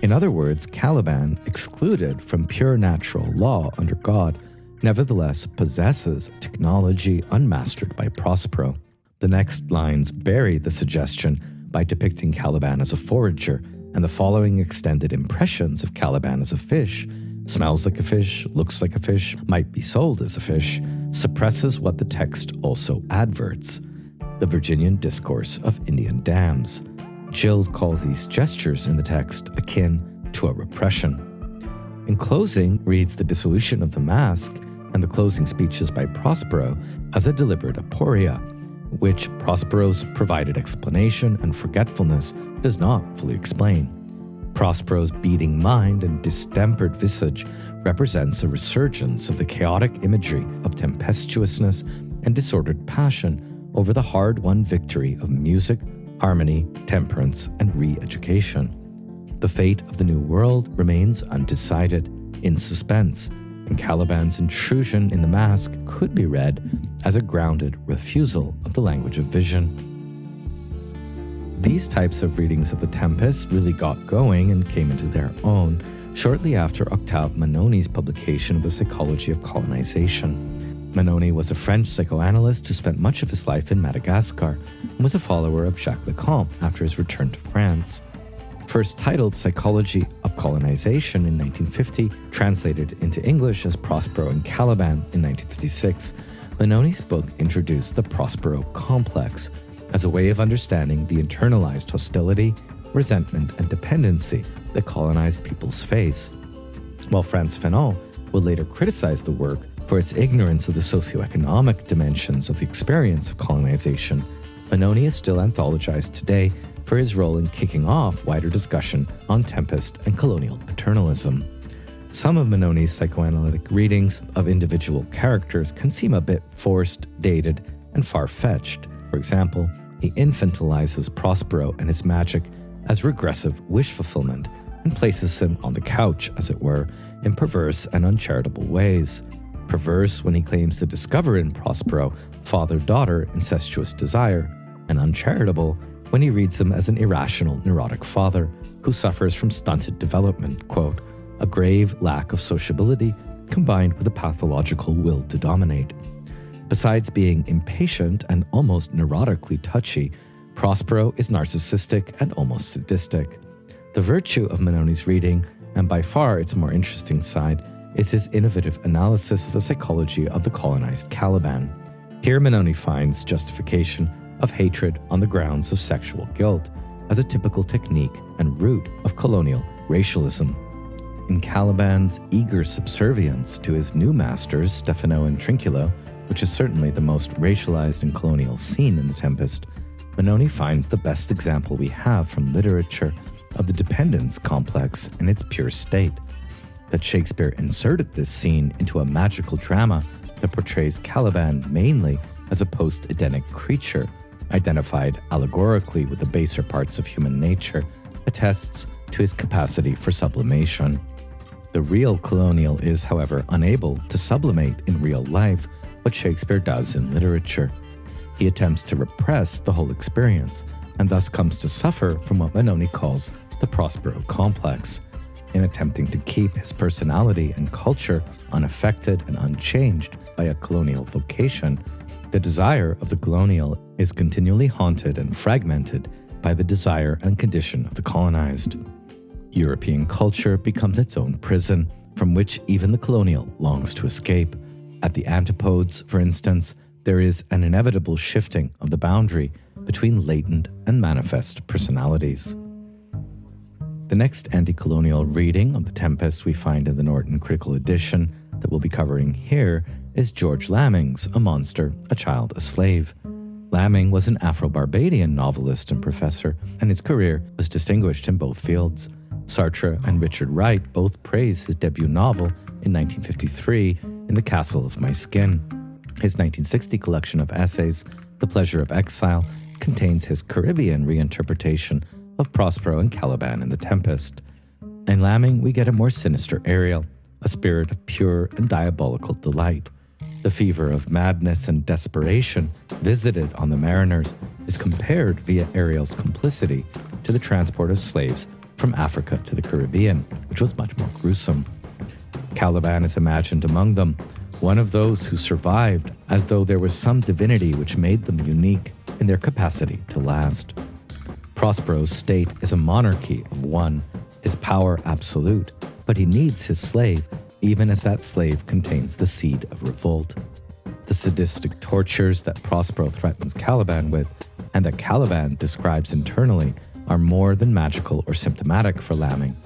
In other words, Caliban, excluded from pure natural law under God, nevertheless possesses technology unmastered by Prospero. The next lines bury the suggestion by depicting Caliban as a forager, and the following extended impressions of Caliban as a fish: smells like a fish, looks like a fish, might be sold as a fish, suppresses what the text also adverts: the Virginian discourse of Indian dams. Gill calls these gestures in the text akin to a repression. In closing, reads the dissolution of the mask and the closing speeches by Prospero as a deliberate aporia, which Prospero's provided explanation and forgetfulness does not fully explain. Prospero's beating mind and distempered visage represents a resurgence of the chaotic imagery of tempestuousness and disordered passion over the hard-won victory of music, harmony, temperance, and re-education. The fate of the New World remains undecided, in suspense, and Caliban's intrusion in the mask could be read as a grounded refusal of the language of vision. These types of readings of the Tempest really got going and came into their own shortly after Octave Manoni's publication of The Psychology of Colonization. Manoni was a French psychoanalyst who spent much of his life in Madagascar and was a follower of Jacques Lacan after his return to France. First titled Psychology of Colonization in 1950, translated into English as Prospero and Caliban in 1956, Manoni's book introduced the Prospero complex as a way of understanding the internalized hostility, resentment, and dependency that colonized peoples face. While Frantz Fanon would later criticize the work for its ignorance of the socioeconomic dimensions of the experience of colonization, Manoni is still anthologized today for his role in kicking off wider discussion on Tempest and colonial paternalism. Some of Manoni's psychoanalytic readings of individual characters can seem a bit forced, dated, and far-fetched. For example, he infantilizes Prospero and his magic as regressive wish fulfillment and places him on the couch, as it were, in perverse and uncharitable ways. Perverse when he claims to discover in Prospero father-daughter incestuous desire, and uncharitable when he reads him as an irrational, neurotic father who suffers from stunted development, quote, a grave lack of sociability combined with a pathological will to dominate. Besides being impatient and almost neurotically touchy, Prospero is narcissistic and almost sadistic. The virtue of Manoni's reading, and by far its more interesting side, is his innovative analysis of the psychology of the colonized Caliban. Here Manoni finds justification of hatred on the grounds of sexual guilt as a typical technique and root of colonial racialism. In Caliban's eager subservience to his new masters, Stefano and Trinculo, which is certainly the most racialized and colonial scene in The Tempest, Manoni finds the best example we have from literature of the dependence complex in its pure state. That Shakespeare inserted this scene into a magical drama that portrays Caliban mainly as a post-Edenic creature, identified allegorically with the baser parts of human nature, attests to his capacity for sublimation. The real Colonial is, however, unable to sublimate in real life what Shakespeare does in literature. He attempts to repress the whole experience, and thus comes to suffer from what Manoni calls the Prospero complex. In attempting to keep his personality and culture unaffected and unchanged by a colonial vocation, the desire of the colonial is continually haunted and fragmented by the desire and condition of the colonized. European culture becomes its own prison, from which even the Colonial longs to escape. At the antipodes, for instance, there is an inevitable shifting of the boundary between latent and manifest personalities. The next anti-colonial reading of the Tempest we find in the Norton Critical Edition that we'll be covering here is George Lamming's A Monster, a Child, a Slave. Lamming was an Afro-Barbadian novelist and professor, and his career was distinguished in both fields. Sartre and Richard Wright both praised his debut novel in 1953 in The Castle of My Skin. His 1960 collection of essays, The Pleasure of Exile, contains his Caribbean reinterpretation of Prospero and Caliban in The Tempest. In Lamming, we get a more sinister Ariel, a spirit of pure and diabolical delight. The fever of madness and desperation visited on the mariners is compared via Ariel's complicity to the transport of slaves from Africa to the Caribbean, which was much more gruesome. Caliban is imagined among them, one of those who survived, as though there was some divinity which made them unique in their capacity to last. Prospero's state is a monarchy of one, his power absolute, but he needs his slave, even as that slave contains the seed of revolt. The sadistic tortures that Prospero threatens Caliban with, and that Caliban describes internally, are more than magical or symptomatic for Lamming.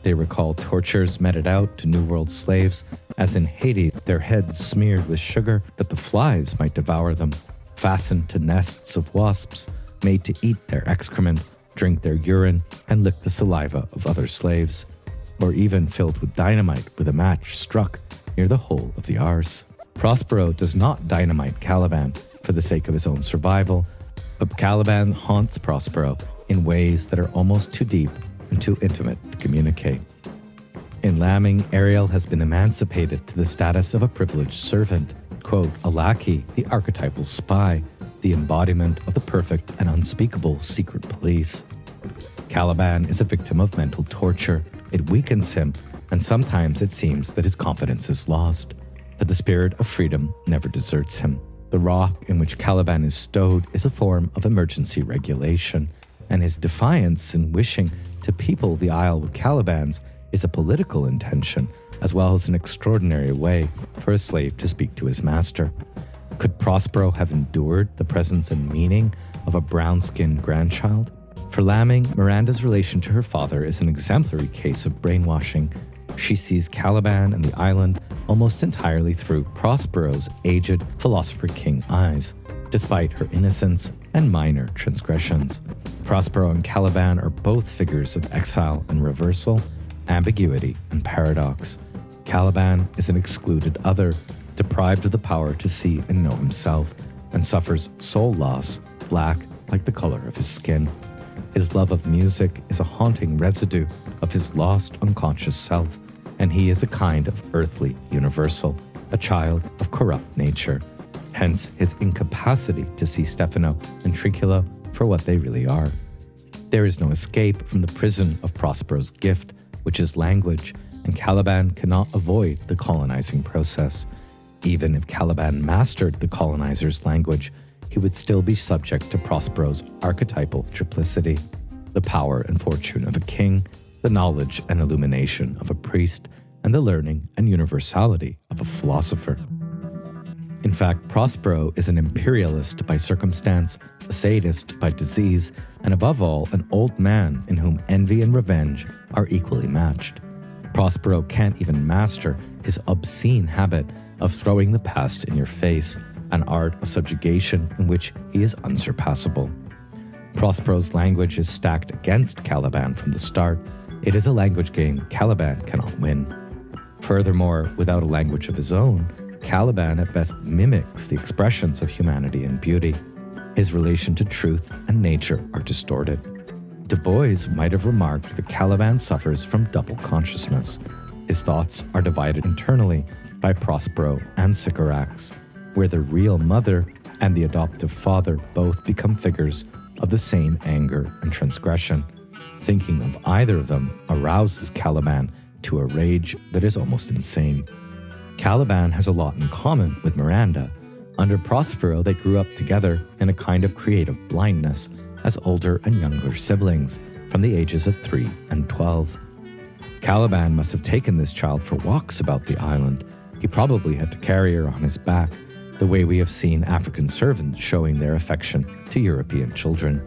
They recall tortures meted out to New World slaves, as in Haiti, their heads smeared with sugar that the flies might devour them, fastened to nests of wasps, made to eat their excrement, drink their urine, and lick the saliva of other slaves, or even filled with dynamite with a match struck near the hole of the arse. Prospero does not dynamite Caliban for the sake of his own survival, but Caliban haunts Prospero in ways that are almost too deep and too intimate to communicate. In Lamming, Ariel has been emancipated to the status of a privileged servant, quote, a lackey, the archetypal spy, the embodiment of the perfect and unspeakable secret police. Caliban is a victim of mental torture. It weakens him, and sometimes it seems that his confidence is lost. But the spirit of freedom never deserts him. The rock in which Caliban is stowed is a form of emergency regulation, and his defiance in wishing to people the isle with Calibans is a political intention, as well as an extraordinary way for a slave to speak to his master. Could Prospero have endured the presence and meaning of a brown-skinned grandchild? For Lamming, Miranda's relation to her father is an exemplary case of brainwashing. She sees Caliban and the island almost entirely through Prospero's aged philosopher king eyes, despite her innocence and minor transgressions. Prospero and Caliban are both figures of exile and reversal, ambiguity and paradox. Caliban is an excluded other, deprived of the power to see and know himself, and suffers soul loss, black like the color of his skin. His love of music is a haunting residue of his lost unconscious self, and he is a kind of earthly universal, a child of corrupt nature. Hence his incapacity to see Stefano and Trinculo for what they really are. There is no escape from the prison of Prospero's gift, which is language, and Caliban cannot avoid the colonizing process. Even if Caliban mastered the colonizer's language, he would still be subject to Prospero's archetypal triplicity: the power and fortune of a king, the knowledge and illumination of a priest, and the learning and universality of a philosopher. In fact, Prospero is an imperialist by circumstance, a sadist by disease, and above all, an old man in whom envy and revenge are equally matched. Prospero can't even master his obscene habit of throwing the past in your face, an art of subjugation in which he is unsurpassable. Prospero's language is stacked against Caliban from the start. It is a language game Caliban cannot win. Furthermore, without a language of his own, Caliban at best mimics the expressions of humanity and beauty. His relation to truth and nature are distorted. Du Bois might have remarked that Caliban suffers from double consciousness. His thoughts are divided internally by Prospero and Sycorax, where the real mother and the adoptive father both become figures of the same anger and transgression. Thinking of either of them arouses Caliban to a rage that is almost insane. Caliban has a lot in common with Miranda. Under Prospero, they grew up together in a kind of creative blindness as older and younger siblings from the ages of 3 and 12. Caliban must have taken this child for walks about the island. He probably had to carry her on his back, the way we have seen African servants showing their affection to European children.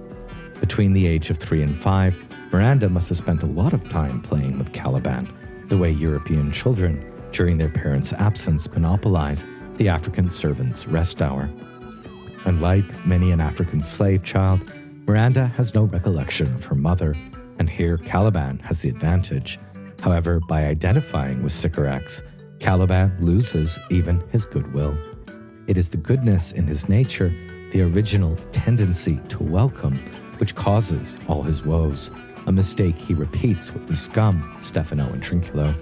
Between the age of 3 and 5, Miranda must have spent a lot of time playing with Caliban, the way European children, during their parents' absence, monopolize the African servant's rest hour. And like many an African slave child, Miranda has no recollection of her mother, and here Caliban has the advantage. However, by identifying with Sycorax, Caliban loses even his goodwill. It is the goodness in his nature, the original tendency to welcome, which causes all his woes, a mistake he repeats with the scum, Stefano and Trinculo.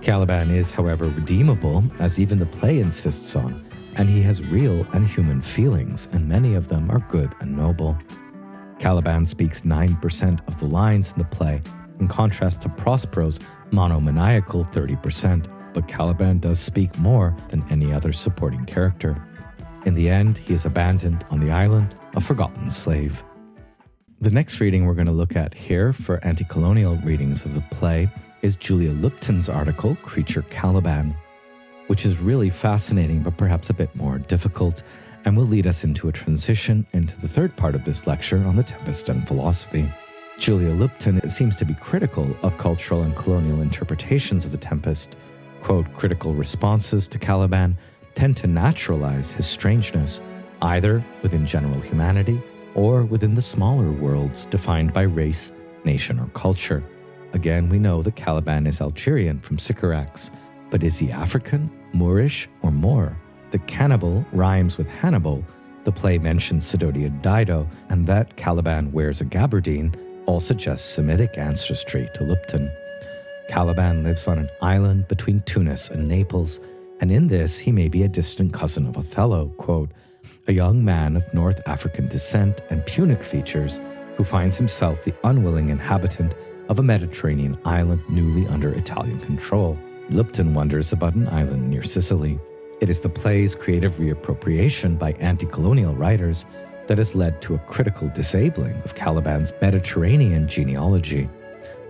Caliban is, however, redeemable, as even the play insists on, and he has real and human feelings, and many of them are good and noble. Caliban speaks 9% of the lines in the play, in contrast to Prospero's monomaniacal 30%, but Caliban does speak more than any other supporting character. In the end, he is abandoned on the island, a forgotten slave. The next reading we're going to look at here for anti-colonial readings of the play is Julia Lupton's article, Creature Caliban, which is really fascinating but perhaps a bit more difficult, and will lead us into a transition into the third part of this lecture on the Tempest and philosophy. Julia Lupton seems to be critical of cultural and colonial interpretations of the Tempest. Quote, critical responses to Caliban tend to naturalize his strangeness, either within general humanity or within the smaller worlds defined by race, nation, or culture. Again, we know that Caliban is Algerian from Sycorax, but is he African, Moorish, or Moor? The cannibal rhymes with Hannibal. The play mentions Sidonia Dido, and that Caliban wears a gabardine all suggests Semitic ancestry to Lupton. Caliban lives on an island between Tunis and Naples, and in this he may be a distant cousin of Othello, quote, a young man of North African descent and Punic features who finds himself the unwilling inhabitant of a Mediterranean island newly under Italian control. Lupton wonders about an island near Sicily. It is the play's creative reappropriation by anti-colonial writers that has led to a critical disabling of Caliban's Mediterranean genealogy,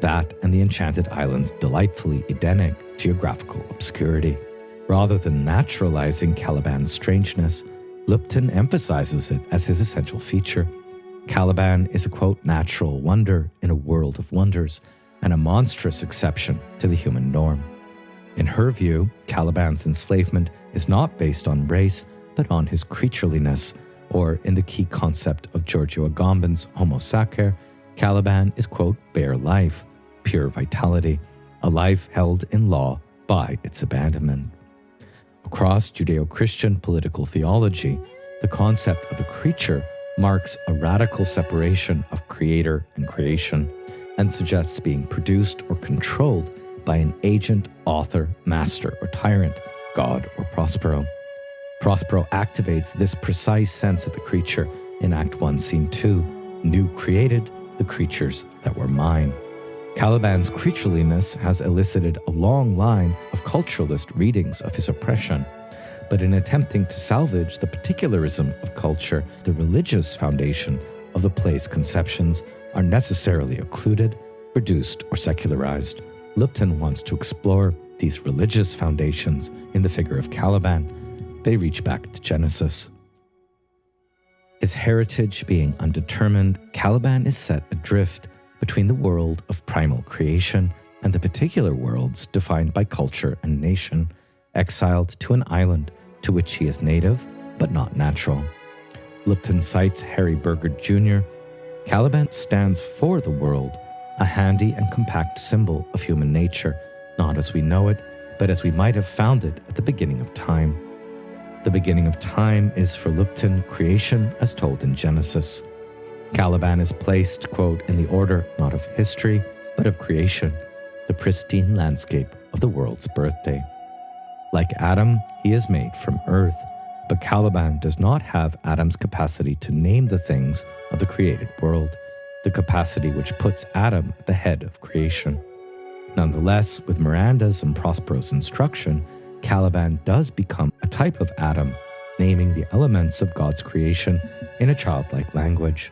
that and the Enchanted Island's delightfully Edenic geographical obscurity. Rather than naturalizing Caliban's strangeness, Lupton emphasizes it as his essential feature. Caliban is a, quote, natural wonder in a world of wonders, and a monstrous exception to the human norm. In her view, Caliban's enslavement is not based on race, but on his creatureliness, or in the key concept of Giorgio Agamben's Homo Sacer, Caliban is, quote, bare life, pure vitality, a life held in law by its abandonment. Across Judeo-Christian political theology, the concept of the creature marks a radical separation of creator and creation, and suggests being produced or controlled by an agent, author, master, or tyrant, God or Prospero. Prospero activates this precise sense of the creature in Act 1, Scene 2, New created the creatures that were mine. Caliban's creatureliness has elicited a long line of culturalist readings of his oppression, but in attempting to salvage the particularism of culture, the religious foundation of the play's conceptions are necessarily occluded, reduced, or secularized. Lupton wants to explore these religious foundations in the figure of Caliban. They reach back to Genesis. His heritage being undetermined, Caliban is set adrift between the world of primal creation and the particular worlds defined by culture and nation, exiled to an island to which he is native but not natural. Lupton cites Harry Berger Jr. Caliban stands for the world, a handy and compact symbol of human nature, not as we know it, but as we might have found it at the beginning of time. The beginning of time is for Lupton creation as told in Genesis. Caliban is placed, quote, in the order not of history, but of creation, the pristine landscape of the world's birthday. Like Adam, he is made from earth, but Caliban does not have Adam's capacity to name the things of the created world, the capacity which puts Adam at the head of creation. Nonetheless, with Miranda's and Prospero's instruction, Caliban does become a type of Adam, naming the elements of God's creation in a childlike language.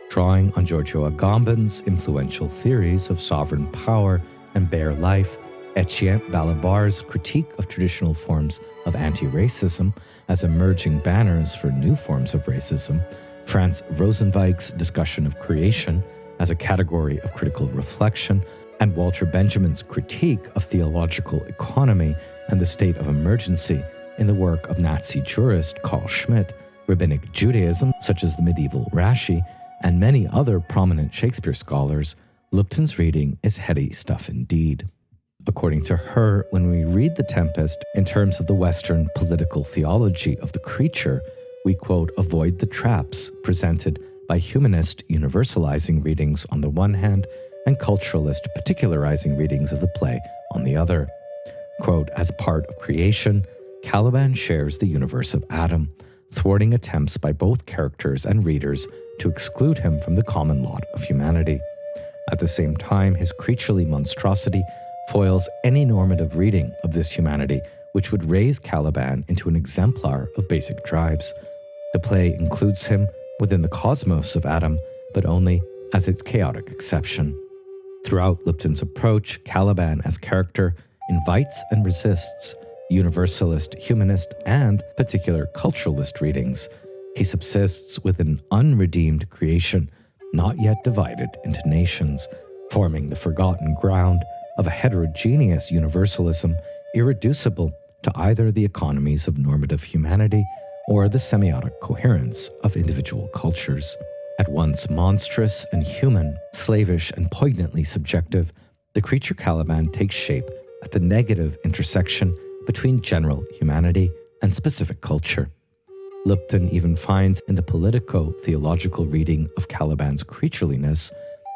Drawing on Giorgio Agamben's influential theories of sovereign power and bare life, Etienne Balibar's critique of traditional forms of anti-racism as emerging banners for new forms of racism, Franz Rosenzweig's discussion of creation as a category of critical reflection, and Walter Benjamin's critique of theological economy and the state of emergency in the work of Nazi jurist Carl Schmitt, Rabbinic Judaism, such as the medieval Rashi, and many other prominent Shakespeare scholars, Lupton's reading is heady stuff indeed. According to her, when we read The Tempest in terms of the Western political theology of the creature, we, quote, avoid the traps presented by humanist universalizing readings on the one hand and culturalist particularizing readings of the play on the other. Quote, as part of creation, Caliban shares the universe of Adam, thwarting attempts by both characters and readers to exclude him from the common lot of humanity. At the same time, his creaturely monstrosity foils any normative reading of this humanity which would raise Caliban into an exemplar of basic drives. The play includes him within the cosmos of Adam, but only as its chaotic exception. Throughout Lupton's approach, Caliban as character invites and resists universalist, humanist, and particular culturalist readings. He subsists with an unredeemed creation, not yet divided into nations, forming the forgotten ground of a heterogeneous universalism irreducible to either the economies of normative humanity or the semiotic coherence of individual cultures. At once monstrous and human, slavish and poignantly subjective, the creature Caliban takes shape at the negative intersection between general humanity and specific culture. Lupton even finds in the politico-theological reading of Caliban's creatureliness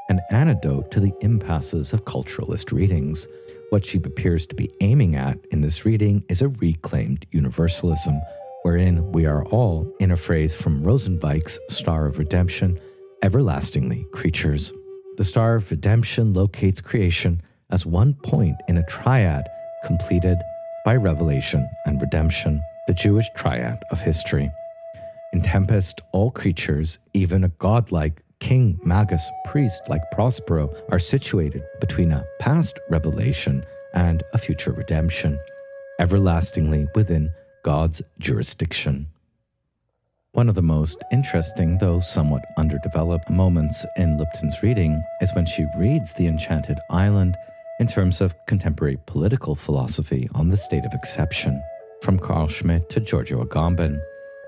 an antidote to the impasses of culturalist readings. What she appears to be aiming at in this reading is a reclaimed universalism, wherein we are all, in a phrase from Rosenzweig's Star of Redemption, everlastingly creatures. The Star of Redemption locates creation as one point in a triad completed by revelation and redemption, the Jewish triad of history. In Tempest, all creatures, even a godlike king, Magus, priest like Prospero, are situated between a past revelation and a future redemption, everlastingly within God's jurisdiction. One of the most interesting, though somewhat underdeveloped, moments in Lupton's reading is when she reads The Enchanted Island in terms of contemporary political philosophy on the state of exception, from Carl Schmitt to Giorgio Agamben.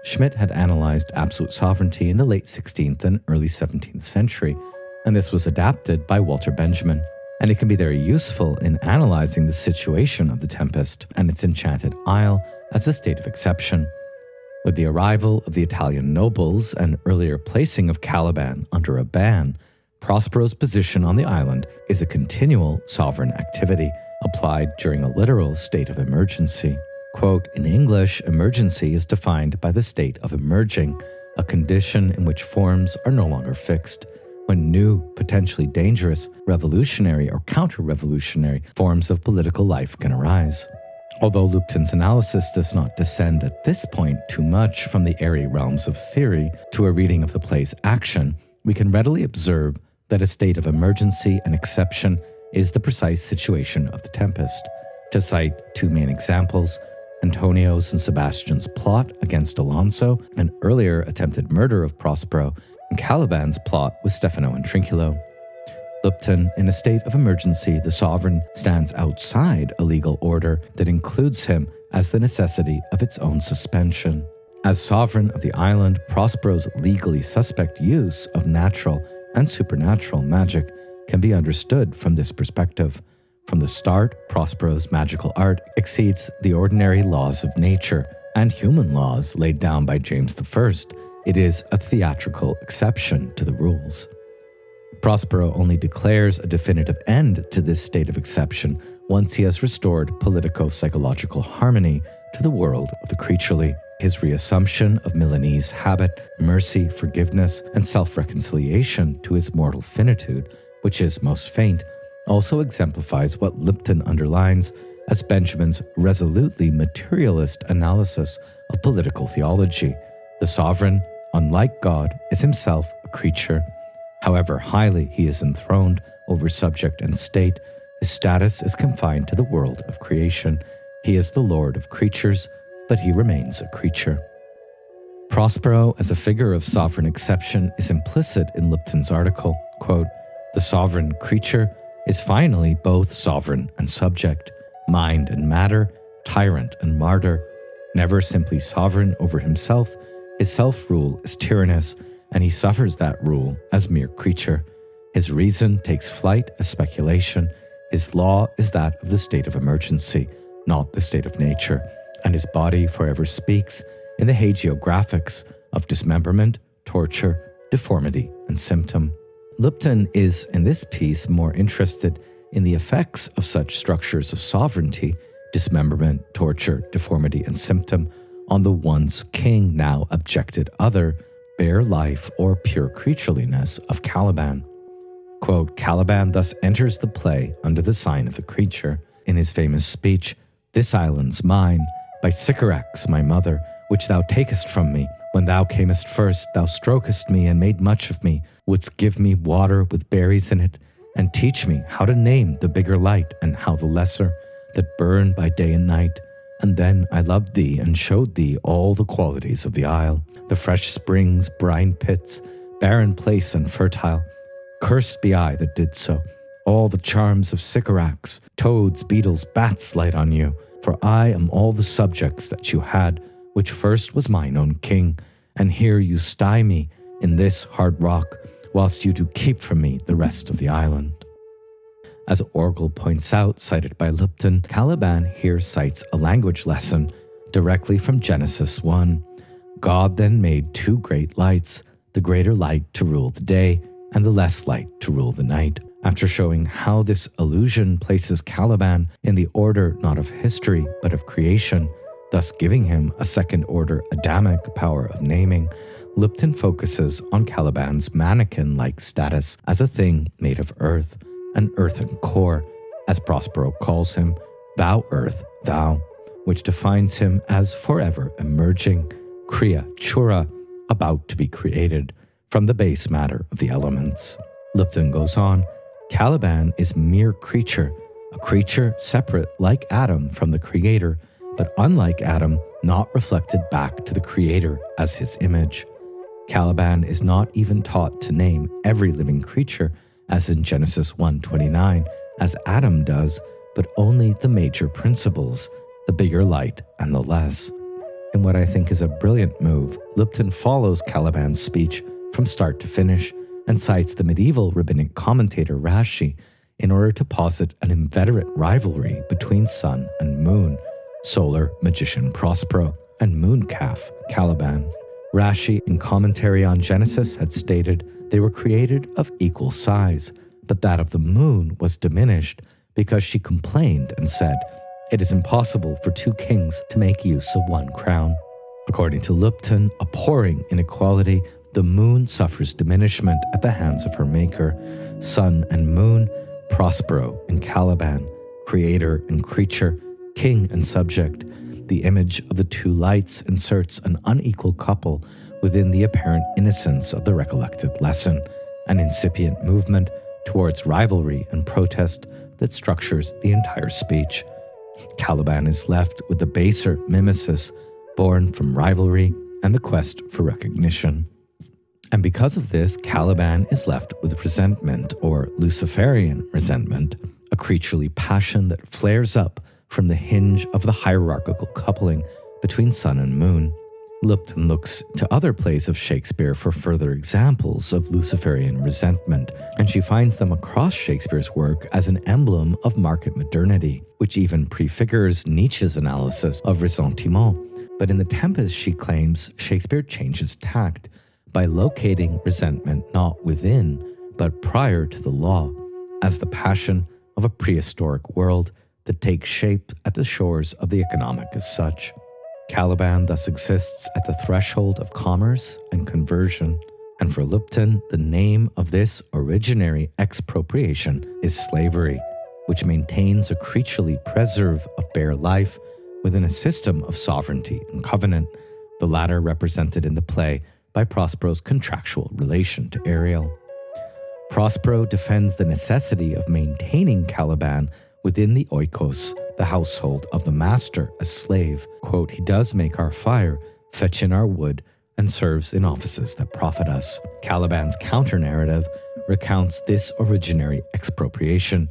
Schmitt had analyzed absolute sovereignty in the late 16th and early 17th century, and this was adapted by Walter Benjamin, and it can be very useful in analyzing the situation of the Tempest and its enchanted isle as a state of exception. With the arrival of the Italian nobles and earlier placing of Caliban under a ban, Prospero's position on the island is a continual sovereign activity applied during a literal state of emergency. Quote, in English, emergency is defined by the state of emerging, a condition in which forms are no longer fixed, when new, potentially dangerous, revolutionary or counter-revolutionary forms of political life can arise. Although Lupton's analysis does not descend at this point too much from the airy realms of theory to a reading of the play's action, we can readily observe that a state of emergency and exception is the precise situation of the Tempest. To cite two main examples, Antonio's and Sebastian's plot against Alonso, an earlier attempted murder of Prospero, and Caliban's plot with Stefano and Trinculo. Lupton, in a state of emergency, the sovereign stands outside a legal order that includes him as the necessity of its own suspension. As sovereign of the island, Prospero's legally suspect use of natural and supernatural magic can be understood from this perspective. From the start, Prospero's magical art exceeds the ordinary laws of nature and human laws laid down by James I. It is a theatrical exception to the rules. Prospero only declares a definitive end to this state of exception once he has restored politico-psychological harmony to the world of the creaturely. His reassumption of Milanese habit, mercy, forgiveness, and self-reconciliation to his mortal finitude, which is most faint, also exemplifies what Lupton underlines as Benjamin's resolutely materialist analysis of political theology. The sovereign, unlike God, is himself a creature. However highly he is enthroned over subject and state, His status is confined to the world of creation. He is the lord of creatures, but he remains a creature. Prospero, as a figure of sovereign exception, is implicit in Lupton's article. Quote, "The sovereign creature is finally both sovereign and subject, mind and matter, tyrant and martyr. Never simply sovereign over himself, his self-rule is tyrannous, and he suffers that rule as mere creature. His reason takes flight as speculation. His law is that of the state of emergency, not the state of nature, and his body forever speaks in the hagiographics of dismemberment, torture, deformity, and symptom." Lupton is, in this piece, more interested in the effects of such structures of sovereignty, dismemberment, torture, deformity, and symptom, on the once king, now abjected other, bare life or pure creatureliness of Caliban. Quote, "Caliban thus enters the play under the sign of the creature. In his famous speech, 'This island's mine, by Sycorax my mother, which thou takest from me. When thou camest first, thou strokest me and made much of me, wouldst give me water with berries in it, and teach me how to name the bigger light and how the lesser, that burn by day and night. And then I loved thee and showed thee all the qualities of the isle, the fresh springs, brine pits, barren place and fertile. Cursed be I that did so. All the charms of Sycorax, toads, beetles, bats light on you, for I am all the subjects that you had, which first was mine own king, and here you sty me in this hard rock, whilst you do keep from me the rest of the island." As Orgel points out, cited by Lupton, Caliban here cites a language lesson directly from Genesis 1. God then made two great lights, the greater light to rule the day, and the less light to rule the night. After showing how this allusion places Caliban in the order not of history, but of creation, thus giving him a second-order Adamic power of naming, Lupton focuses on Caliban's mannequin-like status as a thing made of earth, an earthen core, as Prospero calls him, thou earth, thou, which defines him as forever emerging, creatura, about to be created, from the base matter of the elements. Lupton goes on, Caliban is mere creature, a creature separate like Adam from the creator, but unlike Adam, not reflected back to the creator as his image. Caliban is not even taught to name every living creature, as in Genesis 1:29, as Adam does, but only the major principles, the bigger light and the less. In what I think is a brilliant move, Lupton follows Caliban's speech from start to finish and cites the medieval rabbinic commentator Rashi in order to posit an inveterate rivalry between sun and moon, solar magician Prospero, and moon calf Caliban. Rashi, in commentary on Genesis, had stated they were created of equal size, but that of the moon was diminished because she complained and said, "It is impossible for two kings to make use of one crown." According to Lupton, abhorring inequality, the moon suffers diminishment at the hands of her maker. Sun and moon, Prospero and Caliban, creator and creature, king and subject. The image of the two lights inserts an unequal couple within the apparent innocence of the recollected lesson, an incipient movement towards rivalry and protest that structures the entire speech. Caliban is left with the baser mimesis born from rivalry and the quest for recognition. And because of this, Caliban is left with resentment, or Luciferian resentment, a creaturely passion that flares up from the hinge of the hierarchical coupling between sun and moon. Lupton looks to other plays of Shakespeare for further examples of Luciferian resentment, and she finds them across Shakespeare's work as an emblem of market modernity, which even prefigures Nietzsche's analysis of ressentiment. But in The Tempest, she claims Shakespeare changes tact by locating resentment not within, but prior to the law, as the passion of a prehistoric world that takes shape at the shores of the economic as such. Caliban thus exists at the threshold of commerce and conversion, and for Lupton, the name of this originary expropriation is slavery, which maintains a creaturely preserve of bare life within a system of sovereignty and covenant, the latter represented in the play by Prospero's contractual relation to Ariel. Prospero defends the necessity of maintaining Caliban within the oikos, the household of the master, as slave. Quote, he does make our fire, fetch in our wood, and serves in offices that profit us. Caliban's counter-narrative recounts this originary expropriation.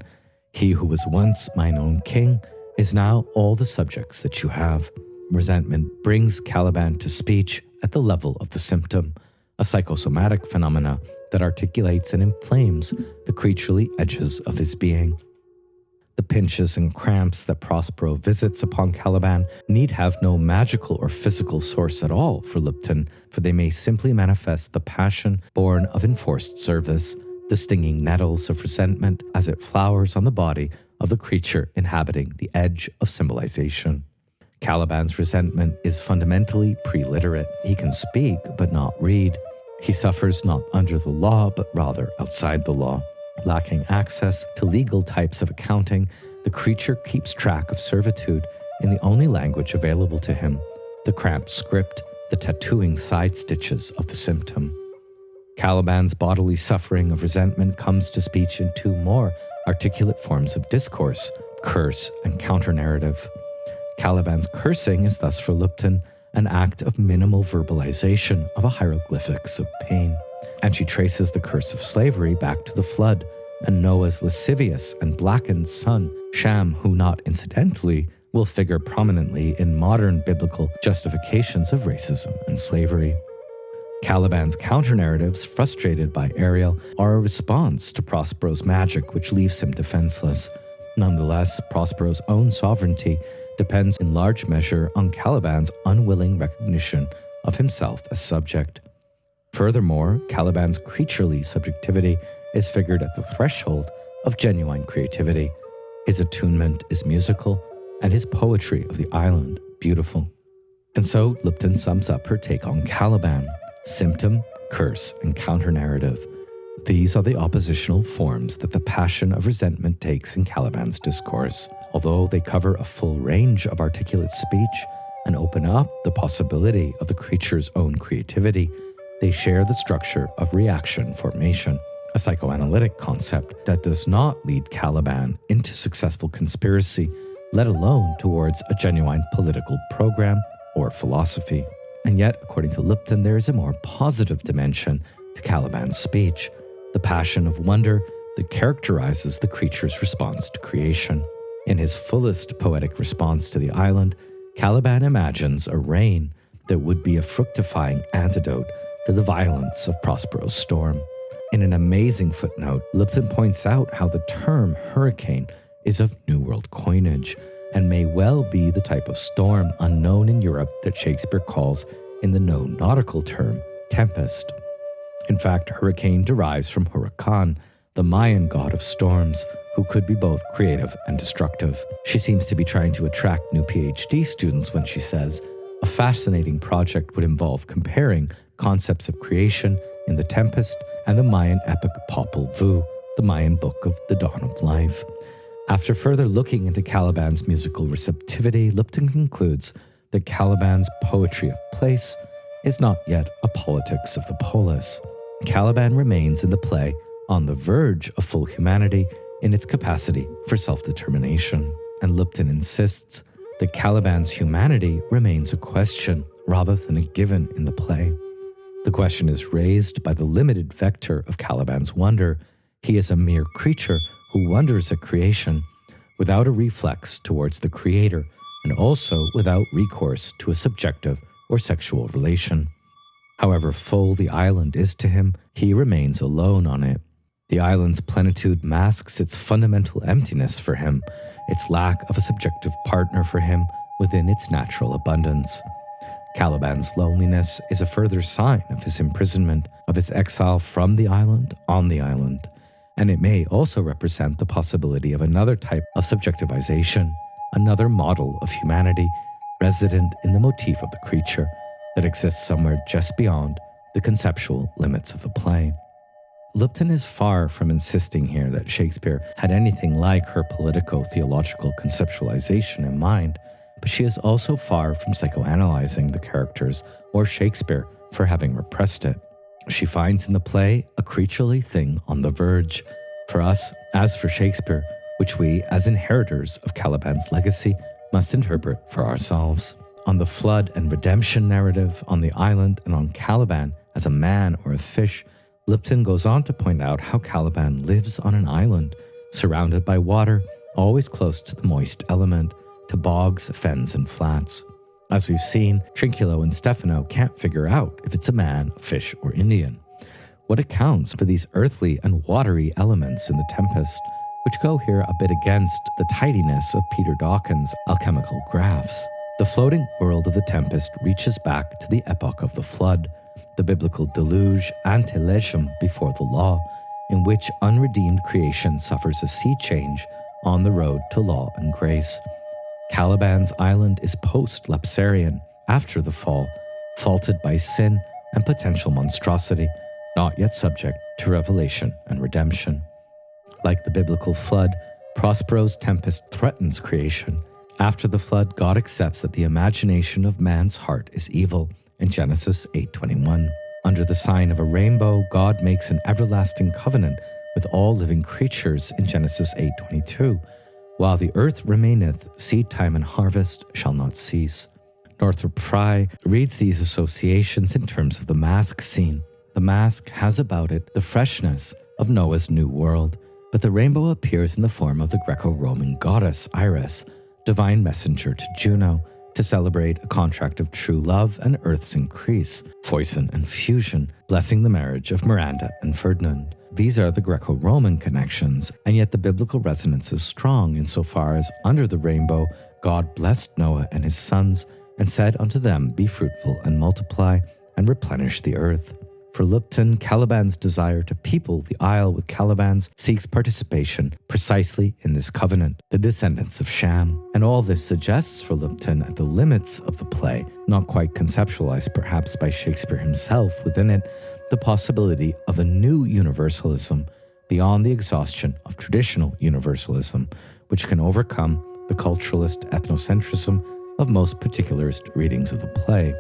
He who was once mine own king is now all the subjects that you have. Resentment brings Caliban to speech at the level of the symptom, a psychosomatic phenomena that articulates and inflames the creaturely edges of his being. The pinches and cramps that Prospero visits upon Caliban need have no magical or physical source at all for Lupton, for they may simply manifest the passion born of enforced service, the stinging nettles of resentment as it flowers on the body of the creature inhabiting the edge of symbolization. Caliban's resentment is fundamentally pre-literate. He can speak, but not read. He suffers not under the law, but rather outside the law. Lacking access to legal types of accounting, the creature keeps track of servitude in the only language available to him, the cramped script, the tattooing side stitches of the symptom. Caliban's bodily suffering of resentment comes to speech in two more articulate forms of discourse, curse and counter-narrative. Caliban's cursing is thus for Lupton an act of minimal verbalization of a hieroglyphics of pain, and she traces the curse of slavery back to the flood and Noah's lascivious and blackened son, Shem, who not incidentally will figure prominently in modern biblical justifications of racism and slavery. Caliban's counter-narratives, frustrated by Ariel, are a response to Prospero's magic, which leaves him defenseless. Nonetheless, Prospero's own sovereignty depends in large measure on Caliban's unwilling recognition of himself as subject. Furthermore, Caliban's creaturely subjectivity is figured at the threshold of genuine creativity. His attunement is musical, and his poetry of the island beautiful. And so Lupton sums up her take on Caliban: symptom, curse, and counter-narrative. These are the oppositional forms that the passion of resentment takes in Caliban's discourse. Although they cover a full range of articulate speech and open up the possibility of the creature's own creativity, they share the structure of reaction formation, a psychoanalytic concept that does not lead Caliban into successful conspiracy, let alone towards a genuine political program or philosophy. And yet, according to Lupton, there is a more positive dimension to Caliban's speech, the passion of wonder that characterizes the creature's response to creation. In his fullest poetic response to the island, Caliban imagines a rain that would be a fructifying antidote to the violence of Prospero's storm. In an amazing footnote, Lupton points out how the term hurricane is of New World coinage and may well be the type of storm unknown in Europe that Shakespeare calls, in the known nautical term, tempest. In fact, hurricane derives from Huracan, the Mayan god of storms, who could be both creative and destructive. She seems to be trying to attract new PhD students when she says, a fascinating project would involve comparing concepts of creation in the Tempest and the Mayan epic Popol Vuh, the Mayan book of the dawn of life. After further looking into Caliban's musical receptivity, Lupton concludes that Caliban's poetry of place is not yet a politics of the polis. Caliban remains in the play on the verge of full humanity in its capacity for self-determination, and Lupton insists that Caliban's humanity remains a question rather than a given in the play. The question is raised by the limited vector of Caliban's wonder. He is a mere creature who wonders at creation without a reflex towards the creator, and also without recourse to a subjective or sexual relation. However full the island is to him, he remains alone on it. The island's plenitude masks its fundamental emptiness for him, its lack of a subjective partner for him within its natural abundance. Caliban's loneliness is a further sign of his imprisonment, of his exile from the island on the island, and it may also represent the possibility of another type of subjectivization, another model of humanity resident in the motif of the creature that exists somewhere just beyond the conceptual limits of the play. Lupton is far from insisting here that Shakespeare had anything like her politico-theological conceptualization in mind, but she is also far from psychoanalyzing the characters or Shakespeare for having repressed it. She finds in the play a creaturely thing on the verge. For us, as for Shakespeare, which we, as inheritors of Caliban's legacy, must interpret for ourselves. On the flood and redemption narrative, on the island, and on Caliban as a man or a fish, Lipton goes on to point out how Caliban lives on an island, surrounded by water, always close to the moist element, to bogs, fens, and flats. As we've seen, Trinculo and Stefano can't figure out if it's a man, fish, or Indian. What accounts for these earthly and watery elements in the Tempest, which go here a bit against the tidiness of Peter Dawkins' alchemical graphs? The floating world of the Tempest reaches back to the epoch of the flood, the biblical deluge ante legem before the law, in which unredeemed creation suffers a sea change on the road to law and grace. Caliban's island is post-lapsarian, after the fall, faulted by sin and potential monstrosity, not yet subject to revelation and redemption. Like the biblical flood, Prospero's Tempest threatens creation. After the flood, God accepts that the imagination of man's heart is evil in Genesis 8:21. Under the sign of a rainbow, God makes an everlasting covenant with all living creatures in Genesis 8:22. While the earth remaineth, seed time and harvest shall not cease. Northrop Frye reads these associations in terms of the mask scene. The mask has about it the freshness of Noah's new world, but the rainbow appears in the form of the Greco-Roman goddess Iris, divine messenger to Juno, to celebrate a contract of true love and earth's increase, foison and fusion, blessing the marriage of Miranda and Ferdinand. These are the Greco-Roman connections, and yet the biblical resonance is strong insofar as under the rainbow, God blessed Noah and his sons and said unto them, Be fruitful and multiply and replenish the earth. For Lipton, Caliban's desire to people the isle with Calibans seeks participation precisely in this covenant, the descendants of Shem. And all this suggests for Lipton at the limits of the play, not quite conceptualized perhaps by Shakespeare himself within it, the possibility of a new universalism beyond the exhaustion of traditional universalism, which can overcome the culturalist ethnocentrism of most particularist readings of the play.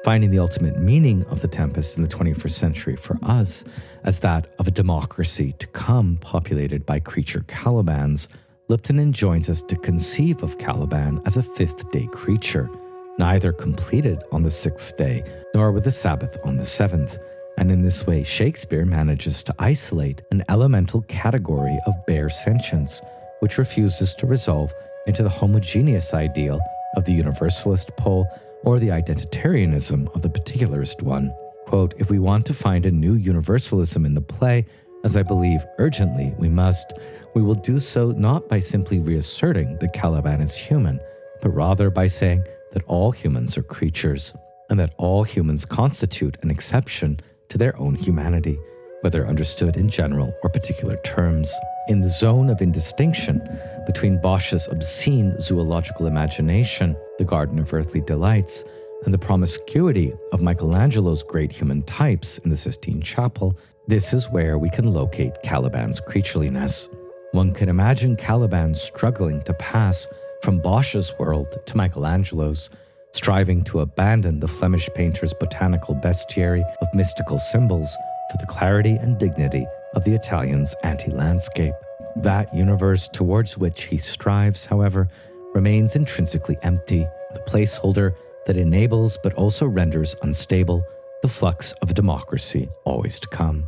Finding the ultimate meaning of the Tempest in the 21st century for us as that of a democracy to come populated by creature Calibans, Lipton enjoins us to conceive of Caliban as a fifth-day creature, neither completed on the sixth day, nor with the Sabbath on the seventh. And in this way, Shakespeare manages to isolate an elemental category of bare sentience, which refuses to resolve into the homogeneous ideal of the universalist pole or the identitarianism of the particularist one. Quote, if we want to find a new universalism in the play, as I believe urgently we must, we will do so not by simply reasserting that Caliban is human, but rather by saying that all humans are creatures, and that all humans constitute an exception to their own humanity, whether understood in general or particular terms. In the zone of indistinction between Bosch's obscene zoological imagination, the Garden of Earthly Delights, and the promiscuity of Michelangelo's great human types in the Sistine Chapel, this is where we can locate Caliban's creatureliness. One can imagine Caliban struggling to pass from Bosch's world to Michelangelo's, striving to abandon the Flemish painter's botanical bestiary of mystical symbols for the clarity and dignity of the Italian's anti-landscape. That universe towards which he strives, however, remains intrinsically empty, the placeholder that enables but also renders unstable the flux of a democracy always to come.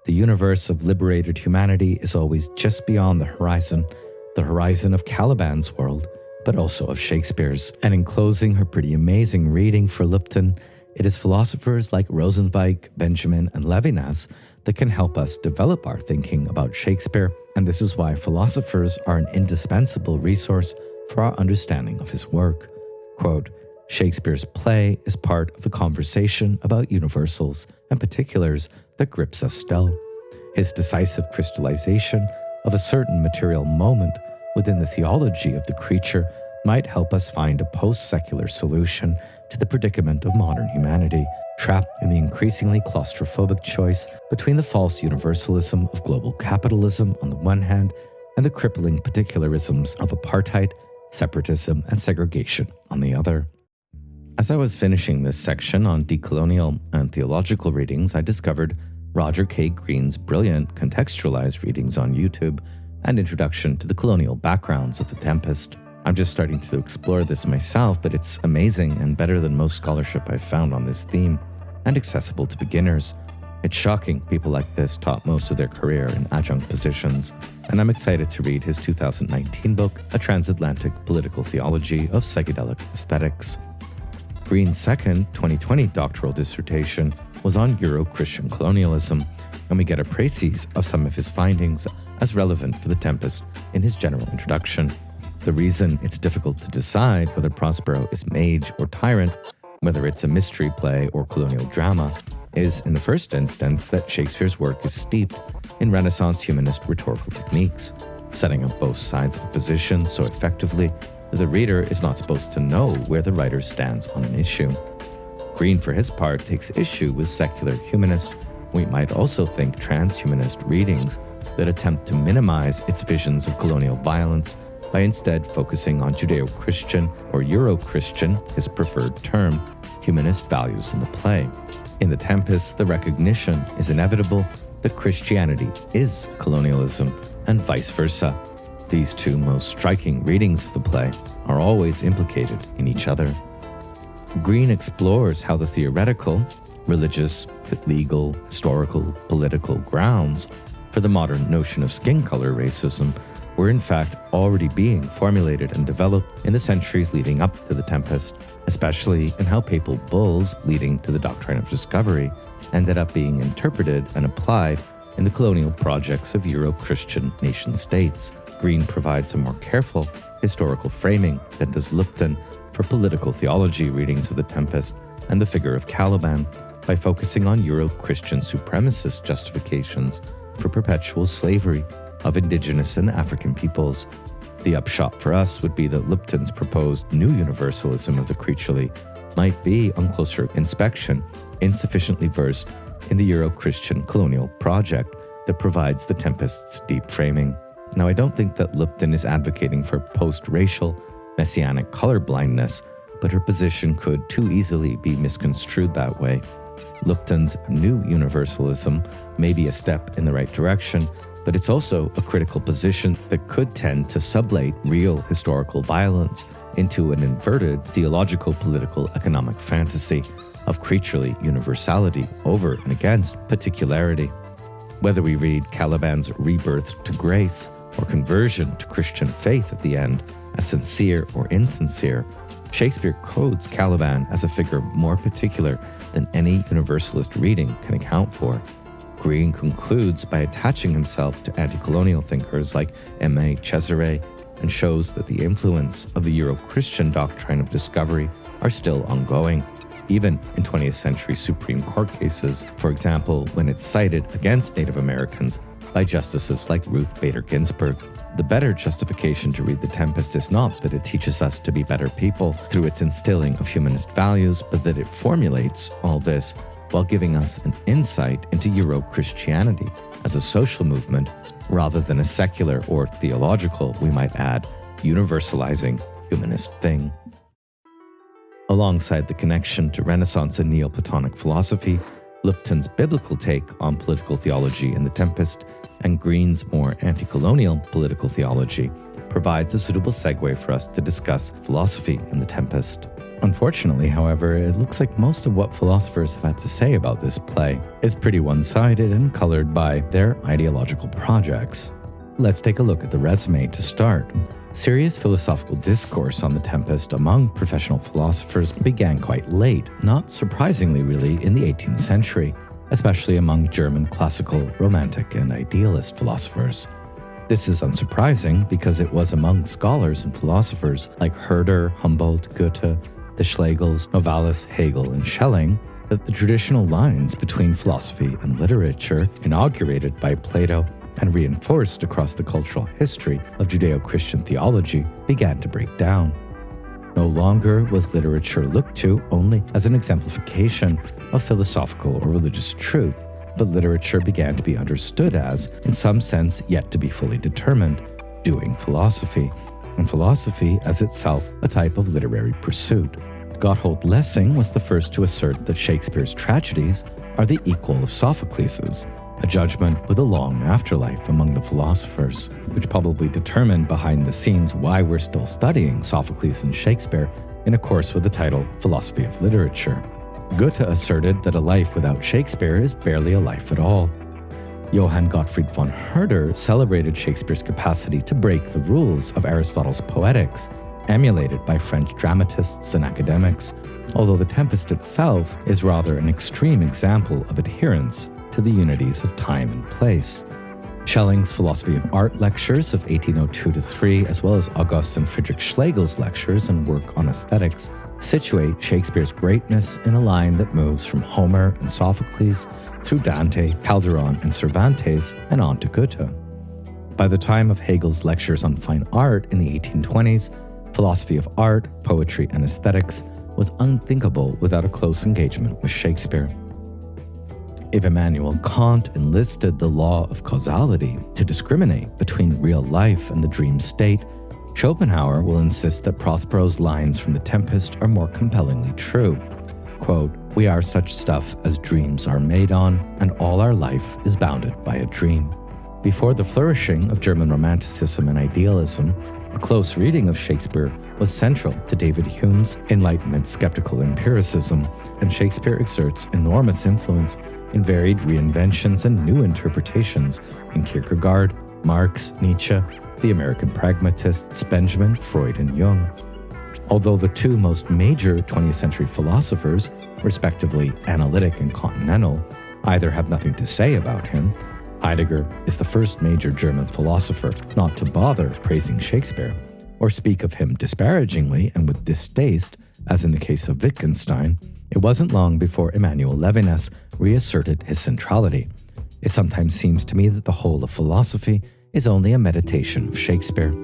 The universe of liberated humanity is always just beyond the horizon of Caliban's world, but also of Shakespeare's. And in closing her pretty amazing reading for Lipton, it is philosophers like Rosenzweig, Benjamin, and Levinas that can help us develop our thinking about Shakespeare, and this is why philosophers are an indispensable resource for our understanding of his work. Quote, Shakespeare's play is part of the conversation about universals and particulars that grips us still. His decisive crystallization of a certain material moment within the theology of the creature might help us find a post-secular solution to the predicament of modern humanity, trapped in the increasingly claustrophobic choice between the false universalism of global capitalism on the one hand and the crippling particularisms of apartheid, separatism, and segregation on the other. As I was finishing this section on decolonial and theological readings, I discovered Roger K. Green's brilliant contextualized readings on YouTube and introduction to the colonial backgrounds of the Tempest. I'm just starting to explore this myself, but it's amazing and better than most scholarship I've found on this theme, and accessible to beginners. It's shocking people like this taught most of their career in adjunct positions, and I'm excited to read his 2019 book, A Transatlantic Political Theology of Psychedelic Aesthetics. Green's second 2020 doctoral dissertation was on Euro-Christian colonialism, and we get a précis of some of his findings as relevant for the Tempest in his general introduction. The reason it's difficult to decide whether Prospero is mage or tyrant, whether it's a mystery play or colonial drama, is in the first instance that Shakespeare's work is steeped in Renaissance humanist rhetorical techniques, setting up both sides of a position so effectively that the reader is not supposed to know where the writer stands on an issue. Green, for his part, takes issue with secular humanist, we might also think transhumanist readings that attempt to minimize its visions of colonial violence by instead focusing on Judeo-Christian or Euro-Christian, his preferred term, humanist values in the play. In The Tempest, the recognition is inevitable that Christianity is colonialism, and vice versa. These two most striking readings of the play are always implicated in each other. Green explores how the theoretical, religious, legal, historical, political grounds for the modern notion of skin color racism were in fact already being formulated and developed in the centuries leading up to the Tempest, especially in how papal bulls leading to the doctrine of discovery ended up being interpreted and applied in the colonial projects of Euro-Christian nation-states. Green provides a more careful historical framing than does Lupton for political theology readings of the Tempest and the figure of Caliban by focusing on Euro-Christian supremacist justifications for perpetual slavery of indigenous and African peoples. The upshot for us would be that Lupton's proposed new universalism of the creaturely might be, on closer inspection, insufficiently versed in the Euro-Christian colonial project that provides the Tempest's deep framing. Now, I don't think that Lupton is advocating for post-racial, messianic colorblindness, but her position could too easily be misconstrued that way. Lupton's new universalism may be a step in the right direction, but it's also a critical position that could tend to sublate real historical violence into an inverted theological, political, economic fantasy of creaturely universality over and against particularity. Whether we read Caliban's rebirth to grace or conversion to Christian faith at the end as sincere or insincere, Shakespeare codes Caliban as a figure more particular than any universalist reading can account for. Green concludes by attaching himself to anti-colonial thinkers like M.A. Cesare and shows that the influence of the Euro-Christian doctrine of discovery are still ongoing, even in 20th century Supreme Court cases, for example, when it's cited against Native Americans by justices like Ruth Bader Ginsburg. The better justification to read The Tempest is not that it teaches us to be better people through its instilling of humanist values, but that it formulates all this while giving us an insight into Euro-Christianity as a social movement rather than a secular or theological, we might add, universalizing humanist thing. Alongside the connection to Renaissance and Neoplatonic philosophy, Lupton's biblical take on political theology in The Tempest and Green's more anti-colonial political theology provides a suitable segue for us to discuss philosophy in The Tempest. Unfortunately, however, it looks like most of what philosophers have had to say about this play is pretty one-sided and colored by their ideological projects. Let's take a look at the resume to start. Serious philosophical discourse on The Tempest among professional philosophers began quite late, not surprisingly really in the 18th century, especially among German classical, romantic, and idealist philosophers. This is unsurprising because it was among scholars and philosophers like Herder, Humboldt, Goethe, the Schlegels, Novalis, Hegel, and Schelling that the traditional lines between philosophy and literature, inaugurated by Plato and reinforced across the cultural history of Judeo-Christian theology, began to break down. No longer was literature looked to only as an exemplification of philosophical or religious truth, but literature began to be understood as, in some sense yet to be fully determined, doing philosophy, and philosophy as itself a type of literary pursuit. Gotthold Lessing was the first to assert that Shakespeare's tragedies are the equal of Sophocles', a judgment with a long afterlife among the philosophers, which probably determined behind the scenes why we're still studying Sophocles and Shakespeare in a course with the title Philosophy of Literature. Goethe asserted that a life without Shakespeare is barely a life at all. Johann Gottfried von Herder celebrated Shakespeare's capacity to break the rules of Aristotle's Poetics, emulated by French dramatists and academics, although The Tempest itself is rather an extreme example of adherence to the unities of time and place. Schelling's Philosophy of Art lectures of 1802-3, as well as August and Friedrich Schlegel's lectures and work on aesthetics, situate Shakespeare's greatness in a line that moves from Homer and Sophocles through Dante, Calderon, and Cervantes, and on to Goethe. By the time of Hegel's lectures on fine art in the 1820s, philosophy of art, poetry, and aesthetics was unthinkable without a close engagement with Shakespeare. If Immanuel Kant enlisted the law of causality to discriminate between real life and the dream state, Schopenhauer will insist that Prospero's lines from The Tempest are more compellingly true. Quote, "We are such stuff as dreams are made on, and all our life is bounded by a dream." Before the flourishing of German Romanticism and idealism, a close reading of Shakespeare was central to David Hume's Enlightenment skeptical empiricism, and Shakespeare exerts enormous influence in varied reinventions and new interpretations in Kierkegaard, Marx, Nietzsche, the American pragmatists Benjamin, Freud, and Jung. Although the two most major 20th century philosophers, respectively analytic and continental, either have nothing to say about him, Heidegger is the first major German philosopher not to bother praising Shakespeare, or speak of him disparagingly and with distaste, as in the case of Wittgenstein. It wasn't long before Emmanuel Levinas reasserted his centrality. It sometimes seems to me that the whole of philosophy is only a meditation of Shakespeare.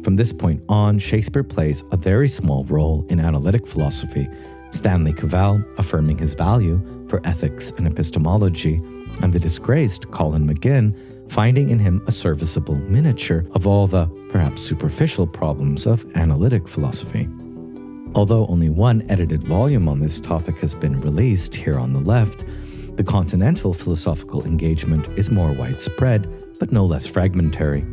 From this point on, Shakespeare plays a very small role in analytic philosophy, Stanley Cavell affirming his value for ethics and epistemology, and the disgraced Colin McGinn finding in him a serviceable miniature of all the, perhaps superficial, problems of analytic philosophy. Although only one edited volume on this topic has been released here on the left, the continental philosophical engagement is more widespread, but no less fragmentary.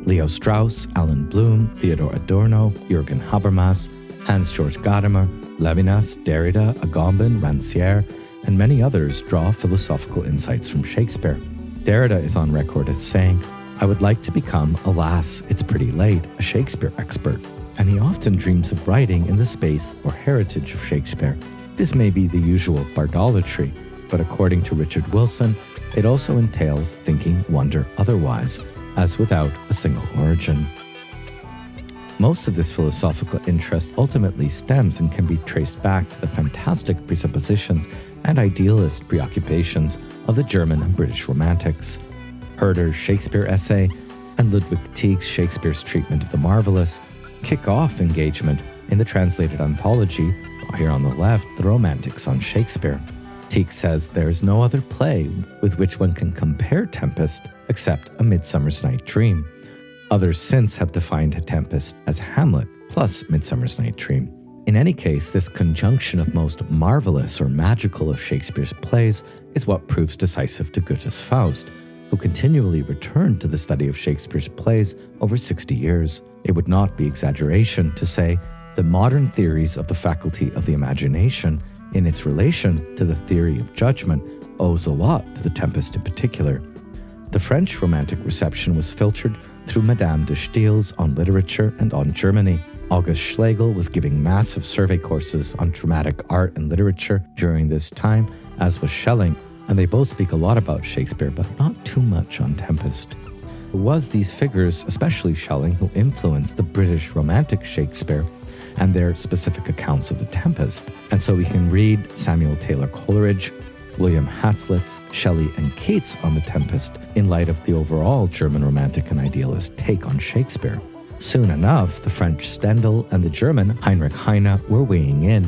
Leo Strauss, Alan Bloom, Theodor Adorno, Jürgen Habermas, Hans-Georg Gadamer, Levinas, Derrida, Agamben, Rancière, and many others draw philosophical insights from Shakespeare. Derrida is on record as saying, "I would like to become, alas, it's pretty late, a Shakespeare expert," and he often dreams of writing in the space or heritage of Shakespeare. This may be the usual bardolatry, but according to Richard Wilson, it also entails thinking wonder otherwise, as without a single origin. Most of this philosophical interest ultimately stems and can be traced back to the fantastic presuppositions and idealist preoccupations of the German and British Romantics. Herder's Shakespeare essay and Ludwig Tieck's Shakespeare's treatment of the marvelous kick off engagement in the translated anthology, here on the left, The Romantics on Shakespeare. Tieck says there is no other play with which one can compare Tempest except A Midsummer's Night Dream. Others since have defined Tempest as Hamlet plus Midsummer's Night Dream. In any case, this conjunction of most marvelous or magical of Shakespeare's plays is what proves decisive to Goethe's Faust, who continually returned to the study of Shakespeare's plays over 60 years. It would not be exaggeration to say the modern theories of the faculty of the imagination in its relation to the theory of judgment owes a lot to The Tempest in particular. The French Romantic reception was filtered through Madame de Stael's On Literature and on Germany. August Schlegel was giving massive survey courses on dramatic art and literature during this time, as was Schelling, and they both speak a lot about Shakespeare, but not too much on Tempest. It was these figures, especially Schelling, who influenced the British Romantic Shakespeare and their specific accounts of The Tempest. And so we can read Samuel Taylor Coleridge, William Hazlitt's Shelley and Keats on The Tempest in light of the overall German Romantic and idealist take on Shakespeare. Soon enough, the French Stendhal and the German Heinrich Heine were weighing in.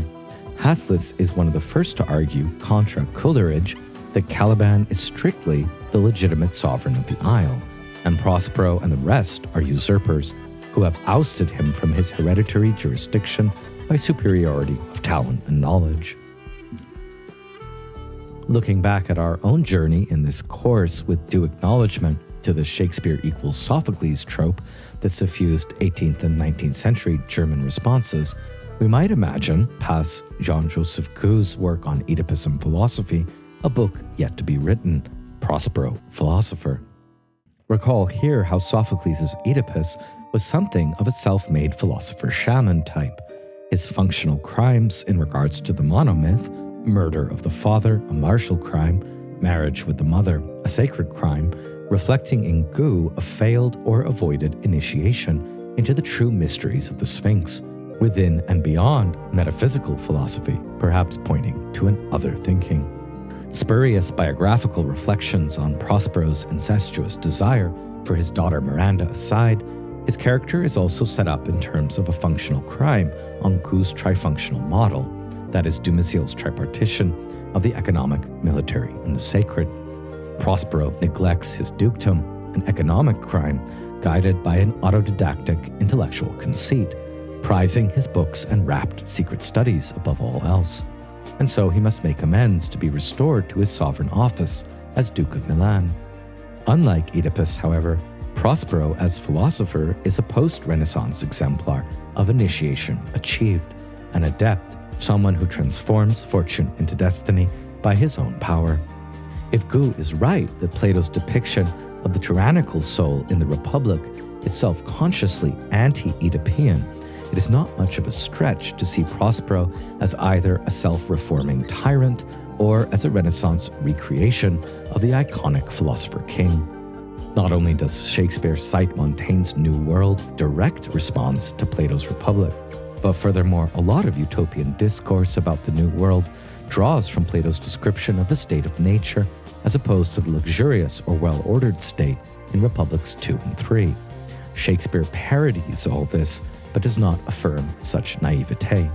Hazlitt is one of the first to argue, contra Coleridge, that Caliban is strictly the legitimate sovereign of the Isle, and Prospero and the rest are usurpers who have ousted him from his hereditary jurisdiction by superiority of talent and knowledge. Looking back at our own journey in this course with due acknowledgement to the Shakespeare equals Sophocles trope that suffused 18th and 19th century German responses, we might imagine, past Jean-Joseph Cou's work on Oedipus and philosophy, a book yet to be written, Prospero, Philosopher. Recall here how Sophocles' Oedipus was something of a self-made philosopher-shaman type. His functional crimes in regards to the monomyth, murder of the father, a martial crime, marriage with the mother, a sacred crime, reflecting in Gu a failed or avoided initiation into the true mysteries of the Sphinx, within and beyond metaphysical philosophy, perhaps pointing to an other thinking. Spurious biographical reflections on Prospero's incestuous desire for his daughter Miranda aside, his character is also set up in terms of a functional crime on Gu's trifunctional model, that is Dumesiel's tripartition of the economic, military, and the sacred. Prospero neglects his dukedom, an economic crime guided by an autodidactic intellectual conceit, prizing his books and rapt secret studies above all else. And so he must make amends to be restored to his sovereign office as Duke of Milan. Unlike Oedipus, however, Prospero as philosopher is a post-Renaissance exemplar of initiation achieved, an adept, someone who transforms fortune into destiny by his own power. If Gu is right that Plato's depiction of the tyrannical soul in the Republic is self-consciously anti-Oedipian, it is not much of a stretch to see Prospero as either a self-reforming tyrant or as a Renaissance recreation of the iconic philosopher king. Not only does Shakespeare cite Montaigne's New World, direct response to Plato's Republic, but furthermore, a lot of utopian discourse about the New World draws from Plato's description of the state of nature as opposed to the luxurious or well-ordered state in Republics 2 and 3. Shakespeare parodies all this, but does not affirm such naivete.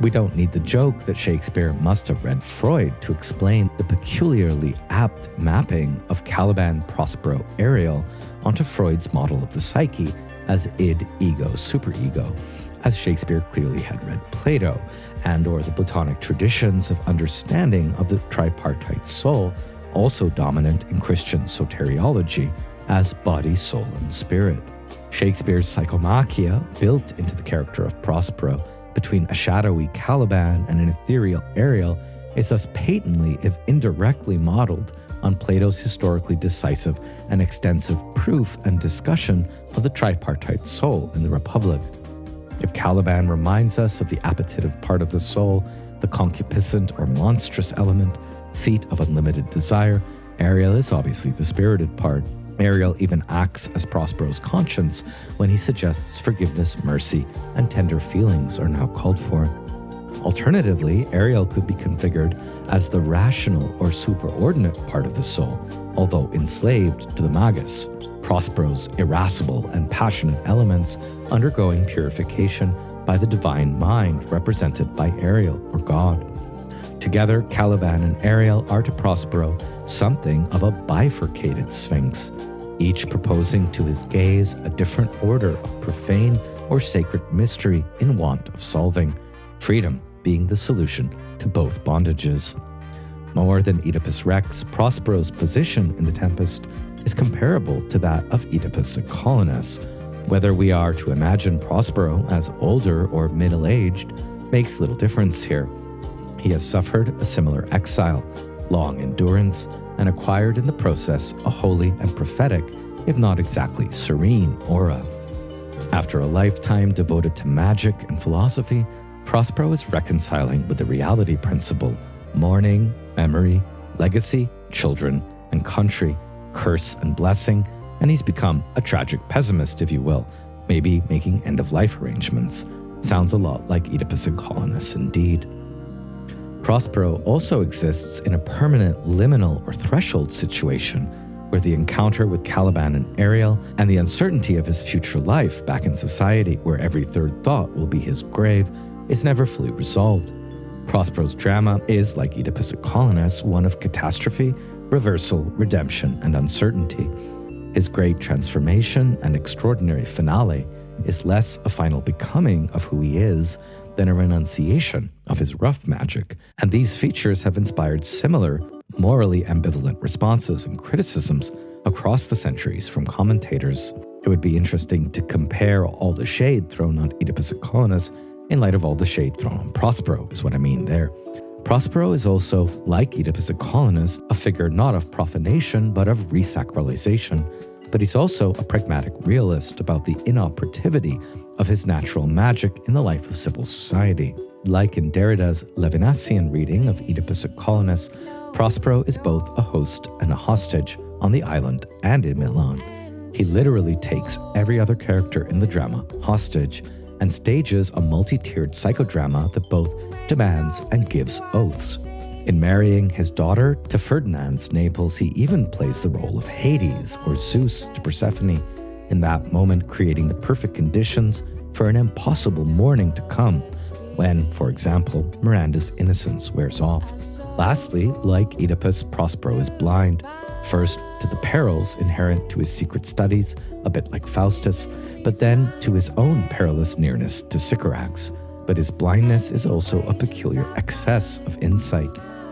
We don't need the joke that Shakespeare must have read Freud to explain the peculiarly apt mapping of Caliban, Prospero, Ariel onto Freud's model of the psyche as id, ego, superego, as Shakespeare clearly had read Plato, and or the Platonic traditions of understanding of the tripartite soul, also dominant in Christian soteriology, as body, soul, and spirit. Shakespeare's psychomachia, built into the character of Prospero, between a shadowy Caliban and an ethereal Ariel, is thus patently, if indirectly, modeled on Plato's historically decisive and extensive proof and discussion of the tripartite soul in the Republic. If Caliban reminds us of the appetitive part of the soul, the concupiscent or monstrous element, seat of unlimited desire, Ariel is obviously the spirited part. Ariel even acts as Prospero's conscience when he suggests forgiveness, mercy, and tender feelings are now called for. Alternatively, Ariel could be configured as the rational or superordinate part of the soul, although enslaved to the Magus, Prospero's irascible and passionate elements undergoing purification by the divine mind represented by Ariel or God. Together, Caliban and Ariel are to Prospero something of a bifurcated sphinx, each proposing to his gaze a different order of profane or sacred mystery in want of solving, freedom being the solution to both bondages. More than Oedipus Rex, Prospero's position in the Tempest is comparable to that of Oedipus at Colonial. Whether we are to imagine Prospero as older or middle-aged makes little difference here. He has suffered a similar exile, long endurance, and acquired in the process a holy and prophetic, if not exactly serene, aura. After a lifetime devoted to magic and philosophy, Prospero is reconciling with the reality principle, mourning, memory, legacy, children, and country, curse and blessing, and he's become a tragic pessimist, if you will, maybe making end-of-life arrangements. Sounds a lot like Oedipus and Colonial indeed. Prospero also exists in a permanent liminal or threshold situation where the encounter with Caliban and Ariel and the uncertainty of his future life back in society where every third thought will be his grave is never fully resolved. Prospero's drama is, like Oedipus at Colonial, one of catastrophe, reversal, redemption, and uncertainty. His great transformation and extraordinary finale is less a final becoming of who he is than a renunciation of his rough magic, and these features have inspired similar, morally ambivalent responses and criticisms across the centuries from commentators. It would be interesting to compare all the shade thrown on Oedipus Colonius in light of all the shade thrown on Prospero, is what I mean there. Prospero is also, like Oedipus Colonius, a figure not of profanation but of resacralization, but he's also a pragmatic realist about the inoperativity of his natural magic in the life of civil society. Like in Derrida's Levinasian reading of Oedipus Colonius, Prospero is both a host and a hostage on the island and in Milan. He literally takes every other character in the drama hostage and stages a multi-tiered psychodrama that both demands and gives oaths. In marrying his daughter to Ferdinand's Naples, he even plays the role of Hades or Zeus to Persephone, in that moment creating the perfect conditions for an impossible morning to come, when, for example, Miranda's innocence wears off. Lastly, like Oedipus, Prospero is blind, first to the perils inherent to his secret studies, a bit like Faustus, but then to his own perilous nearness to Sycorax. But his blindness is also a peculiar excess of insight.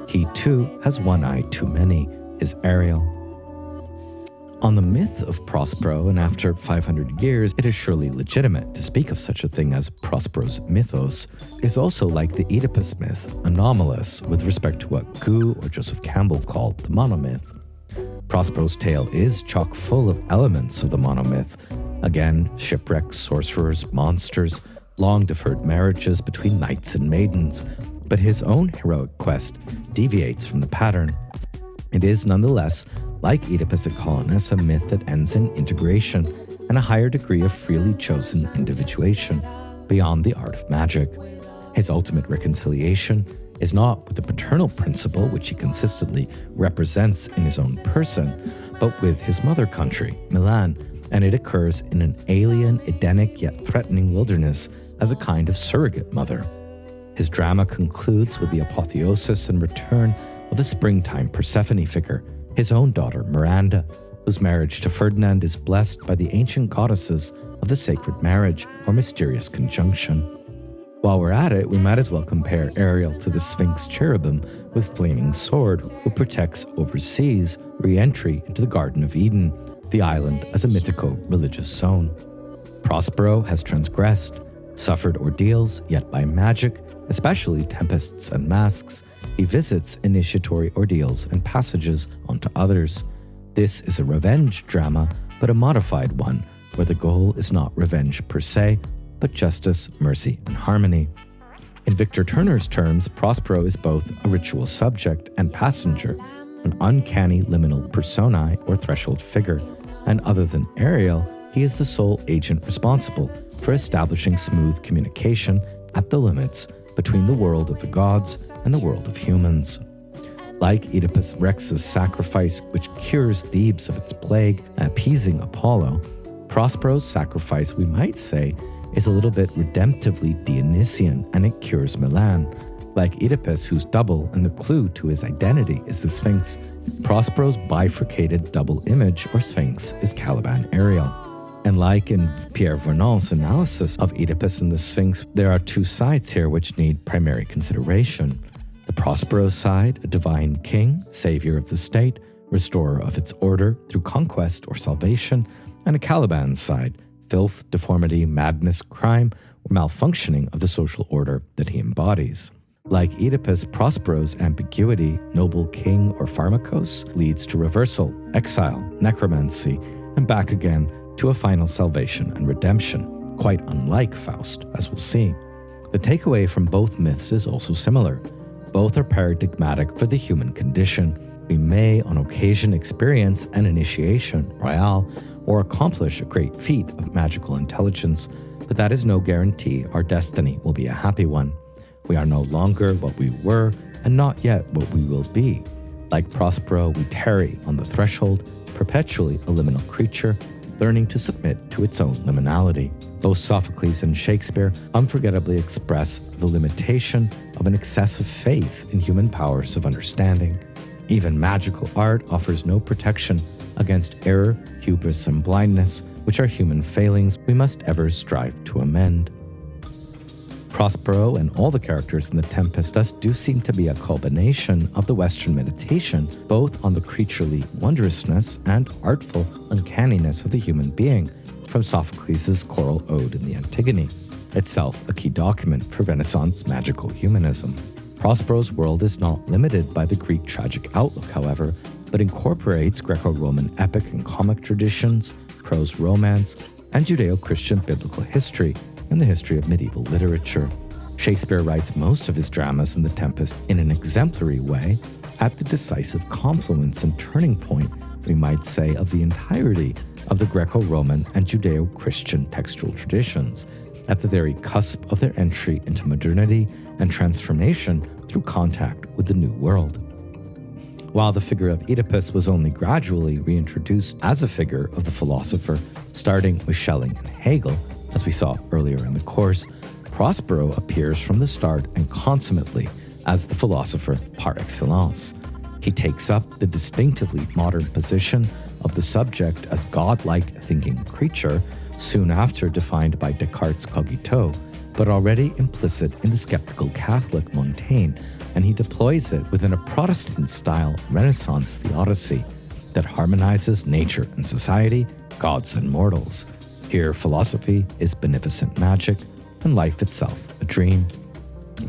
He too has one eye too many, his Ariel. On the myth of Prospero, and after 500 years, it is surely legitimate to speak of such a thing as Prospero's mythos, is also like the Oedipus myth, anomalous with respect to what Gu or Joseph Campbell called the monomyth. Prospero's tale is chock full of elements of the monomyth. Again, shipwrecks, sorcerers, monsters, long-deferred marriages between knights and maidens, but his own heroic quest deviates from the pattern. It is nonetheless, like Oedipus Colonius, a myth that ends in integration and a higher degree of freely chosen individuation beyond the art of magic. His ultimate reconciliation is not with the paternal principle which he consistently represents in his own person, but with his mother country, Milan, and it occurs in an alien, Edenic yet threatening wilderness as a kind of surrogate mother. His drama concludes with the apotheosis and return of the springtime Persephone figure, his own daughter Miranda, whose marriage to Ferdinand is blessed by the ancient goddesses of the sacred marriage or mysterious conjunction. While we're at it, we might as well compare Ariel to the Sphinx cherubim with flaming sword, who protects overseas re-entry into the Garden of Eden, the island as a mythico-religious zone. Prospero has transgressed, suffered ordeals, yet by magic, especially tempests and masks, he visits initiatory ordeals and passages onto others. This is a revenge drama, but a modified one, where the goal is not revenge per se, but justice, mercy, and harmony. In Victor Turner's terms, Prospero is both a ritual subject and passenger, an uncanny liminal personae or threshold figure, and other than Ariel, he is the sole agent responsible for establishing smooth communication at the limits between the world of the gods and the world of humans. Like Oedipus Rex's sacrifice, which cures Thebes of its plague, appeasing Apollo, Prospero's sacrifice, we might say, is a little bit redemptively Dionysian, and it cures Milan. Like Oedipus, whose double and the clue to his identity is the Sphinx, Prospero's bifurcated double image or Sphinx is Caliban Ariel. And like in Pierre Vernon's analysis of Oedipus and the Sphinx, there are two sides here which need primary consideration. The Prospero side, a divine king, savior of the state, restorer of its order through conquest or salvation, and a Caliban side, filth, deformity, madness, crime, or malfunctioning of the social order that he embodies. Like Oedipus, Prospero's ambiguity, noble king or pharmakos, leads to reversal, exile, necromancy, and back again to a final salvation and redemption, quite unlike Faust, as we'll see. The takeaway from both myths is also similar. Both are paradigmatic for the human condition. We may, on occasion, experience an initiation, royale, or accomplish a great feat of magical intelligence, but that is no guarantee our destiny will be a happy one. We are no longer what we were, and not yet what we will be. Like Prospero, we tarry on the threshold, perpetually a liminal creature, learning to submit to its own liminality. Both Sophocles and Shakespeare unforgettably express the limitation of an excessive faith in human powers of understanding. Even magical art offers no protection against error, hubris, and blindness, which are human failings we must ever strive to amend. Prospero and all the characters in the Tempest thus do seem to be a culmination of the Western meditation, both on the creaturely wondrousness and artful uncanniness of the human being, from Sophocles' choral ode in the Antigone, itself a key document for Renaissance magical humanism. Prospero's world is not limited by the Greek tragic outlook, however, but incorporates Greco-Roman epic and comic traditions, prose romance, and Judeo-Christian biblical history, and the history of medieval literature. Shakespeare writes most of his dramas in The Tempest in an exemplary way, at the decisive confluence and turning point, we might say, of the entirety of the Greco-Roman and Judeo-Christian textual traditions, at the very cusp of their entry into modernity and transformation through contact with the New World. While the figure of Oedipus was only gradually reintroduced as a figure of the philosopher, starting with Schelling and Hegel, as we saw earlier in the course, Prospero appears from the start and consummately as the philosopher par excellence. He takes up the distinctively modern position of the subject as godlike thinking creature, soon after defined by Descartes' cogito, but already implicit in the skeptical Catholic Montaigne, and he deploys it within a Protestant-style Renaissance theodicy that harmonizes nature and society, gods and mortals. Here, philosophy is beneficent magic, and life itself a dream.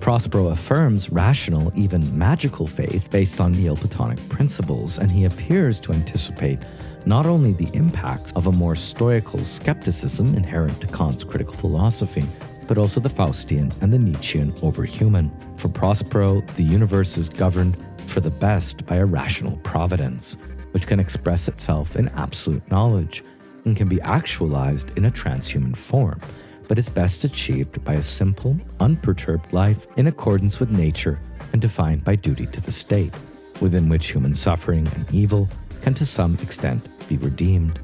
Prospero affirms rational, even magical faith based on Neoplatonic principles, and he appears to anticipate not only the impacts of a more stoical skepticism inherent to Kant's critical philosophy, but also the Faustian and the Nietzschean overhuman. For Prospero, the universe is governed for the best by a rational providence, which can express itself in absolute knowledge and can be actualized in a transhuman form, but is best achieved by a simple, unperturbed life in accordance with nature and defined by duty to the state, within which human suffering and evil can to some extent be redeemed.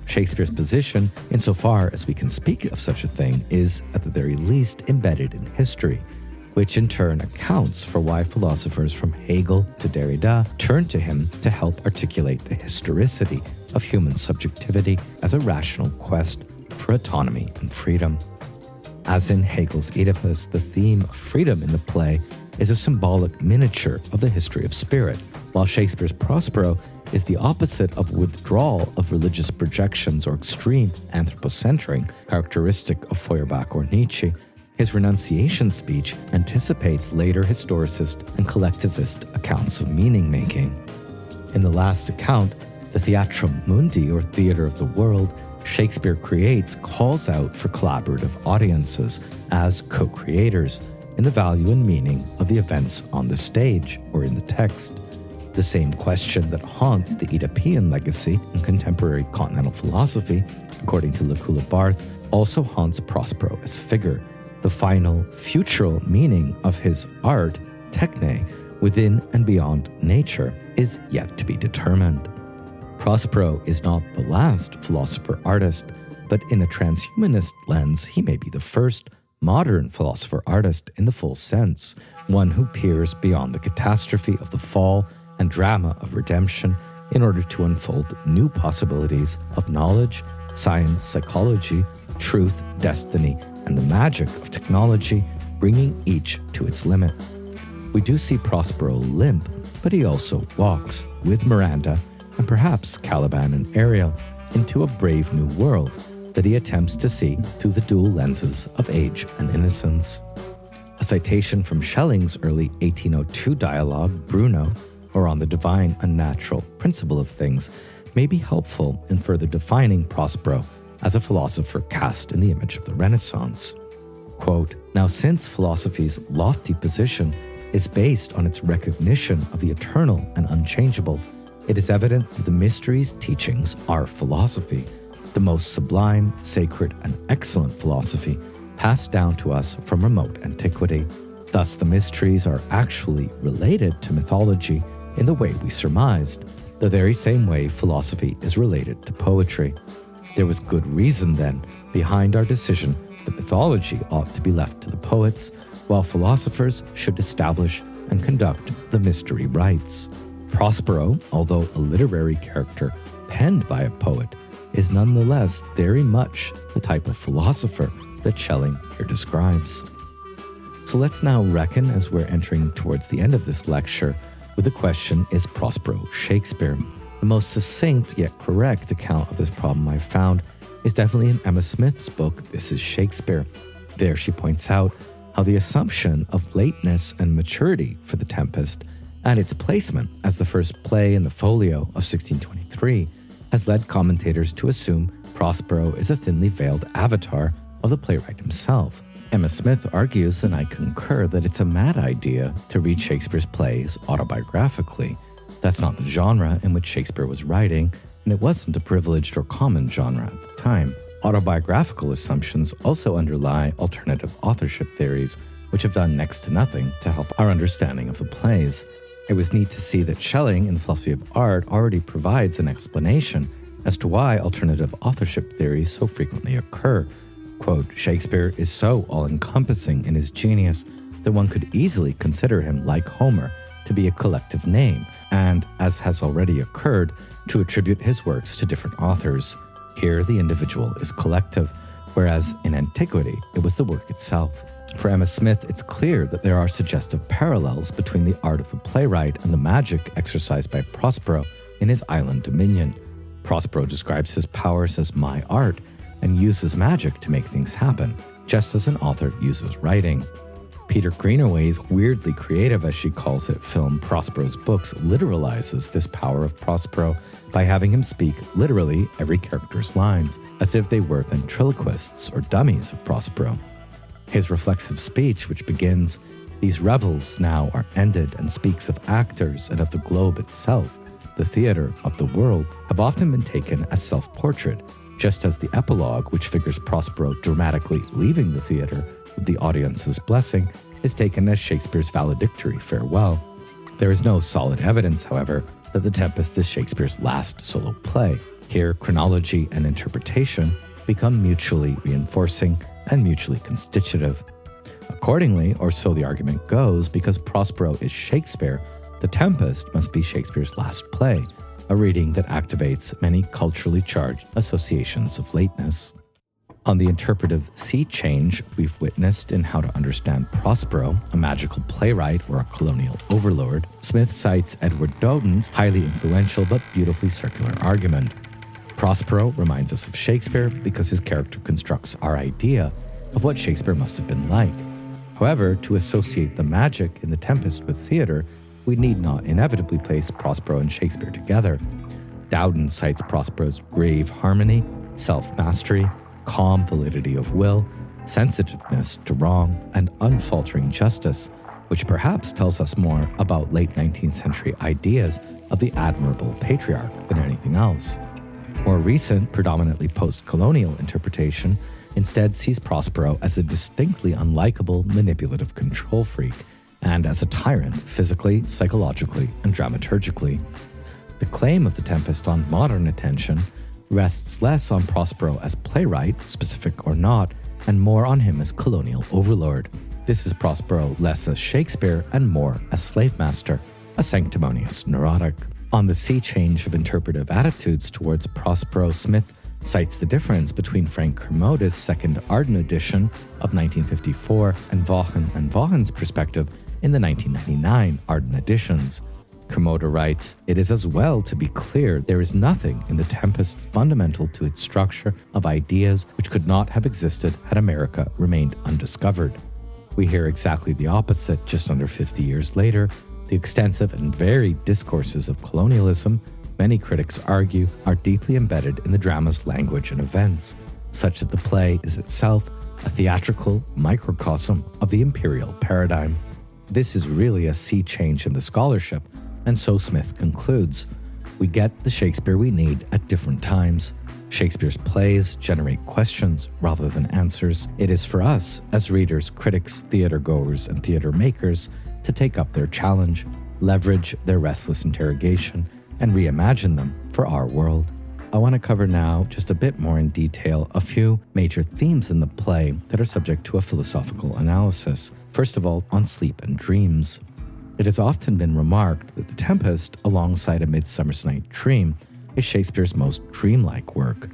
Shakespeare's position, insofar as we can speak of such a thing, is at the very least embedded in history, which in turn accounts for why philosophers from Hegel to Derrida turn to him to help articulate the historicity of human subjectivity as a rational quest for autonomy and freedom. As in Hegel's Oedipus, the theme of freedom in the play is a symbolic miniature of the history of spirit, while Shakespeare's Prospero is the opposite of withdrawal of religious projections or extreme anthropocentering, characteristic of Feuerbach or Nietzsche. His renunciation speech anticipates later historicist and collectivist accounts of meaning-making. In the last account, the Theatrum Mundi, or Theater of the World, Shakespeare creates calls out for collaborative audiences as co-creators in the value and meaning of the events on the stage or in the text. The same question that haunts the Oedipian legacy in contemporary continental philosophy, according to Lucula Barth, also haunts Prospero as figure. The final, futural meaning of his art, techne, within and beyond nature, is yet to be determined. Prospero is not the last philosopher-artist, but in a transhumanist lens, he may be the first modern philosopher-artist in the full sense, one who peers beyond the catastrophe of the fall and drama of redemption in order to unfold new possibilities of knowledge, science, psychology, truth, destiny, and the magic of technology, bringing each to its limit. We do see Prospero limp, but he also walks, with Miranda, and perhaps Caliban and Ariel, into a brave new world that he attempts to see through the dual lenses of age and innocence. A citation from Schelling's early 1802 dialogue, Bruno, or On the Divine Unnatural Principle of Things, may be helpful in further defining Prospero as a philosopher cast in the image of the Renaissance. Quote, "Now since philosophy's lofty position is based on its recognition of the eternal and unchangeable, it is evident that the mysteries' teachings are philosophy, the most sublime, sacred, and excellent philosophy passed down to us from remote antiquity. Thus the mysteries are actually related to mythology in the way we surmised, the very same way philosophy is related to poetry. There was good reason, then, behind our decision that mythology ought to be left to the poets, while philosophers should establish and conduct the mystery rites. Prospero, although a literary character penned by a poet, is nonetheless very much the type of philosopher that Schelling here describes. So let's now reckon, as we're entering towards the end of this lecture, with the question, is Prospero Shakespeare? The most succinct yet correct account of this problem I've found is definitely in Emma Smith's book, This is Shakespeare. There she points out how the assumption of lateness and maturity for The Tempest and its placement as the first play in the folio of 1623 has led commentators to assume Prospero is a thinly veiled avatar of the playwright himself. Emma Smith argues, and I concur, that it's a mad idea to read Shakespeare's plays autobiographically. That's not the genre in which Shakespeare was writing, and it wasn't a privileged or common genre at the time. Autobiographical assumptions also underlie alternative authorship theories, which have done next to nothing to help our understanding of the plays. It was neat to see that Schelling in the Philosophy of Art already provides an explanation as to why alternative authorship theories so frequently occur. Quote, Shakespeare is so all-encompassing in his genius that one could easily consider him, like Homer, to be a collective name, and, as has already occurred, to attribute his works to different authors. Here, the individual is collective, whereas in antiquity, it was the work itself. For Emma Smith, it's clear that there are suggestive parallels between the art of the playwright and the magic exercised by Prospero in his island dominion. Prospero describes his powers as my art and uses magic to make things happen, just as an author uses writing. Peter Greenaway's weirdly creative, as she calls it, film Prospero's Books literalizes this power of Prospero by having him speak literally every character's lines, as if they were ventriloquists or dummies of Prospero. His reflexive speech, which begins, "These revels now are ended," and speaks of actors and of the globe itself, the theater of the world, have often been taken as self-portrait, just as the epilogue, which figures Prospero dramatically leaving the theater with the audience's blessing, is taken as Shakespeare's valedictory farewell. There is no solid evidence, however, that The Tempest is Shakespeare's last solo play. Here, chronology and interpretation become mutually reinforcing and mutually constitutive. Accordingly, or so the argument goes, because Prospero is Shakespeare, The Tempest must be Shakespeare's last play, a reading that activates many culturally charged associations of lateness. On the interpretive sea change we've witnessed in how to understand Prospero, a magical playwright or a colonial overlord, Smith cites Edward Doden's highly influential but beautifully circular argument. Prospero reminds us of Shakespeare because his character constructs our idea of what Shakespeare must have been like. However, to associate the magic in The Tempest with theater, we need not inevitably place Prospero and Shakespeare together. Dowden cites Prospero's grave harmony, self-mastery, calm validity of will, sensitiveness to wrong, and unfaltering justice, which perhaps tells us more about late 19th century ideas of the admirable patriarch than anything else. More recent, predominantly post-colonial interpretation instead sees Prospero as a distinctly unlikable, manipulative control freak, and as a tyrant physically, psychologically, and dramaturgically. The claim of The Tempest on modern attention rests less on Prospero as playwright, specific or not, and more on him as colonial overlord. This is Prospero less as Shakespeare and more as slave master, a sanctimonious neurotic. On the sea change of interpretive attitudes towards Prospero, Smith cites the difference between Frank Kermode's second Arden edition of 1954 and Vaughan's perspective in the 1999 Arden editions. Kermode writes, "It is as well to be clear there is nothing in The Tempest fundamental to its structure of ideas which could not have existed had America remained undiscovered." We hear exactly the opposite just under 50 years later. The extensive and varied discourses of colonialism, many critics argue, are deeply embedded in the drama's language and events, such that the play is itself a theatrical microcosm of the imperial paradigm. This is really a sea change in the scholarship, and so Smith concludes, "We get the Shakespeare we need at different times. Shakespeare's plays generate questions rather than answers. It is for us, as readers, critics, theater goers, and theater makers, to take up their challenge, leverage their restless interrogation, and reimagine them for our world." I want to cover now, just a bit more in detail, a few major themes in the play that are subject to a philosophical analysis. First of all, on sleep and dreams. It has often been remarked that The Tempest, alongside A Midsummer Night's Dream, is Shakespeare's most dreamlike work.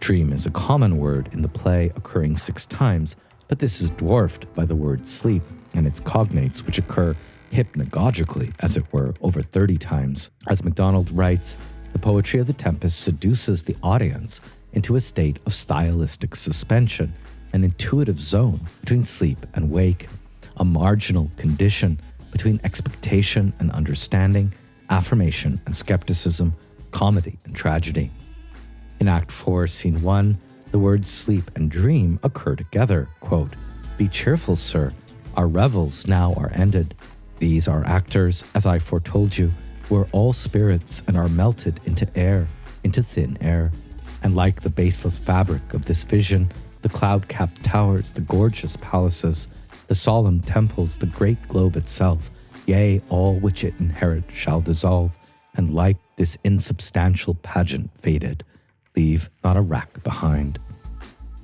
Dream is a common word in the play, occurring 6 times, but this is dwarfed by the word sleep and its cognates, which occur hypnagogically, as it were, over 30 times. As MacDonald writes, the poetry of the Tempest seduces the audience into a state of stylistic suspension, an intuitive zone between sleep and wake, a marginal condition between expectation and understanding, affirmation and skepticism, comedy and tragedy. In Act 4, Scene 1, the words sleep and dream occur together. Quote, "Be cheerful, sir. Our revels now are ended. These are actors, as I foretold you, were all spirits and are melted into air, into thin air. And like the baseless fabric of this vision, the cloud-capped towers, the gorgeous palaces, the solemn temples, the great globe itself, yea, all which it inherit shall dissolve, and like this insubstantial pageant faded, leave not a rack behind.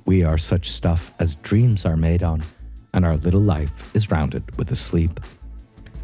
We are such stuff as dreams are made on, and our little life is rounded with a sleep."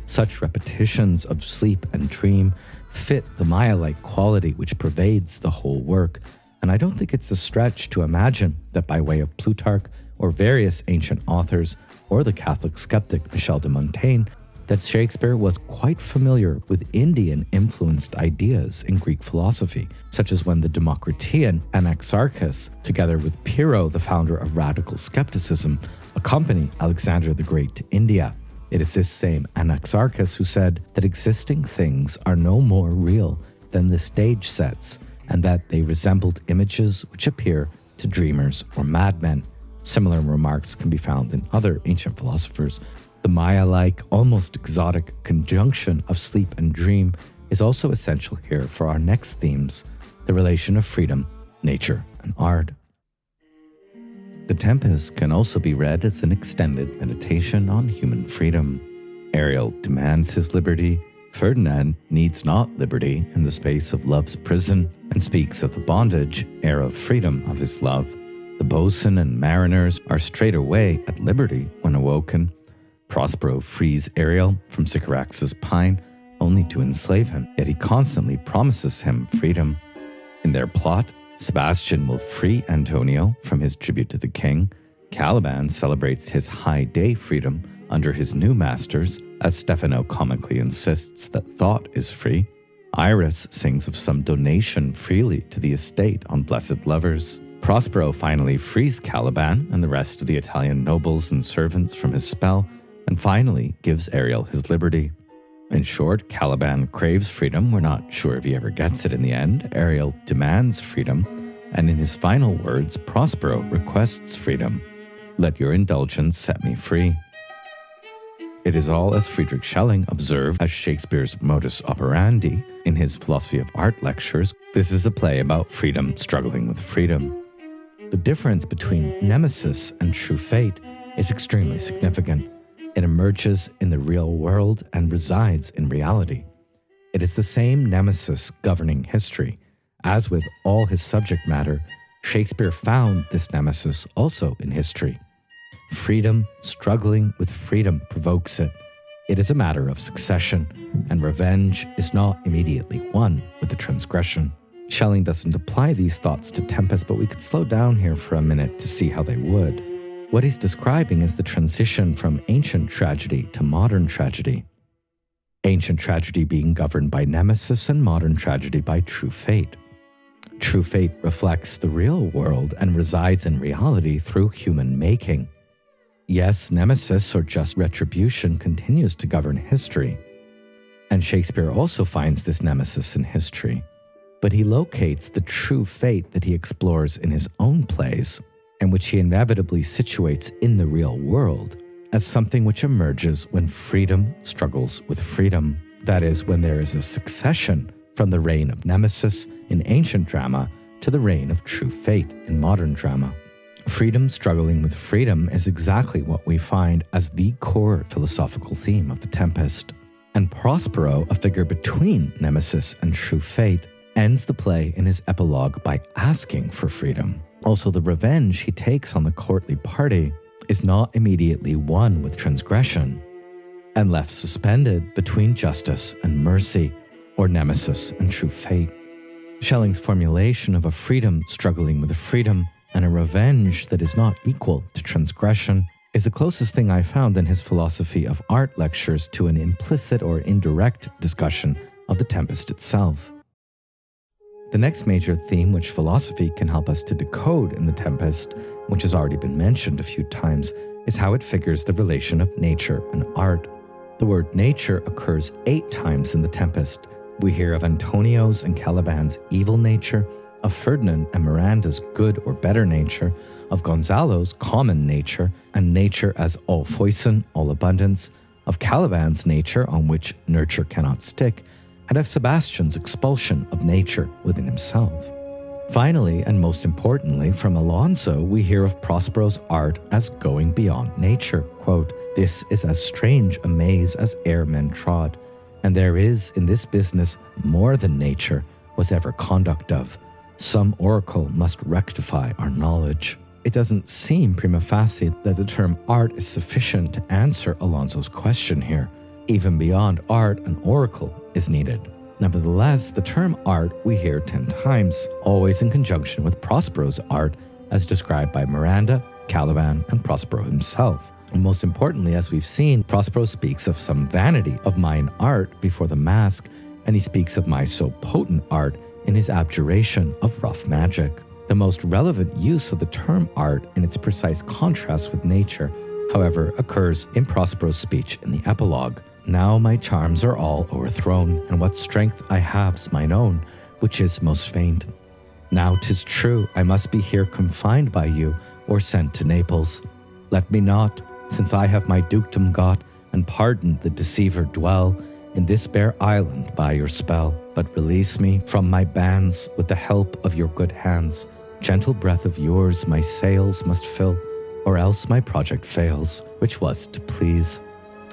Such repetitions of sleep and dream fit the Maya-like quality which pervades the whole work, and I don't think it's a stretch to imagine that by way of Plutarch or various ancient authors or the Catholic skeptic Michel de Montaigne, that Shakespeare was quite familiar with Indian-influenced ideas in Greek philosophy, such as when the Democritean Anaxarchus, together with Pyrrho, the founder of radical skepticism, accompanied Alexander the Great to India. It is this same Anaxarchus who said that existing things are no more real than the stage sets, and that they resembled images which appear to dreamers or madmen. Similar remarks can be found in other ancient philosophers. The Maya-like, almost exotic conjunction of sleep and dream is also essential here for our next themes, the relation of freedom, nature, and art. The Tempest can also be read as an extended meditation on human freedom. Ariel demands his liberty. Ferdinand needs not liberty in the space of love's prison and speaks of the bondage, ere of freedom, of his love. The boatswain and mariners are straightway at liberty when awoken. Prospero frees Ariel from Sycorax's pine only to enslave him, yet he constantly promises him freedom. In their plot, Sebastian will free Antonio from his tribute to the king. Caliban celebrates his high day freedom under his new masters, as Stefano comically insists that thought is free. Iris sings of some donation freely to the estate on blessed lovers. Prospero finally frees Caliban and the rest of the Italian nobles and servants from his spell, and finally gives Ariel his liberty. In short, Caliban craves freedom. We're not sure if he ever gets it in the end. Ariel demands freedom, and in his final words, Prospero requests freedom. "Let your indulgence set me free." It is all as Friedrich Schelling observed as Shakespeare's modus operandi in his philosophy of art lectures. This is a play about freedom struggling with freedom. The difference between nemesis and true fate is extremely significant. It emerges in the real world and resides in reality. It is the same nemesis governing history. As with all his subject matter, Shakespeare found this nemesis also in history. Freedom struggling with freedom provokes it. It is a matter of succession, and revenge is not immediately won with the transgression. Schelling doesn't apply these thoughts to Tempest, but we could slow down here for a minute to see how they would. What he's describing is the transition from ancient tragedy to modern tragedy. Ancient tragedy being governed by nemesis and modern tragedy by true fate. True fate reflects the real world and resides in reality through human making. Yes, nemesis or just retribution continues to govern history. And Shakespeare also finds this nemesis in history. But he locates the true fate that he explores in his own plays, and which he inevitably situates in the real world, as something which emerges when freedom struggles with freedom. That is, when there is a succession from the reign of nemesis in ancient drama to the reign of true fate in modern drama. Freedom struggling with freedom is exactly what we find as the core philosophical theme of The Tempest. And Prospero, a figure between nemesis and true fate, ends the play in his epilogue by asking for freedom. Also, the revenge he takes on the courtly party is not immediately won with transgression, and left suspended between justice and mercy, or nemesis and true fate. Schelling's formulation of a freedom struggling with a freedom and a revenge that is not equal to transgression is the closest thing I found in his philosophy of art lectures to an implicit or indirect discussion of the Tempest itself. The next major theme which philosophy can help us to decode in the Tempest, which has already been mentioned a few times, is how it figures the relation of nature and art. The word nature occurs 8 times in the Tempest. We hear of Antonio's and Caliban's evil nature, of Ferdinand and Miranda's good or better nature, of Gonzalo's common nature, and nature as all foison, all abundance, of Caliban's nature on which nurture cannot stick, and of Sebastian's expulsion of nature within himself. Finally, and most importantly, from Alonso, we hear of Prospero's art as going beyond nature. Quote, "This is as strange a maze as e'er men trod, and there is in this business more than nature was ever conduct of. Some oracle must rectify our knowledge." It doesn't seem prima facie that the term art is sufficient to answer Alonso's question here. Even beyond art, an oracle is needed. Nevertheless, the term art we hear 10 times, always in conjunction with Prospero's art as described by Miranda, Caliban, and Prospero himself. And most importantly, as we've seen, Prospero speaks of some vanity of mine art before the mask, and he speaks of my so potent art in his abjuration of rough magic. The most relevant use of the term art in its precise contrast with nature, however, occurs in Prospero's speech in the epilogue. "Now my charms are all o'erthrown, and what strength I have's mine own, which is most faint. Now 'tis true, I must be here confined by you, or sent to Naples. Let me not, since I have my dukedom got, and pardoned the deceiver, dwell in this bare island by your spell, but release me from my bands with the help of your good hands. Gentle breath of yours my sails must fill, or else my project fails, which was to please."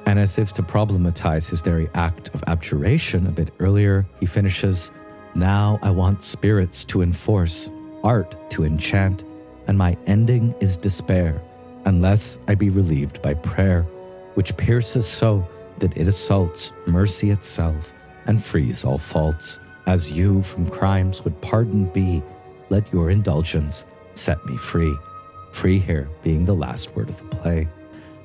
And as if to problematize his very act of abjuration a bit earlier, he finishes, "Now I want spirits to enforce, art to enchant, and my ending is despair, unless I be relieved by prayer, which pierces so that it assaults mercy itself and frees all faults. As you from crimes would pardoned be, let your indulgence set me free." Free here being the last word of the play.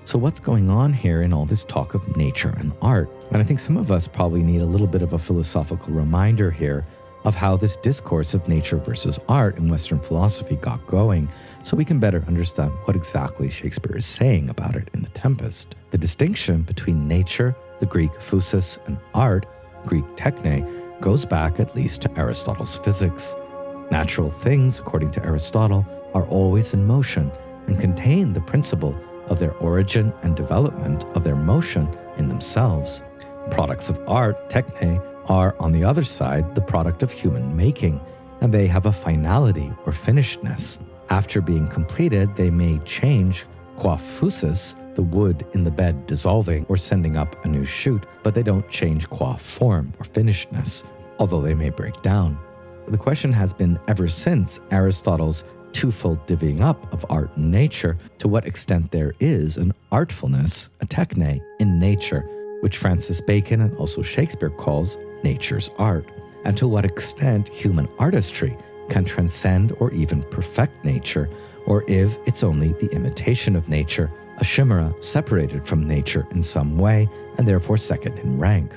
So what's going on here in all this talk of nature and art? And I think some of us probably need a little bit of a philosophical reminder here of how this discourse of nature versus art in Western philosophy got going, so we can better understand what exactly Shakespeare is saying about it in The Tempest. The distinction between nature, the Greek physis, and art, Greek techne, goes back at least to Aristotle's physics. Natural things, according to Aristotle, are always in motion and contain the principle of their origin and development of their motion in themselves. Products of art, techne, are, on the other side, the product of human making, and they have a finality or finishedness. After being completed, they may change, qua physis, the wood in the bed dissolving or sending up a new shoot, but they don't change qua form or finishedness, although they may break down. The question has been ever since Aristotle's twofold divvying up of art and nature, to what extent there is an artfulness, a techne, in nature, which Francis Bacon and also Shakespeare calls nature's art, and to what extent human artistry can transcend or even perfect nature, or if it's only the imitation of nature, a chimera separated from nature in some way, and therefore second in rank.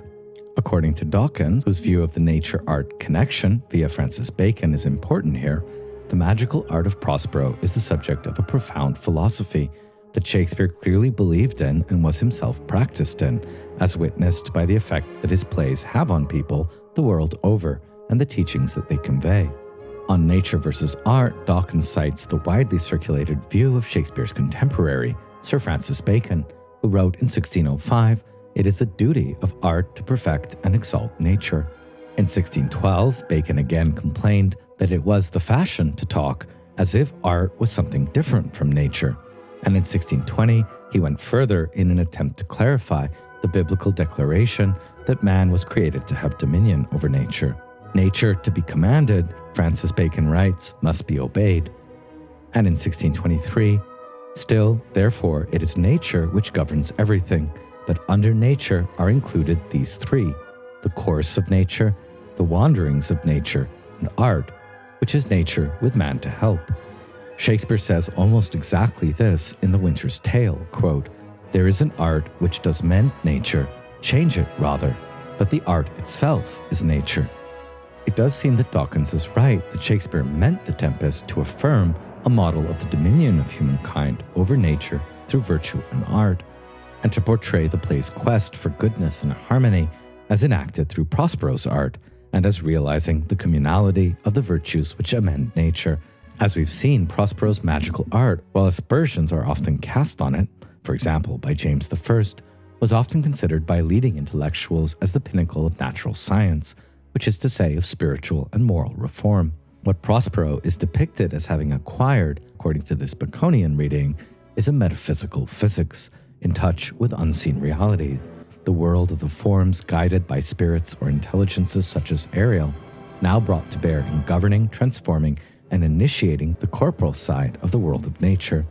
According to Dawkins, whose view of the nature-art connection via Francis Bacon is important here, the magical art of Prospero is the subject of a profound philosophy that Shakespeare clearly believed in and was himself practiced in, as witnessed by the effect that his plays have on people the world over and the teachings that they convey. On nature versus art, Dawkins cites the widely circulated view of Shakespeare's contemporary, Sir Francis Bacon, who wrote in 1605, "It is the duty of art to perfect and exalt nature." In 1612, Bacon again complained that it was the fashion to talk as if art was something different from nature. And in 1620, he went further in an attempt to clarify the biblical declaration that man was created to have dominion over nature. Nature, to be commanded, Francis Bacon writes, must be obeyed. And in 1623, still, therefore, it is nature which governs everything, but under nature are included these three: the course of nature, the wanderings of nature, and art, which is nature with man to help. Shakespeare says almost exactly this in The Winter's Tale, quote, "There is an art which does mend nature, change it rather, but the art itself is nature." It does seem that Dawkins is right that Shakespeare meant The Tempest to affirm a model of the dominion of humankind over nature through virtue and art, and to portray the play's quest for goodness and harmony as enacted through Prospero's art, and as realizing the communality of the virtues which amend nature. As we've seen, Prospero's magical art, while aspersions are often cast on it, for example by James I, was often considered by leading intellectuals as the pinnacle of natural science, which is to say of spiritual and moral reform. What Prospero is depicted as having acquired, according to this Baconian reading, is a metaphysical physics, in touch with unseen reality, the world of the forms guided by spirits or intelligences such as Ariel, now brought to bear in governing, transforming, and initiating the corporal side of the world of nature.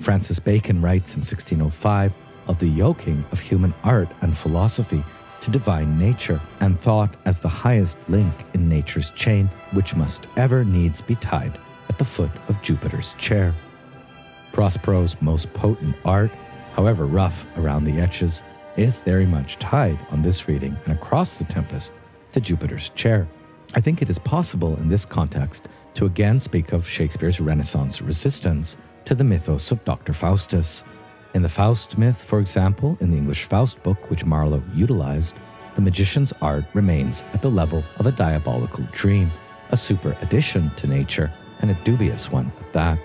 Francis Bacon writes in 1605 of the yoking of human art and philosophy to divine nature, and thought as the highest link in nature's chain, which must ever needs be tied at the foot of Jupiter's chair. Prospero's most potent art, however rough around the edges, is very much tied on this reading and across The Tempest to Jupiter's chair. I think it is possible in this context to again speak of Shakespeare's Renaissance resistance to the mythos of Dr. Faustus. In the Faust myth, for example, in the English Faust book, which Marlowe utilized, the magician's art remains at the level of a diabolical dream, a super addition to nature, and a dubious one at that.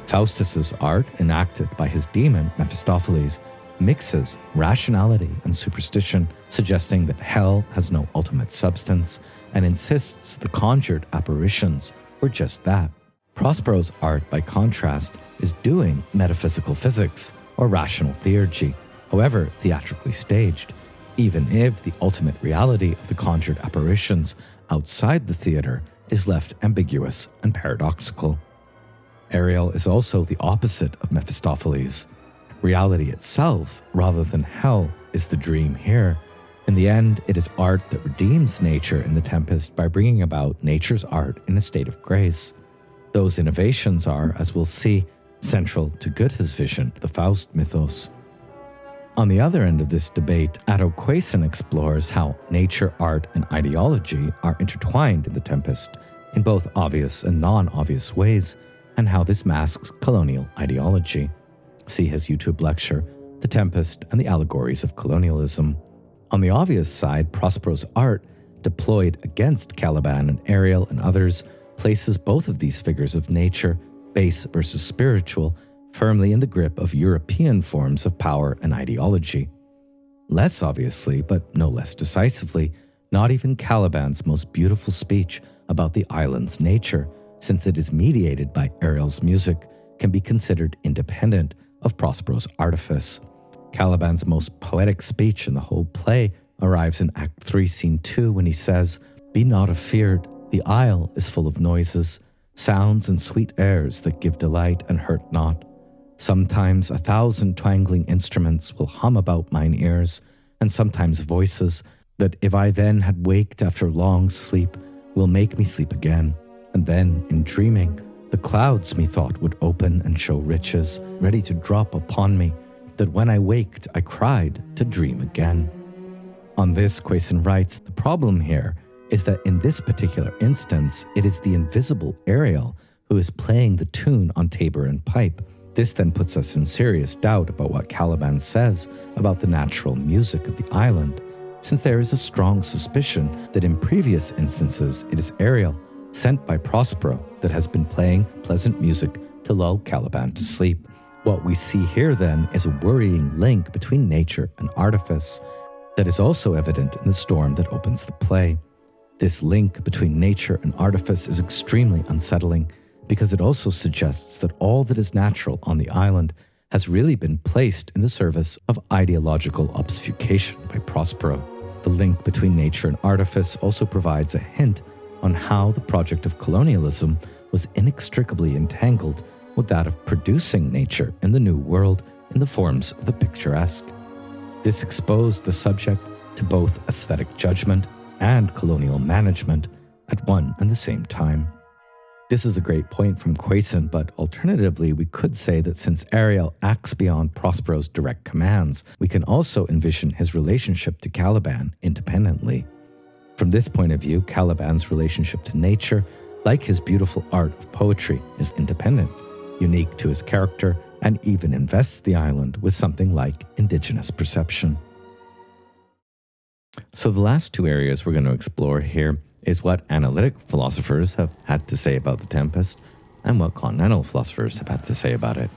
Faustus's art, enacted by his demon Mephistopheles, mixes rationality and superstition, suggesting that hell has no ultimate substance, and insists the conjured apparitions were just that. Prospero's art, by contrast, is doing metaphysical physics, or rational theurgy, however theatrically staged, even if the ultimate reality of the conjured apparitions outside the theater is left ambiguous and paradoxical. Ariel is also the opposite of Mephistopheles. Reality itself, rather than hell, is the dream here. In the end, it is art that redeems nature in The Tempest by bringing about nature's art in a state of grace. Those innovations are, as we'll see, central to Goethe's vision, the Faust mythos. On the other end of this debate, Atto Quason explores how nature, art, and ideology are intertwined in The Tempest in both obvious and non-obvious ways, and how this masks colonial ideology. See his YouTube lecture, The Tempest and the Allegories of Colonialism. On the obvious side, Prospero's art, deployed against Caliban and Ariel and others, places both of these figures of nature, base versus spiritual, firmly in the grip of European forms of power and ideology. Less obviously, but no less decisively, not even Caliban's most beautiful speech about the island's nature, since it is mediated by Ariel's music, can be considered independent of Prospero's artifice. Caliban's most poetic speech in the whole play arrives in Act 3, Scene 2, when he says, "Be not afeard, the isle is full of noises, sounds and sweet airs that give delight and hurt not. Sometimes 1,000 twangling instruments will hum about mine ears, and sometimes voices that, if I then had waked after long sleep, will make me sleep again. And then, in dreaming, the clouds methought would open and show riches, ready to drop upon me, that when I waked I cried to dream again." On this, Quason writes, the problem here is that in this particular instance, it is the invisible Ariel who is playing the tune on tabor and pipe. This then puts us in serious doubt about what Caliban says about the natural music of the island, since there is a strong suspicion that in previous instances it is Ariel, sent by Prospero, that has been playing pleasant music to lull Caliban to sleep. What we see here then is a worrying link between nature and artifice that is also evident in the storm that opens the play. This link between nature and artifice is extremely unsettling, because it also suggests that all that is natural on the island has really been placed in the service of ideological obfuscation by Prospero. The link between nature and artifice also provides a hint on how the project of colonialism was inextricably entangled with that of producing nature in the New World in the forms of the picturesque. This exposed the subject to both aesthetic judgment and colonial management, at one and the same time. This is a great point from Quason, but alternatively, we could say that since Ariel acts beyond Prospero's direct commands, we can also envision his relationship to Caliban independently. From this point of view, Caliban's relationship to nature, like his beautiful art of poetry, is independent, unique to his character, and even invests the island with something like indigenous perception. So the last two areas we're going to explore here is what analytic philosophers have had to say about the Tempest and what continental philosophers have had to say about it.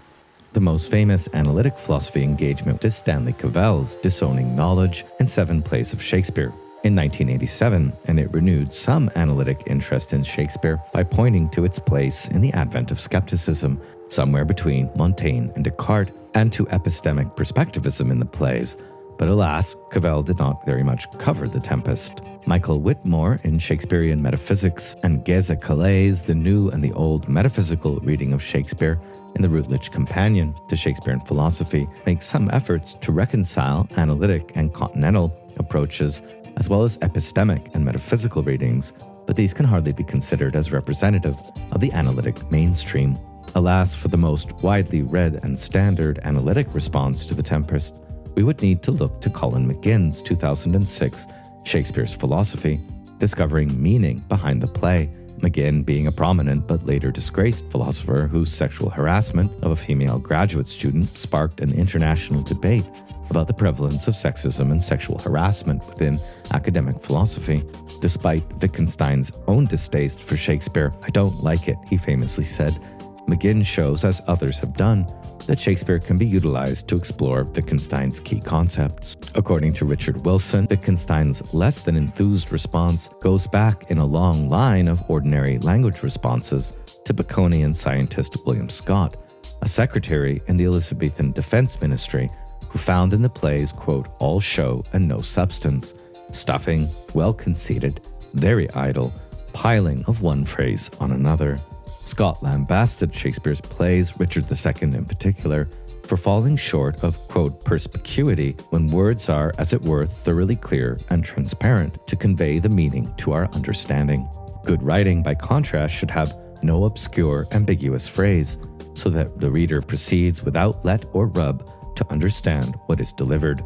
The most famous analytic philosophy engagement is Stanley Cavell's Disowning Knowledge in 7 plays of Shakespeare in 1987, and it renewed some analytic interest in Shakespeare by pointing to its place in the advent of skepticism, somewhere between Montaigne and Descartes, and to epistemic perspectivism in the plays. But alas, Cavell did not very much cover the Tempest. Michael Whitmore in Shakespearean Metaphysics and Geza Calais' The New and the Old Metaphysical Reading of Shakespeare in the Routledge Companion to Shakespearean Philosophy make some efforts to reconcile analytic and continental approaches as well as epistemic and metaphysical readings, but these can hardly be considered as representative of the analytic mainstream. Alas, for the most widely read and standard analytic response to the Tempest, we would need to look to Colin McGinn's 2006 Shakespeare's Philosophy, Discovering Meaning Behind the Play, McGinn being a prominent but later disgraced philosopher whose sexual harassment of a female graduate student sparked an international debate about the prevalence of sexism and sexual harassment within academic philosophy. Despite Wittgenstein's own distaste for Shakespeare, "I don't like it," he famously said, McGinn shows, as others have done, that Shakespeare can be utilized to explore Wittgenstein's key concepts. According to Richard Wilson, Wittgenstein's less than enthused response goes back in a long line of ordinary language responses to Baconian scientist William Scott, a secretary in the Elizabethan Defense Ministry, who found in the plays, quote, "all show and no substance, stuffing, well conceited, very idle, piling of one phrase on another." Scott lambasted Shakespeare's plays, Richard II in particular, for falling short of, quote, "perspicuity when words are, as it were, thoroughly clear and transparent to convey the meaning to our understanding." Good writing, by contrast, should have no obscure, ambiguous phrase, so that the reader proceeds without let or rub to understand what is delivered.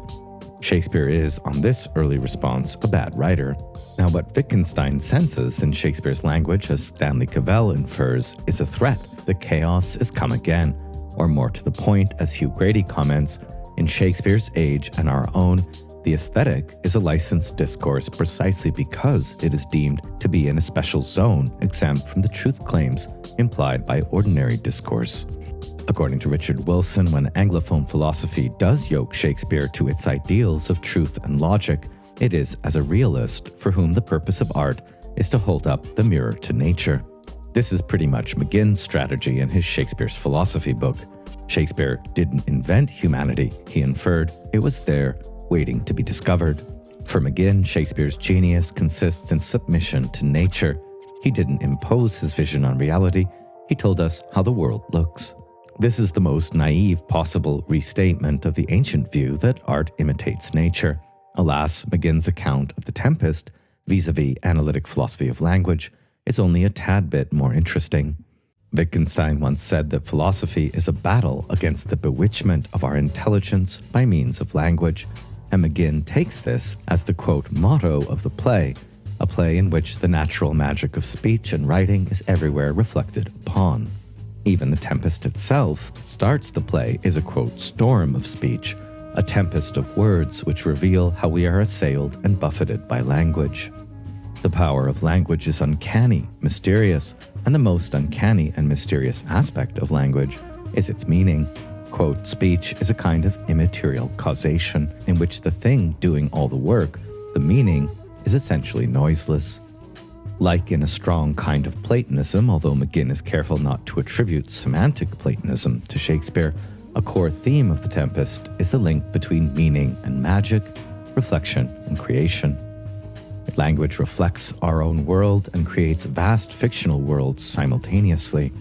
Shakespeare is, on this early response, a bad writer. Now, what Wittgenstein senses in Shakespeare's language, as Stanley Cavell infers, is a threat. The chaos is come again. Or more to the point, as Hugh Grady comments, in Shakespeare's age and our own, the aesthetic is a licensed discourse precisely because it is deemed to be in a special zone exempt from the truth claims implied by ordinary discourse. According to Richard Wilson, when Anglophone philosophy does yoke Shakespeare to its ideals of truth and logic, it is as a realist for whom the purpose of art is to hold up the mirror to nature. This is pretty much McGinn's strategy in his Shakespeare's Philosophy book. Shakespeare didn't invent humanity, he inferred. It was there, waiting to be discovered. For McGinn, Shakespeare's genius consists in submission to nature. He didn't impose his vision on reality, he told us how the world looks. This is the most naive possible restatement of the ancient view that art imitates nature. Alas, McGinn's account of the Tempest, vis-a-vis analytic philosophy of language, is only a tad bit more interesting. Wittgenstein once said that philosophy is a battle against the bewitchment of our intelligence by means of language, and McGinn takes this as the, quote, motto of the play, a play in which the natural magic of speech and writing is everywhere reflected upon. Even the Tempest itself that starts the play is a, quote, storm of speech, a tempest of words which reveal how we are assailed and buffeted by language. The power of language is uncanny, mysterious, and the most uncanny and mysterious aspect of language is its meaning. Quote, "Speech is a kind of immaterial causation in which the thing doing all the work, the meaning, is essentially noiseless." Like in a strong kind of Platonism, although McGinn is careful not to attribute semantic Platonism to Shakespeare, a core theme of the Tempest is the link between meaning and magic, reflection and creation. Language reflects our own world and creates vast fictional worlds simultaneously.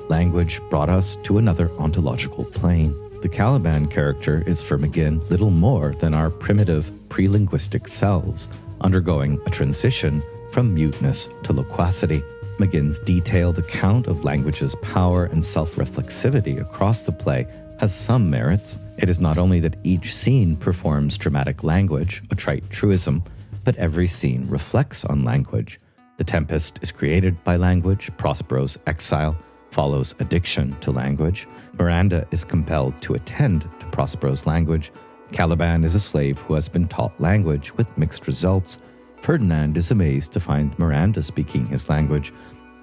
Language brought us to another ontological plane. The Caliban character is for McGinn little more than our primitive pre-linguistic selves, undergoing a transition from muteness to loquacity. McGinn's detailed account of language's power and self-reflexivity across the play has some merits. It is not only that each scene performs dramatic language, a trite truism, but every scene reflects on language. The Tempest is created by language, Prospero's exile follows addiction to language, Miranda is compelled to attend to Prospero's language, Caliban is a slave who has been taught language with mixed results, Ferdinand is amazed to find Miranda speaking his language,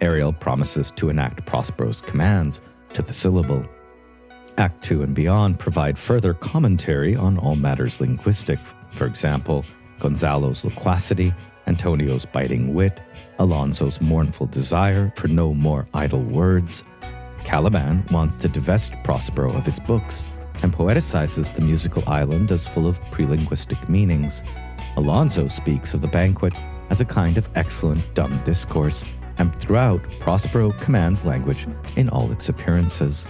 Ariel promises to enact Prospero's commands to the syllable. Act 2 and beyond provide further commentary on all matters linguistic, for example, Gonzalo's loquacity, Antonio's biting wit, Alonso's mournful desire for no more idle words. Caliban wants to divest Prospero of his books and poeticizes the musical island as full of prelinguistic meanings. Alonso speaks of the banquet as a kind of excellent dumb discourse, and throughout, Prospero commands language in all its appearances.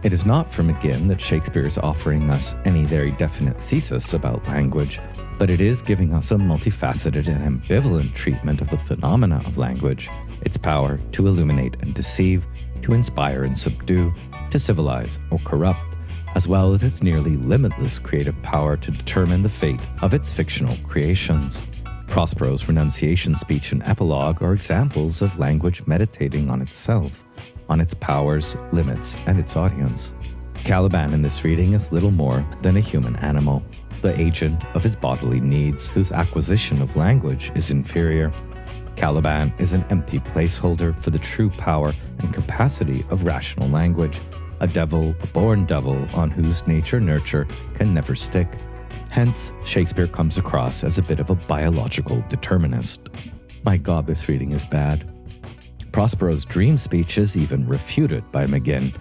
It is not for McGinn that Shakespeare is offering us any very definite thesis about language, but it is giving us a multifaceted and ambivalent treatment of the phenomena of language, its power to illuminate and deceive, to inspire and subdue, to civilize or corrupt, as well as its nearly limitless creative power to determine the fate of its fictional creations. Prospero's renunciation speech and epilogue are examples of language meditating on itself, on its powers, limits, and its audience. Caliban in this reading is little more than a human animal, the agent of his bodily needs, whose acquisition of language is inferior. Caliban is an empty placeholder for the true power and capacity of rational language, a devil, a born devil, on whose nature-nurture can never stick. Hence, Shakespeare comes across as a bit of a biological determinist. My God, this reading is bad. Prospero's dream speech is even refuted by McGinn.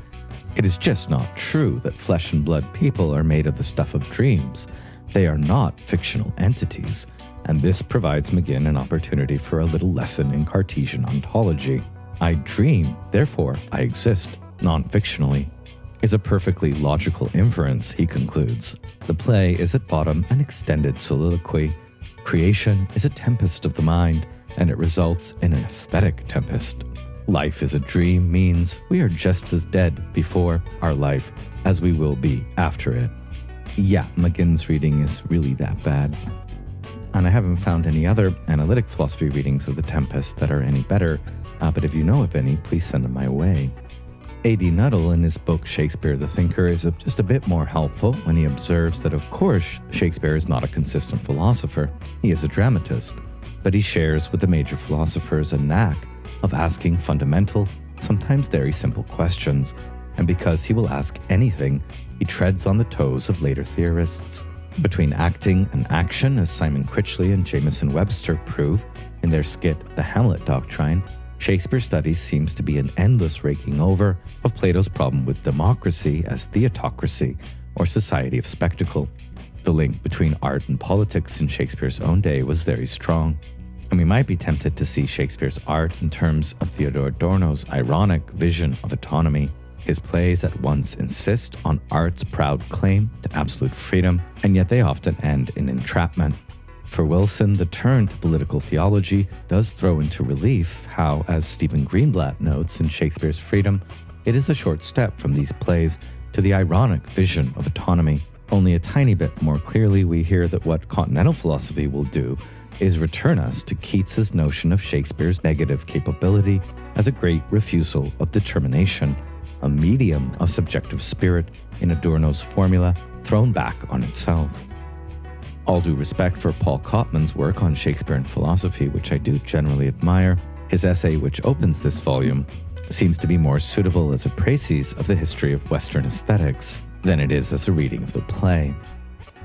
It is just not true that flesh and blood people are made of the stuff of dreams. They are not fictional entities, and this provides McGinn an opportunity for a little lesson in Cartesian ontology. I dream, therefore I exist, non-fictionally, is a perfectly logical inference, he concludes. The play is at bottom an extended soliloquy. Creation is a tempest of the mind, and it results in an aesthetic tempest. Life is a dream means we are just as dead before our life as we will be after it. Yeah, McGinn's reading is really that bad. And I haven't found any other analytic philosophy readings of The Tempest that are any better, but if you know of any, please send them my way. A.D. Nuttall, in his book Shakespeare the Thinker, is just a bit more helpful when he observes that, of course, Shakespeare is not a consistent philosopher. He is a dramatist, but he shares with the major philosophers a knack of asking fundamental, sometimes very simple questions, and because he will ask anything, he treads on the toes of later theorists. Between acting and action, as Simon Critchley and Jameson Webster prove in their skit The Hamlet Doctrine, Shakespeare studies seems to be an endless raking over of Plato's problem with democracy as theocracy, or society of spectacle. The link between art and politics in Shakespeare's own day was very strong, and we might be tempted to see Shakespeare's art in terms of Theodore Adorno's ironic vision of autonomy. His plays at once insist on art's proud claim to absolute freedom, and yet they often end in entrapment. For Wilson, the turn to political theology does throw into relief how, as Stephen Greenblatt notes in Shakespeare's Freedom, it is a short step from these plays to the ironic vision of autonomy. Only a tiny bit more clearly we hear that what continental philosophy will do is return us to Keats's notion of Shakespeare's negative capability as a great refusal of determination, a medium of subjective spirit in Adorno's formula thrown back on itself. All due respect for Paul Cotman's work on Shakespeare and philosophy, which I do generally admire, his essay which opens this volume seems to be more suitable as a précis of the history of Western aesthetics than it is as a reading of the play.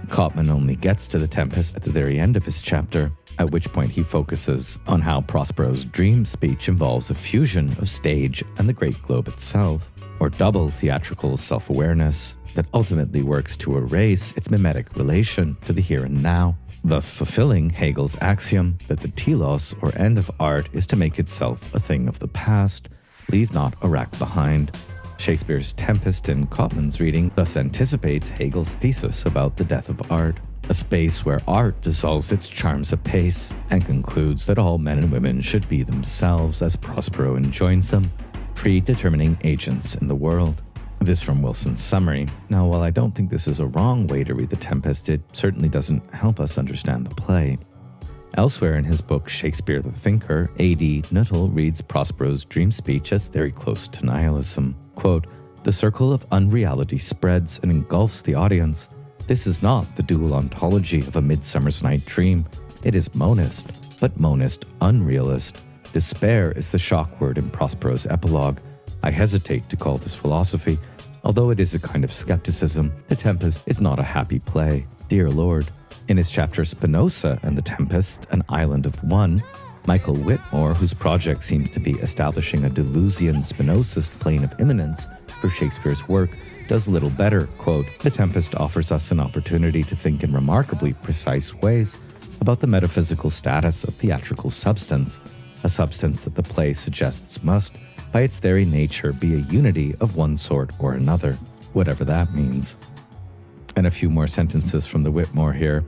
Cotman only gets to the Tempest at the very end of his chapter, at which point he focuses on how Prospero's dream speech involves a fusion of stage and the great globe itself, or double theatrical self-awareness that ultimately works to erase its mimetic relation to the here and now, thus fulfilling Hegel's axiom that the telos, or end of art, is to make itself a thing of the past, leave not a rack behind. Shakespeare's Tempest in Cotman's reading thus anticipates Hegel's thesis about the death of art. a space where art dissolves its charms apace and concludes that all men and women should be themselves as Prospero enjoins them, free determining agents in the world. This from Wilson's summary. Now, while I don't think this is a wrong way to read The Tempest, it certainly doesn't help us understand the play. Elsewhere in his book Shakespeare the Thinker, A.D. Nuttall reads Prospero's dream speech as very close to nihilism. Quote, "The circle of unreality spreads and engulfs the audience. This is not the dual ontology of a Midsummer's Night Dream. It is monist, but monist unrealist. Despair is the shock word in Prospero's epilogue. I hesitate to call this philosophy. Although it is a kind of skepticism, The Tempest is not a happy play. Dear Lord." In his chapter Spinoza and the Tempest, An Island of One, Michael Whitmore, whose project seems to be establishing a Deleuzian Spinozist plane of immanence for Shakespeare's work, does little better. Quote, "The Tempest offers us an opportunity to think in remarkably precise ways about the metaphysical status of theatrical substance, a substance that the play suggests must, by its very nature, be a unity of one sort or another, whatever that means." And a few more sentences from the Whitmore here.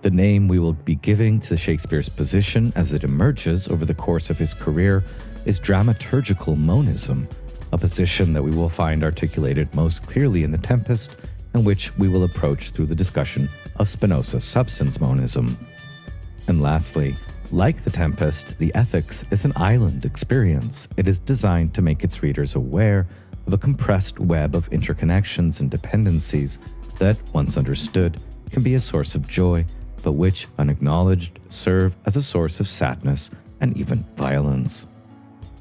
"The name we will be giving to Shakespeare's position as it emerges over the course of his career is dramaturgical monism, a position that we will find articulated most clearly in The Tempest, and which we will approach through the discussion of Spinoza's substance monism." And lastly, like The Tempest, The Ethics is an island experience. It is designed to make its readers aware of a compressed web of interconnections and dependencies that, once understood, can be a source of joy, but which, unacknowledged, serve as a source of sadness and even violence.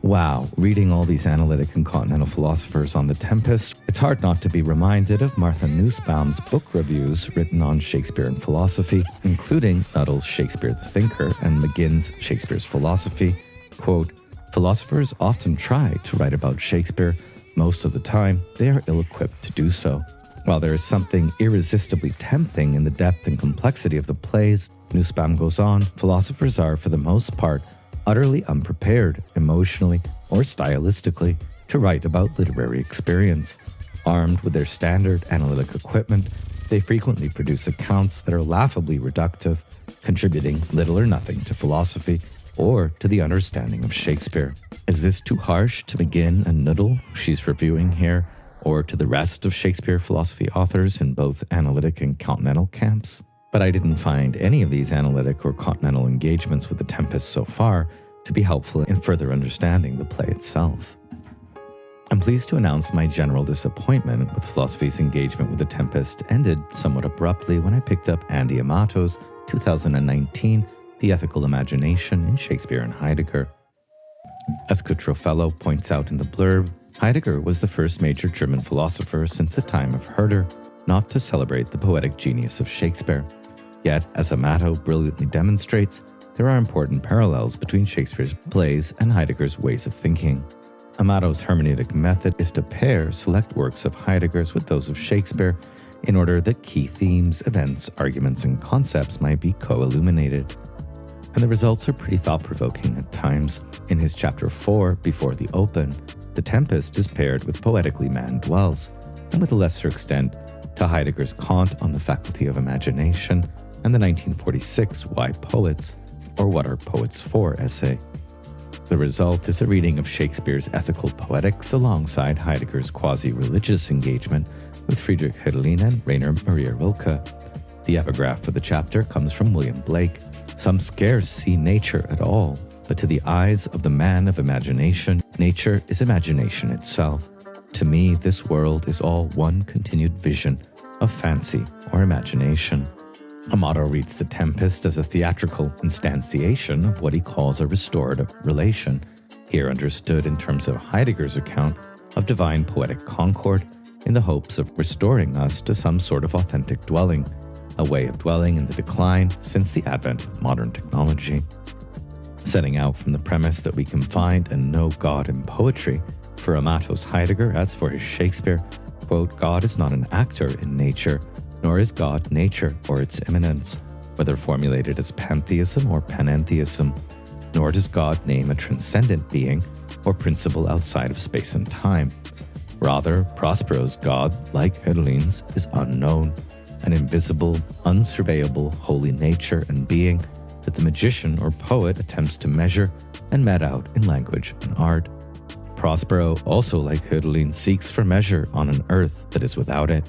Wow, reading all these analytic and continental philosophers on The Tempest, it's hard not to be reminded of Martha Nussbaum's book reviews written on Shakespeare and philosophy, including Nuttall's Shakespeare the Thinker and McGinn's Shakespeare's Philosophy. Quote, "Philosophers often try to write about Shakespeare. Most of the time, they are ill-equipped to do so. While there is something irresistibly tempting in the depth and complexity of the plays," Nussbaum goes on, "philosophers are, for the most part, utterly unprepared, emotionally or stylistically, to write about literary experience. Armed with their standard analytic equipment, they frequently produce accounts that are laughably reductive, contributing little or nothing to philosophy or to the understanding of Shakespeare." Is this too harsh to McGinn and Nuttall, who she's reviewing here, or to the rest of Shakespeare philosophy authors in both analytic and continental camps? But I didn't find any of these analytic or continental engagements with The Tempest so far to be helpful in further understanding the play itself. I'm pleased to announce my general disappointment with philosophy's engagement with The Tempest ended somewhat abruptly when I picked up Andy Amato's 2019 The Ethical Imagination in Shakespeare and Heidegger. As Kutro Fellow points out in the blurb, Heidegger was the first major German philosopher since the time of Herder not to celebrate the poetic genius of Shakespeare. Yet, as Amato brilliantly demonstrates, there are important parallels between Shakespeare's plays and Heidegger's ways of thinking. Amato's hermeneutic method is to pair select works of Heidegger's with those of Shakespeare in order that key themes, events, arguments, and concepts might be co-illuminated. And the results are pretty thought-provoking at times. In his chapter 4, Before the Open, The Tempest is paired with Poetically Man Dwells, and with a lesser extent to Heidegger's Kant on the faculty of imagination and the 1946 Why Poets, or What Are Poets For essay. The result is a reading of Shakespeare's ethical poetics alongside Heidegger's quasi-religious engagement with Friedrich Hölderlin and Rainer Maria Rilke. The epigraph for the chapter comes from William Blake. "Some scarce see nature at all, but to the eyes of the man of imagination, nature is imagination itself. To me, this world is all one continued vision of fancy or imagination." Amato reads The Tempest as a theatrical instantiation of what he calls a restorative relation, here understood in terms of Heidegger's account of divine poetic concord, in the hopes of restoring us to some sort of authentic dwelling, a way of dwelling in the decline since the advent of modern technology. Setting out from the premise that we can find and know God in poetry, for Amato's Heidegger as for his Shakespeare, quote, "God is not an actor in nature, nor is God nature or its immanence, whether formulated as pantheism or panentheism, nor does God name a transcendent being or principle outside of space and time. Rather, Prospero's God, like Hölderlin's, is unknown. an invisible, unsurveyable, holy nature and being that the magician or poet attempts to measure and met out in language and art. Prospero, also like Hölderlin, seeks for measure on an earth that is without it.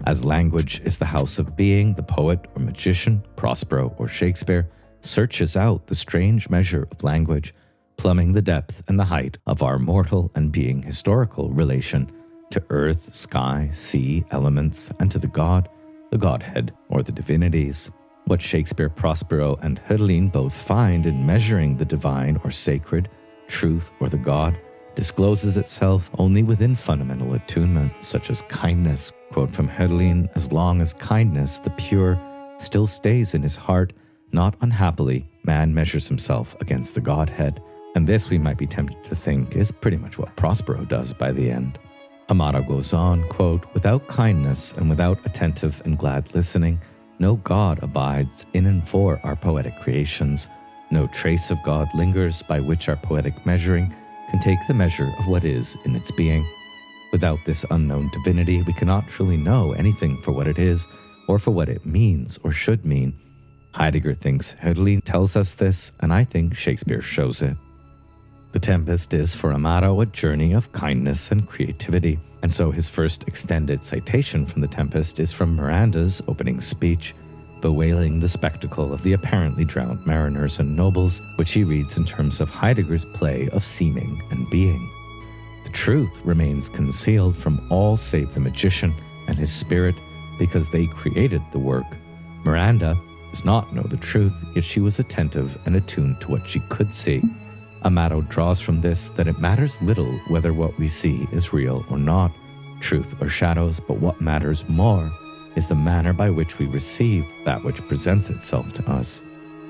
As language is the house of being, the poet or magician, Prospero or Shakespeare, searches out the strange measure of language, plumbing the depth and the height of our mortal and being historical relation to earth, sky, sea, elements, and to the god, the godhead, or the divinities. What Shakespeare, Prospero, and Hölderlin both find in measuring the divine or sacred, truth, or the god, discloses itself only within fundamental attunement, such as kindness. Quote from Hölderlin, "As long as kindness, the pure, still stays in his heart, not unhappily, man measures himself against the Godhead." And this, we might be tempted to think, is pretty much what Prospero does by the end. Amato goes on, quote, "Without kindness and without attentive and glad listening, no God abides in and for our poetic creations. No trace of God lingers by which our poetic measuring can take the measure of what is in its being. Without this unknown divinity, we cannot truly know anything for what it is, or for what it means or should mean." Heidegger thinks Hölderlin tells us this, and I think Shakespeare shows it. The Tempest is for Amato a journey of kindness and creativity, and so his first extended citation from the Tempest is from Miranda's opening speech, bewailing the spectacle of the apparently drowned mariners and nobles, which he reads in terms of Heidegger's play of seeming and being. The truth remains concealed from all save the magician and his spirit, because they created the work. Miranda does not know the truth, yet she was attentive and attuned to what she could see. Amato draws from this that it matters little whether what we see is real or not, truth or shadows, but what matters more is the manner by which we receive that which presents itself to us.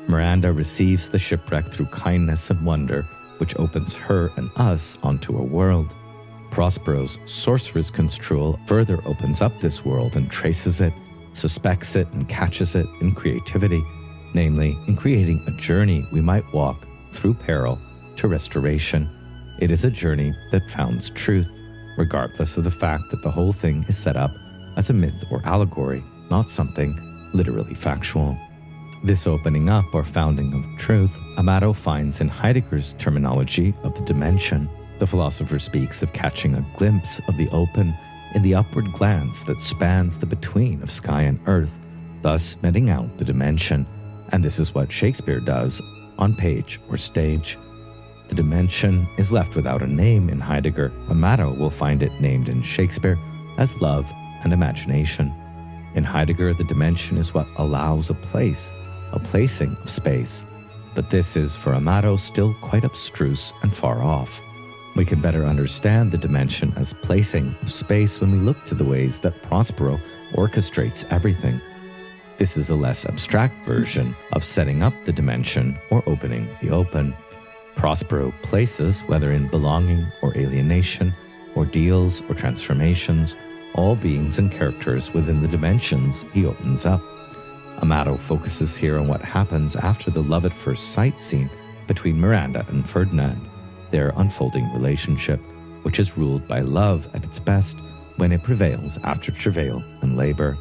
Miranda receives the shipwreck through kindness and wonder, which opens her and us onto a world. Prospero's sorcerer's construal further opens up this world and traces it, suspects it, and catches it in creativity, namely in creating a journey we might walk through peril to restoration. It is a journey that founds truth, regardless of the fact that the whole thing is set up as a myth or allegory, not something literally factual. This opening up or founding of truth, Amato finds in Heidegger's terminology of the dimension. The philosopher speaks of catching a glimpse of the open in the upward glance that spans the between of sky and earth, thus meting out the dimension. And this is what Shakespeare does on page or stage. The dimension is left without a name in Heidegger. Amato will find it named in Shakespeare as love and imagination. In Heidegger, the dimension is what allows a place, a placing of space. But this is, for Amato, still quite abstruse and far off. We can better understand the dimension as placing of space when we look to the ways that Prospero orchestrates everything. This is a less abstract version of setting up the dimension or opening the open. Prospero places, whether in belonging or alienation, ordeals or transformations, all beings and characters within the dimensions he opens up. Amato focuses here on what happens after the love at first sight scene between Miranda and Ferdinand, their unfolding relationship, which is ruled by love at its best when it prevails after travail and labor.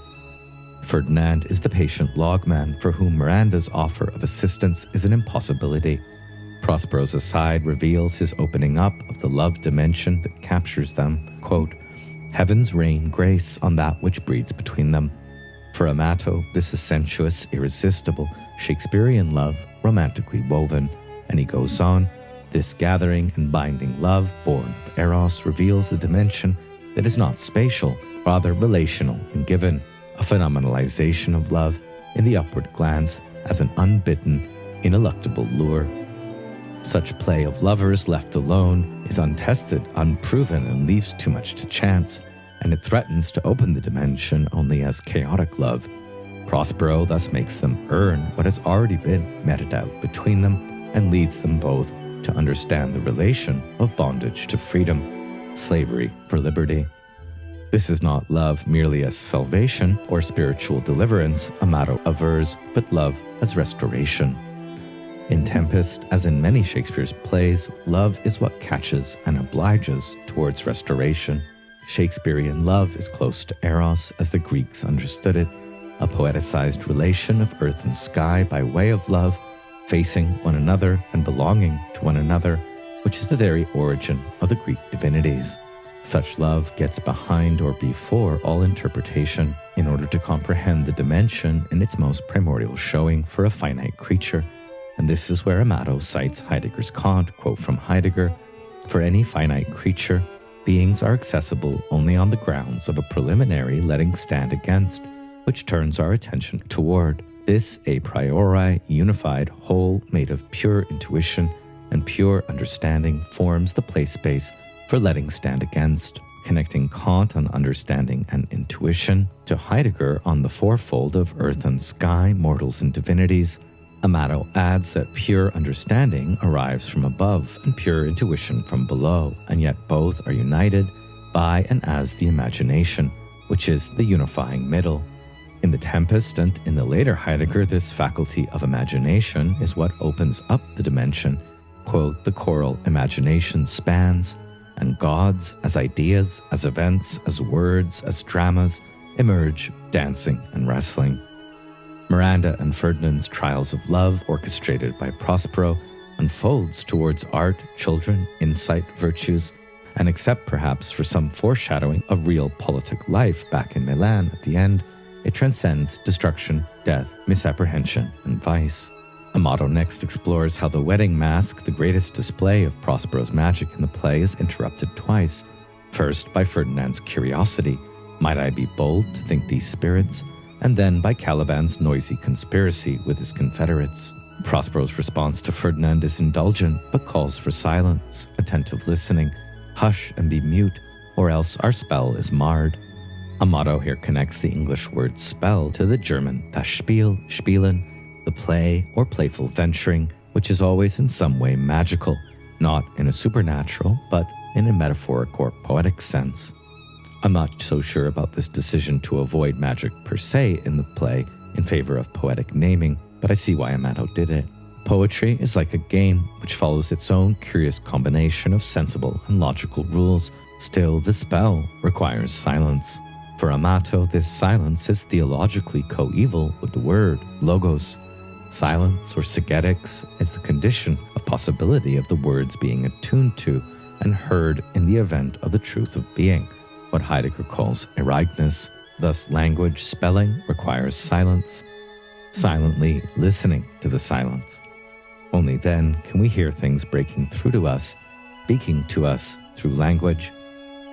Ferdinand is the patient logman for whom Miranda's offer of assistance is an impossibility. Prospero's aside reveals his opening up of the love dimension that captures them, quote, "Heavens rain grace on that which breeds between them." For Amato, this is sensuous, irresistible, Shakespearean love, romantically woven, and he goes on, "This gathering and binding love, born of Eros, reveals a dimension that is not spatial, rather relational and given, a phenomenalization of love in the upward glance as an unbidden, ineluctable lure. Such play of lovers left alone is untested, unproven, and leaves too much to chance, and it threatens to open the dimension only as chaotic love. Prospero thus makes them earn what has already been meted out between them and leads them both to understand the relation of bondage to freedom, slavery for liberty. This is not love merely as salvation or spiritual deliverance, Amato avers, but love as restoration. In Tempest, as in many Shakespeare's plays, love is what catches and obliges towards restoration. Shakespearean love is close to Eros as the Greeks understood it, a poeticized relation of earth and sky by way of love, facing one another and belonging to one another, which is the very origin of the Greek divinities. Such love gets behind or before all interpretation in order to comprehend the dimension in its most primordial showing for a finite creature. And this is where Amato cites Heidegger's Kant, quote from Heidegger, "For any finite creature, beings are accessible only on the grounds of a preliminary letting stand against, which turns our attention toward. This a priori unified whole made of pure intuition and pure understanding forms the play space for letting stand against." Connecting Kant on understanding and intuition to Heidegger on the fourfold of earth and sky, mortals and divinities, Amato adds that pure understanding arrives from above and pure intuition from below, and yet both are united by and as the imagination, which is the unifying middle. In the Tempest and in the later Heidegger, this faculty of imagination is what opens up the dimension. Quote, "The choral imagination spans, and gods as ideas, as events, as words, as dramas emerge, dancing and wrestling." Miranda and Ferdinand's trials of love, orchestrated by Prospero, unfolds towards art, children, insight, virtues, and except perhaps for some foreshadowing of real politic life back in Milan at the end, it transcends destruction, death, misapprehension, and vice. Amato next explores how the wedding masque, the greatest display of Prospero's magic in the play, is interrupted twice. First by Ferdinand's curiosity, "Might I be bold to think these spirits?" And then by Caliban's noisy conspiracy with his confederates. Prospero's response to Ferdinand is indulgent, but calls for silence, attentive listening, "Hush and be mute, or else our spell is marred." Amato here connects the English word spell to the German das Spiel, spielen, the play or playful venturing, which is always in some way magical, not in a supernatural, but in a metaphoric or poetic sense. I'm not so sure about this decision to avoid magic per se in the play in favor of poetic naming, but I see why Amato did it. Poetry is like a game which follows its own curious combination of sensible and logical rules. Still, the spell requires silence. For Amato, this silence is theologically coeval with the word, logos. Silence, or sigetics, is the condition of possibility of the words being attuned to and heard in the event of the truth of being, what Heidegger calls ereignis. Thus, language spelling requires silence, silently listening to the silence. Only then can we hear things breaking through to us, speaking to us through language.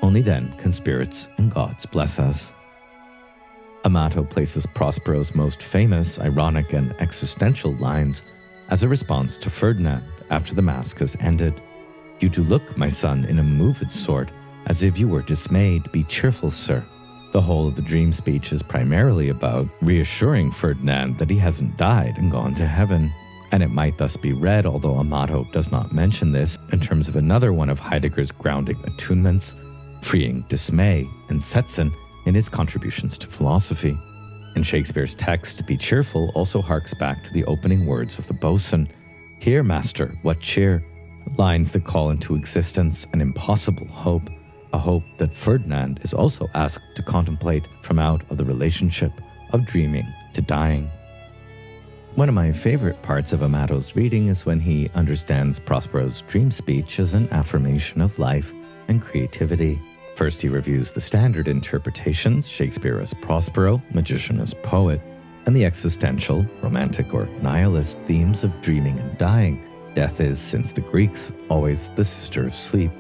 Only then can spirits and gods bless us. Amato places Prospero's most famous, ironic, and existential lines as a response to Ferdinand after the masque has ended. "You do look, my son, in a moved sort, as if you were dismayed. Be cheerful, sir." The whole of the dream speech is primarily about reassuring Ferdinand that he hasn't died and gone to heaven. And it might thus be read, although Amato does not mention this, in terms of another one of Heidegger's grounding attunements, freeing dismay, and Setzen in his contributions to philosophy. In Shakespeare's text, "Be cheerful" also harks back to the opening words of the boatswain, "Here, master, what cheer?" Lines that call into existence an impossible hope, a hope that Ferdinand is also asked to contemplate from out of the relationship of dreaming to dying. One of my favorite parts of Amato's reading is when he understands Prospero's dream speech as an affirmation of life and creativity. First, he reviews the standard interpretations, Shakespeare as Prospero, magician as poet, and the existential, romantic, or nihilist themes of dreaming and dying. Death is, since the Greeks, always the sister of sleep.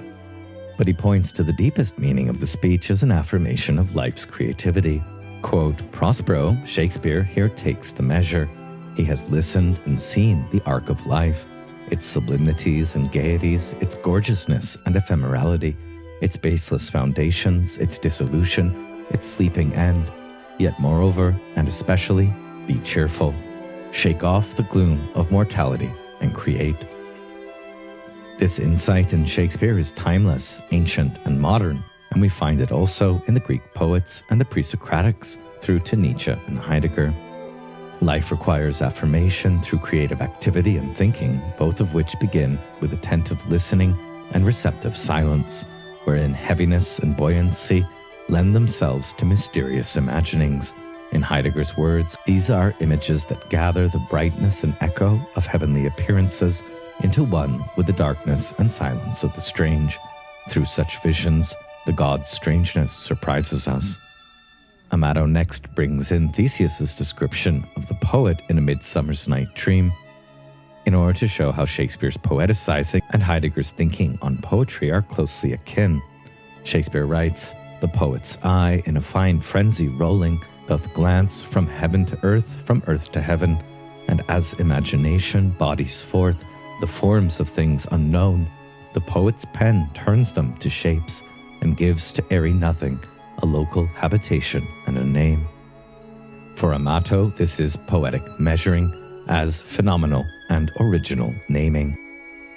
But he points to the deepest meaning of the speech as an affirmation of life's creativity. Quote, "Prospero, Shakespeare, here takes the measure. He has listened and seen the arc of life, its sublimities and gaieties, its gorgeousness and ephemerality, its baseless foundations, its dissolution, its sleeping end. Yet moreover, and especially, be cheerful. Shake off the gloom of mortality and create." This insight in Shakespeare is timeless, ancient, and modern, and we find it also in the Greek poets and the pre-Socratics through to Nietzsche and Heidegger. Life requires affirmation through creative activity and thinking, both of which begin with attentive listening and receptive silence, wherein heaviness and buoyancy lend themselves to mysterious imaginings. In Heidegger's words, these are images that gather the brightness and echo of heavenly appearances into one with the darkness and silence of the strange. Through such visions, the god's strangeness surprises us. Amato next brings in Theseus's description of the poet in A Midsummer's Night Dream, in order to show how Shakespeare's poeticizing and Heidegger's thinking on poetry are closely akin. Shakespeare writes, "The poet's eye, in a fine frenzy rolling, doth glance from heaven to earth, from earth to heaven, and as imagination bodies forth the forms of things unknown, the poet's pen turns them to shapes, and gives to airy nothing a local habitation and a name." For Amato, this is poetic measuring as phenomenal and original naming.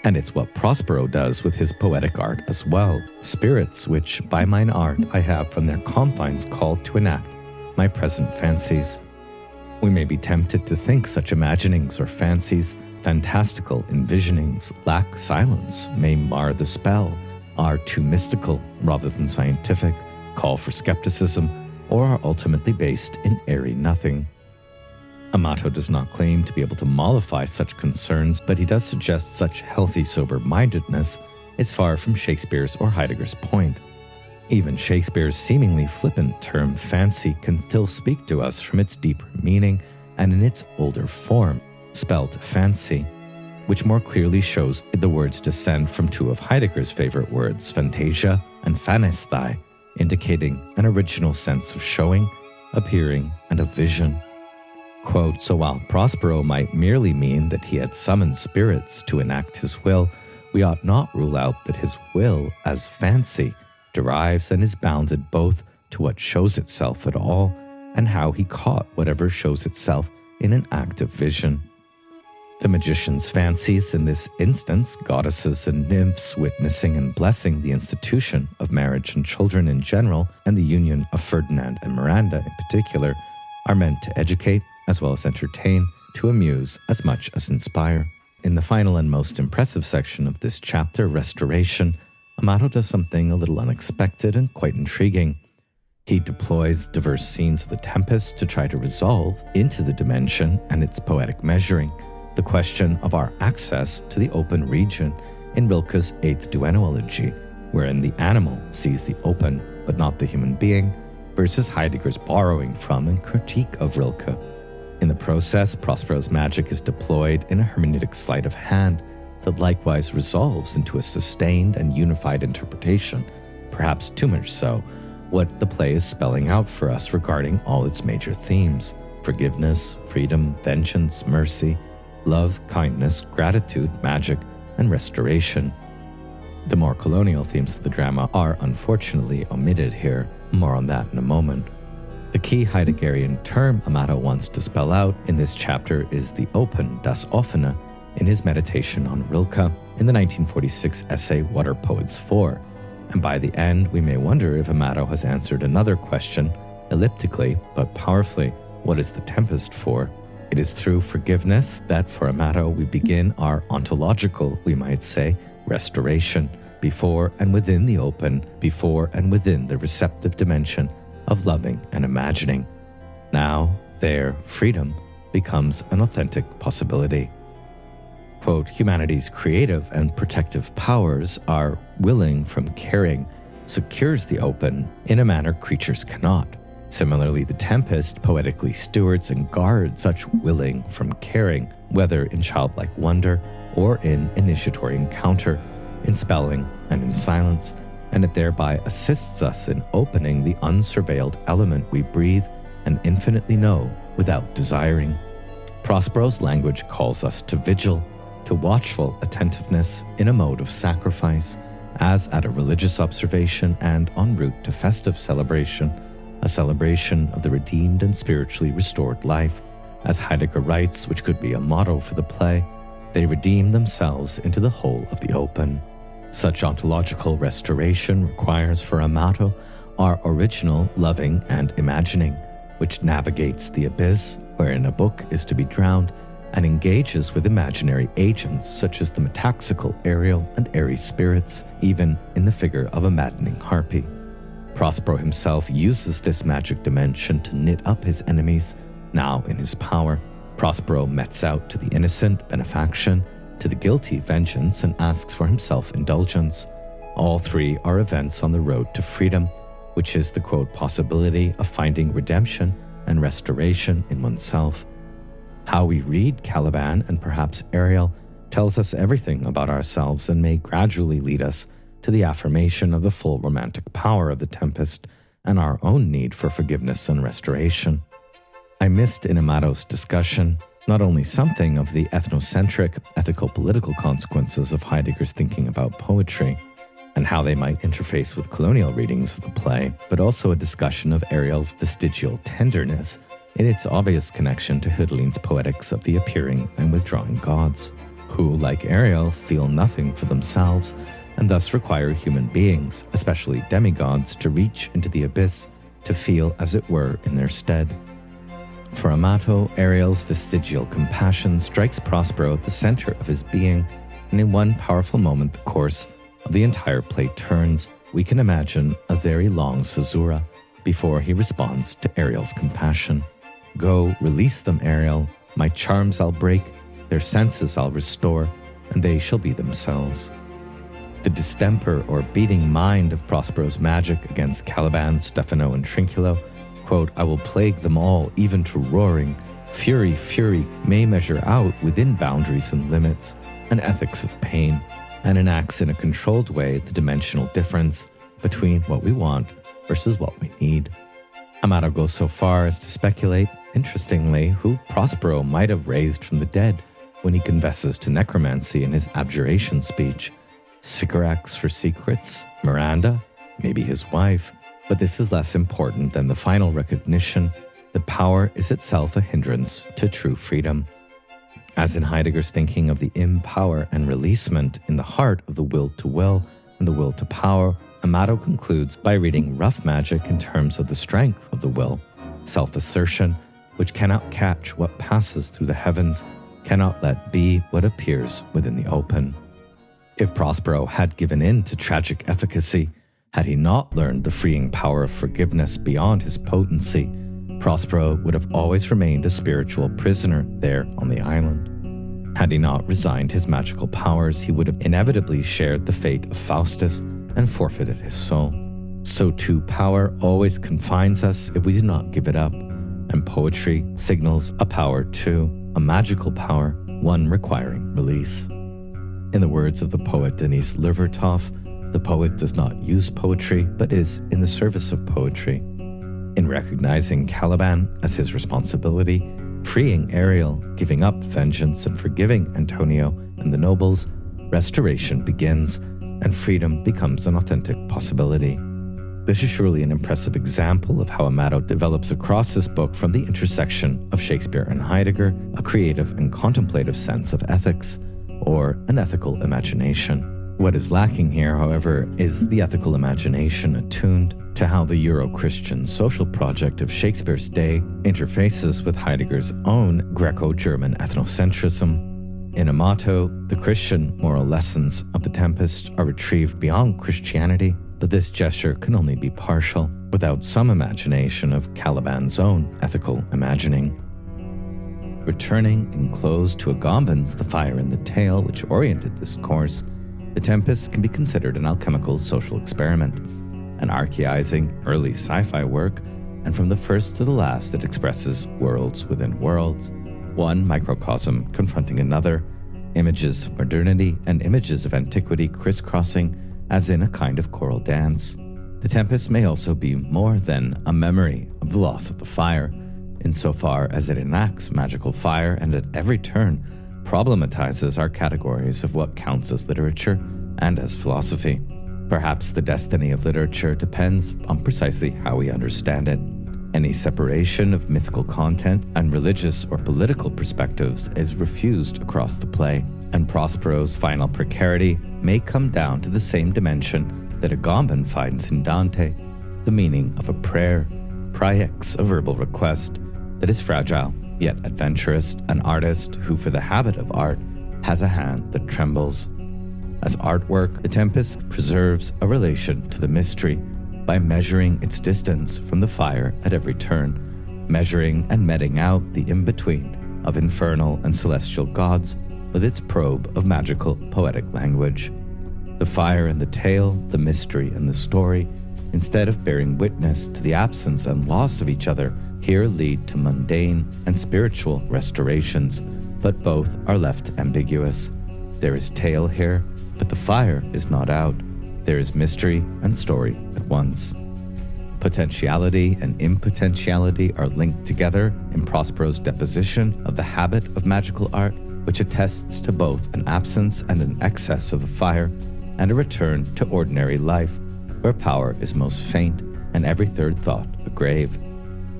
And it's what Prospero does with his poetic art as well. Spirits which by mine art I have from their confines called to enact my present fancies. We may be tempted to think such imaginings or fancies, fantastical envisionings, lack silence, may mar the spell, are too mystical rather than scientific, call for skepticism, or are ultimately based in airy nothing. Amato does not claim to be able to mollify such concerns, but he does suggest such healthy sober-mindedness is far from Shakespeare's or Heidegger's point. Even Shakespeare's seemingly flippant term fancy can still speak to us from its deeper meaning and in its older form, spelt fancy, which more clearly shows the words descend from two of Heidegger's favorite words, fantasia and phanesthai, indicating an original sense of showing, appearing, and of vision. Quote, "So while Prospero might merely mean that he had summoned spirits to enact his will, we ought not rule out that his will, as fancy, derives and is bounded both to what shows itself at all and how he caught whatever shows itself in an act of vision." The magician's fancies, in this instance, goddesses and nymphs witnessing and blessing the institution of marriage and children in general, and the union of Ferdinand and Miranda in particular, are meant to educate as well as entertain, to amuse as much as inspire. In the final and most impressive section of this chapter, Restoration, Amato does something a little unexpected and quite intriguing. He deploys diverse scenes of the Tempest to try to resolve into the dimension and its poetic measuring the question of our access to the open region in Rilke's 8th duenology, wherein the animal sees the open but not the human being, versus Heidegger's borrowing from and critique of Rilke. In the process, Prospero's magic is deployed in a hermeneutic sleight of hand that likewise resolves into a sustained and unified interpretation, perhaps too much so, what the play is spelling out for us regarding all its major themes: forgiveness, freedom, vengeance, mercy, love, kindness, gratitude, magic, and restoration. The more colonial themes of the drama are unfortunately omitted here. More on that in a moment. The key Heideggerian term Amato wants to spell out in this chapter is the open, das offene, in his meditation on Rilke in the 1946 essay What Are Poets For? And by the end, we may wonder if Amato has answered another question, elliptically but powerfully: what is the Tempest for? It is through forgiveness that for Amato we begin our ontological, we might say, restoration, before and within the open, before and within the receptive dimension of loving and imagining. Now, there, freedom becomes an authentic possibility. Quote, "Humanity's creative and protective powers are willing from caring, secures the open in a manner creatures cannot. Similarly, the Tempest poetically stewards and guards such willing from caring, whether in childlike wonder or in initiatory encounter, in spelling and in silence, and it thereby assists us in opening the unsurveilled element we breathe and infinitely know without desiring. Prospero's language calls us to vigil, to watchful attentiveness in a mode of sacrifice, as at a religious observation and en route to festive celebration, a celebration of the redeemed and spiritually restored life. As Heidegger writes, which could be a motto for the play, they redeem themselves into the whole of the open. Such ontological restoration requires for Amato our original loving and imagining, which navigates the abyss wherein a book is to be drowned and engages with imaginary agents such as the metaxical Ariel and airy spirits, even in the figure of a maddening harpy. Prospero himself uses this magic dimension to knit up his enemies, now in his power. Prospero metes out to the innocent benefaction, to the guilty vengeance, and asks for himself indulgence. All three are events on the road to freedom, which is the quote possibility of finding redemption and restoration in oneself. How we read Caliban and perhaps Ariel tells us everything about ourselves and may gradually lead us to the affirmation of the full romantic power of the Tempest and our own need for forgiveness and restoration. I missed in Amato's discussion not only something of the ethnocentric, ethical-political consequences of Heidegger's thinking about poetry and how they might interface with colonial readings of the play, but also a discussion of Ariel's vestigial tenderness in its obvious connection to Hölderlin's poetics of the appearing and withdrawing gods, who, like Ariel, feel nothing for themselves and thus require human beings, especially demigods, to reach into the abyss to feel as it were in their stead. For Amato, Ariel's vestigial compassion strikes Prospero at the center of his being, and in one powerful moment the course of the entire play turns. We can imagine a very long caesura before he responds to Ariel's compassion. Go, release them, Ariel. My charms I'll break, their senses I'll restore, and they shall be themselves. The distemper or beating mind of Prospero's magic against Caliban, Stefano, and Trinculo, quote, I will plague them all, even to roaring. Fury may measure out within boundaries and limits, an ethics of pain, and enacts in a controlled way the dimensional difference between what we want versus what we need. Amato goes so far as to speculate, interestingly, who Prospero might have raised from the dead when he confesses to necromancy in his abjuration speech. Sycorax for secrets, Miranda, maybe his wife, but this is less important than the final recognition that power is itself a hindrance to true freedom. As in Heidegger's thinking of the impower and releasement in the heart of the will to will and the will to power, Amato concludes by reading rough magic in terms of the strength of the will, self-assertion, which cannot catch what passes through the heavens, cannot let be what appears within the open. If Prospero had given in to tragic efficacy, had he not learned the freeing power of forgiveness beyond his potency, Prospero would have always remained a spiritual prisoner there on the island. Had he not resigned his magical powers, he would have inevitably shared the fate of Faustus and forfeited his soul. So too, power always confines us if we do not give it up, and poetry signals a power too, a magical power, one requiring release. In the words of the poet Denis Levertov, the poet does not use poetry, but is in the service of poetry. In recognizing Caliban as his responsibility, freeing Ariel, giving up vengeance, and forgiving Antonio and the nobles, restoration begins, and freedom becomes an authentic possibility. This is surely an impressive example of how Amato develops across this book from the intersection of Shakespeare and Heidegger, a creative and contemplative sense of ethics, or an ethical imagination. What is lacking here, however, is the ethical imagination attuned to how the Euro-Christian social project of Shakespeare's day interfaces with Heidegger's own Greco-German ethnocentrism. In Amato, the Christian moral lessons of the Tempest are retrieved beyond Christianity, but this gesture can only be partial, without some imagination of Caliban's own ethical imagining. Returning enclosed to Agamben's The Fire in the Tail, which oriented this course, The Tempest can be considered an alchemical social experiment, an archaizing early sci-fi work, and from the first to the last it expresses worlds within worlds, one microcosm confronting another, images of modernity and images of antiquity crisscrossing as in a kind of choral dance. The Tempest may also be more than a memory of the loss of the fire, insofar as it enacts magical fire and at every turn problematizes our categories of what counts as literature and as philosophy. Perhaps the destiny of literature depends on precisely how we understand it. Any separation of mythical content and religious or political perspectives is refused across the play, and Prospero's final precarity may come down to the same dimension that Agamben finds in Dante, the meaning of a prayer, praex, a verbal request, that is fragile, yet adventurous, an artist who, for the habit of art, has a hand that trembles. As artwork, The Tempest preserves a relation to the mystery, by measuring its distance from the fire at every turn, measuring and meting out the in-between of infernal and celestial gods with its probe of magical poetic language. The fire and the tale, the mystery and the story, instead of bearing witness to the absence and loss of each other, here lead to mundane and spiritual restorations, but both are left ambiguous. There is tale here, but the fire is not out. There is mystery and story at once. Potentiality and impotentiality are linked together in Prospero's deposition of the habit of magical art, which attests to both an absence and an excess of the fire, and a return to ordinary life, where power is most faint and every third thought a grave.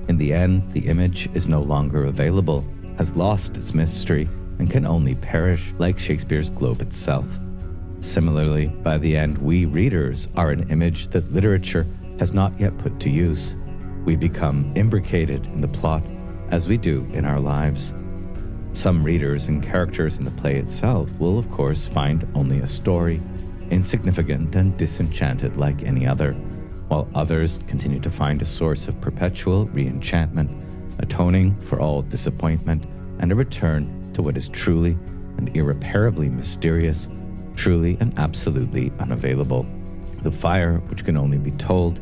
In the end, the image is no longer available, has lost its mystery, and can only perish like Shakespeare's globe itself. Similarly, by the end, we readers are an image that literature has not yet put to use. We become imbricated in the plot, as we do in our lives. Some readers and characters in the play itself will, of course, find only a story, insignificant and disenchanted like any other, while others continue to find a source of perpetual re-enchantment, atoning for all disappointment, and a return to what is truly and irreparably mysterious, truly and absolutely unavailable. The fire which can only be told,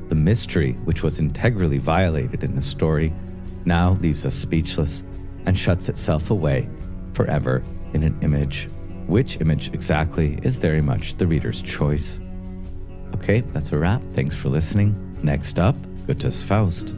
the mystery which was integrally violated in the story, now leaves us speechless and shuts itself away forever in an image. Which image exactly is very much the reader's choice. Okay, that's a wrap. Thanks for listening. Next up, Goethe's Faust.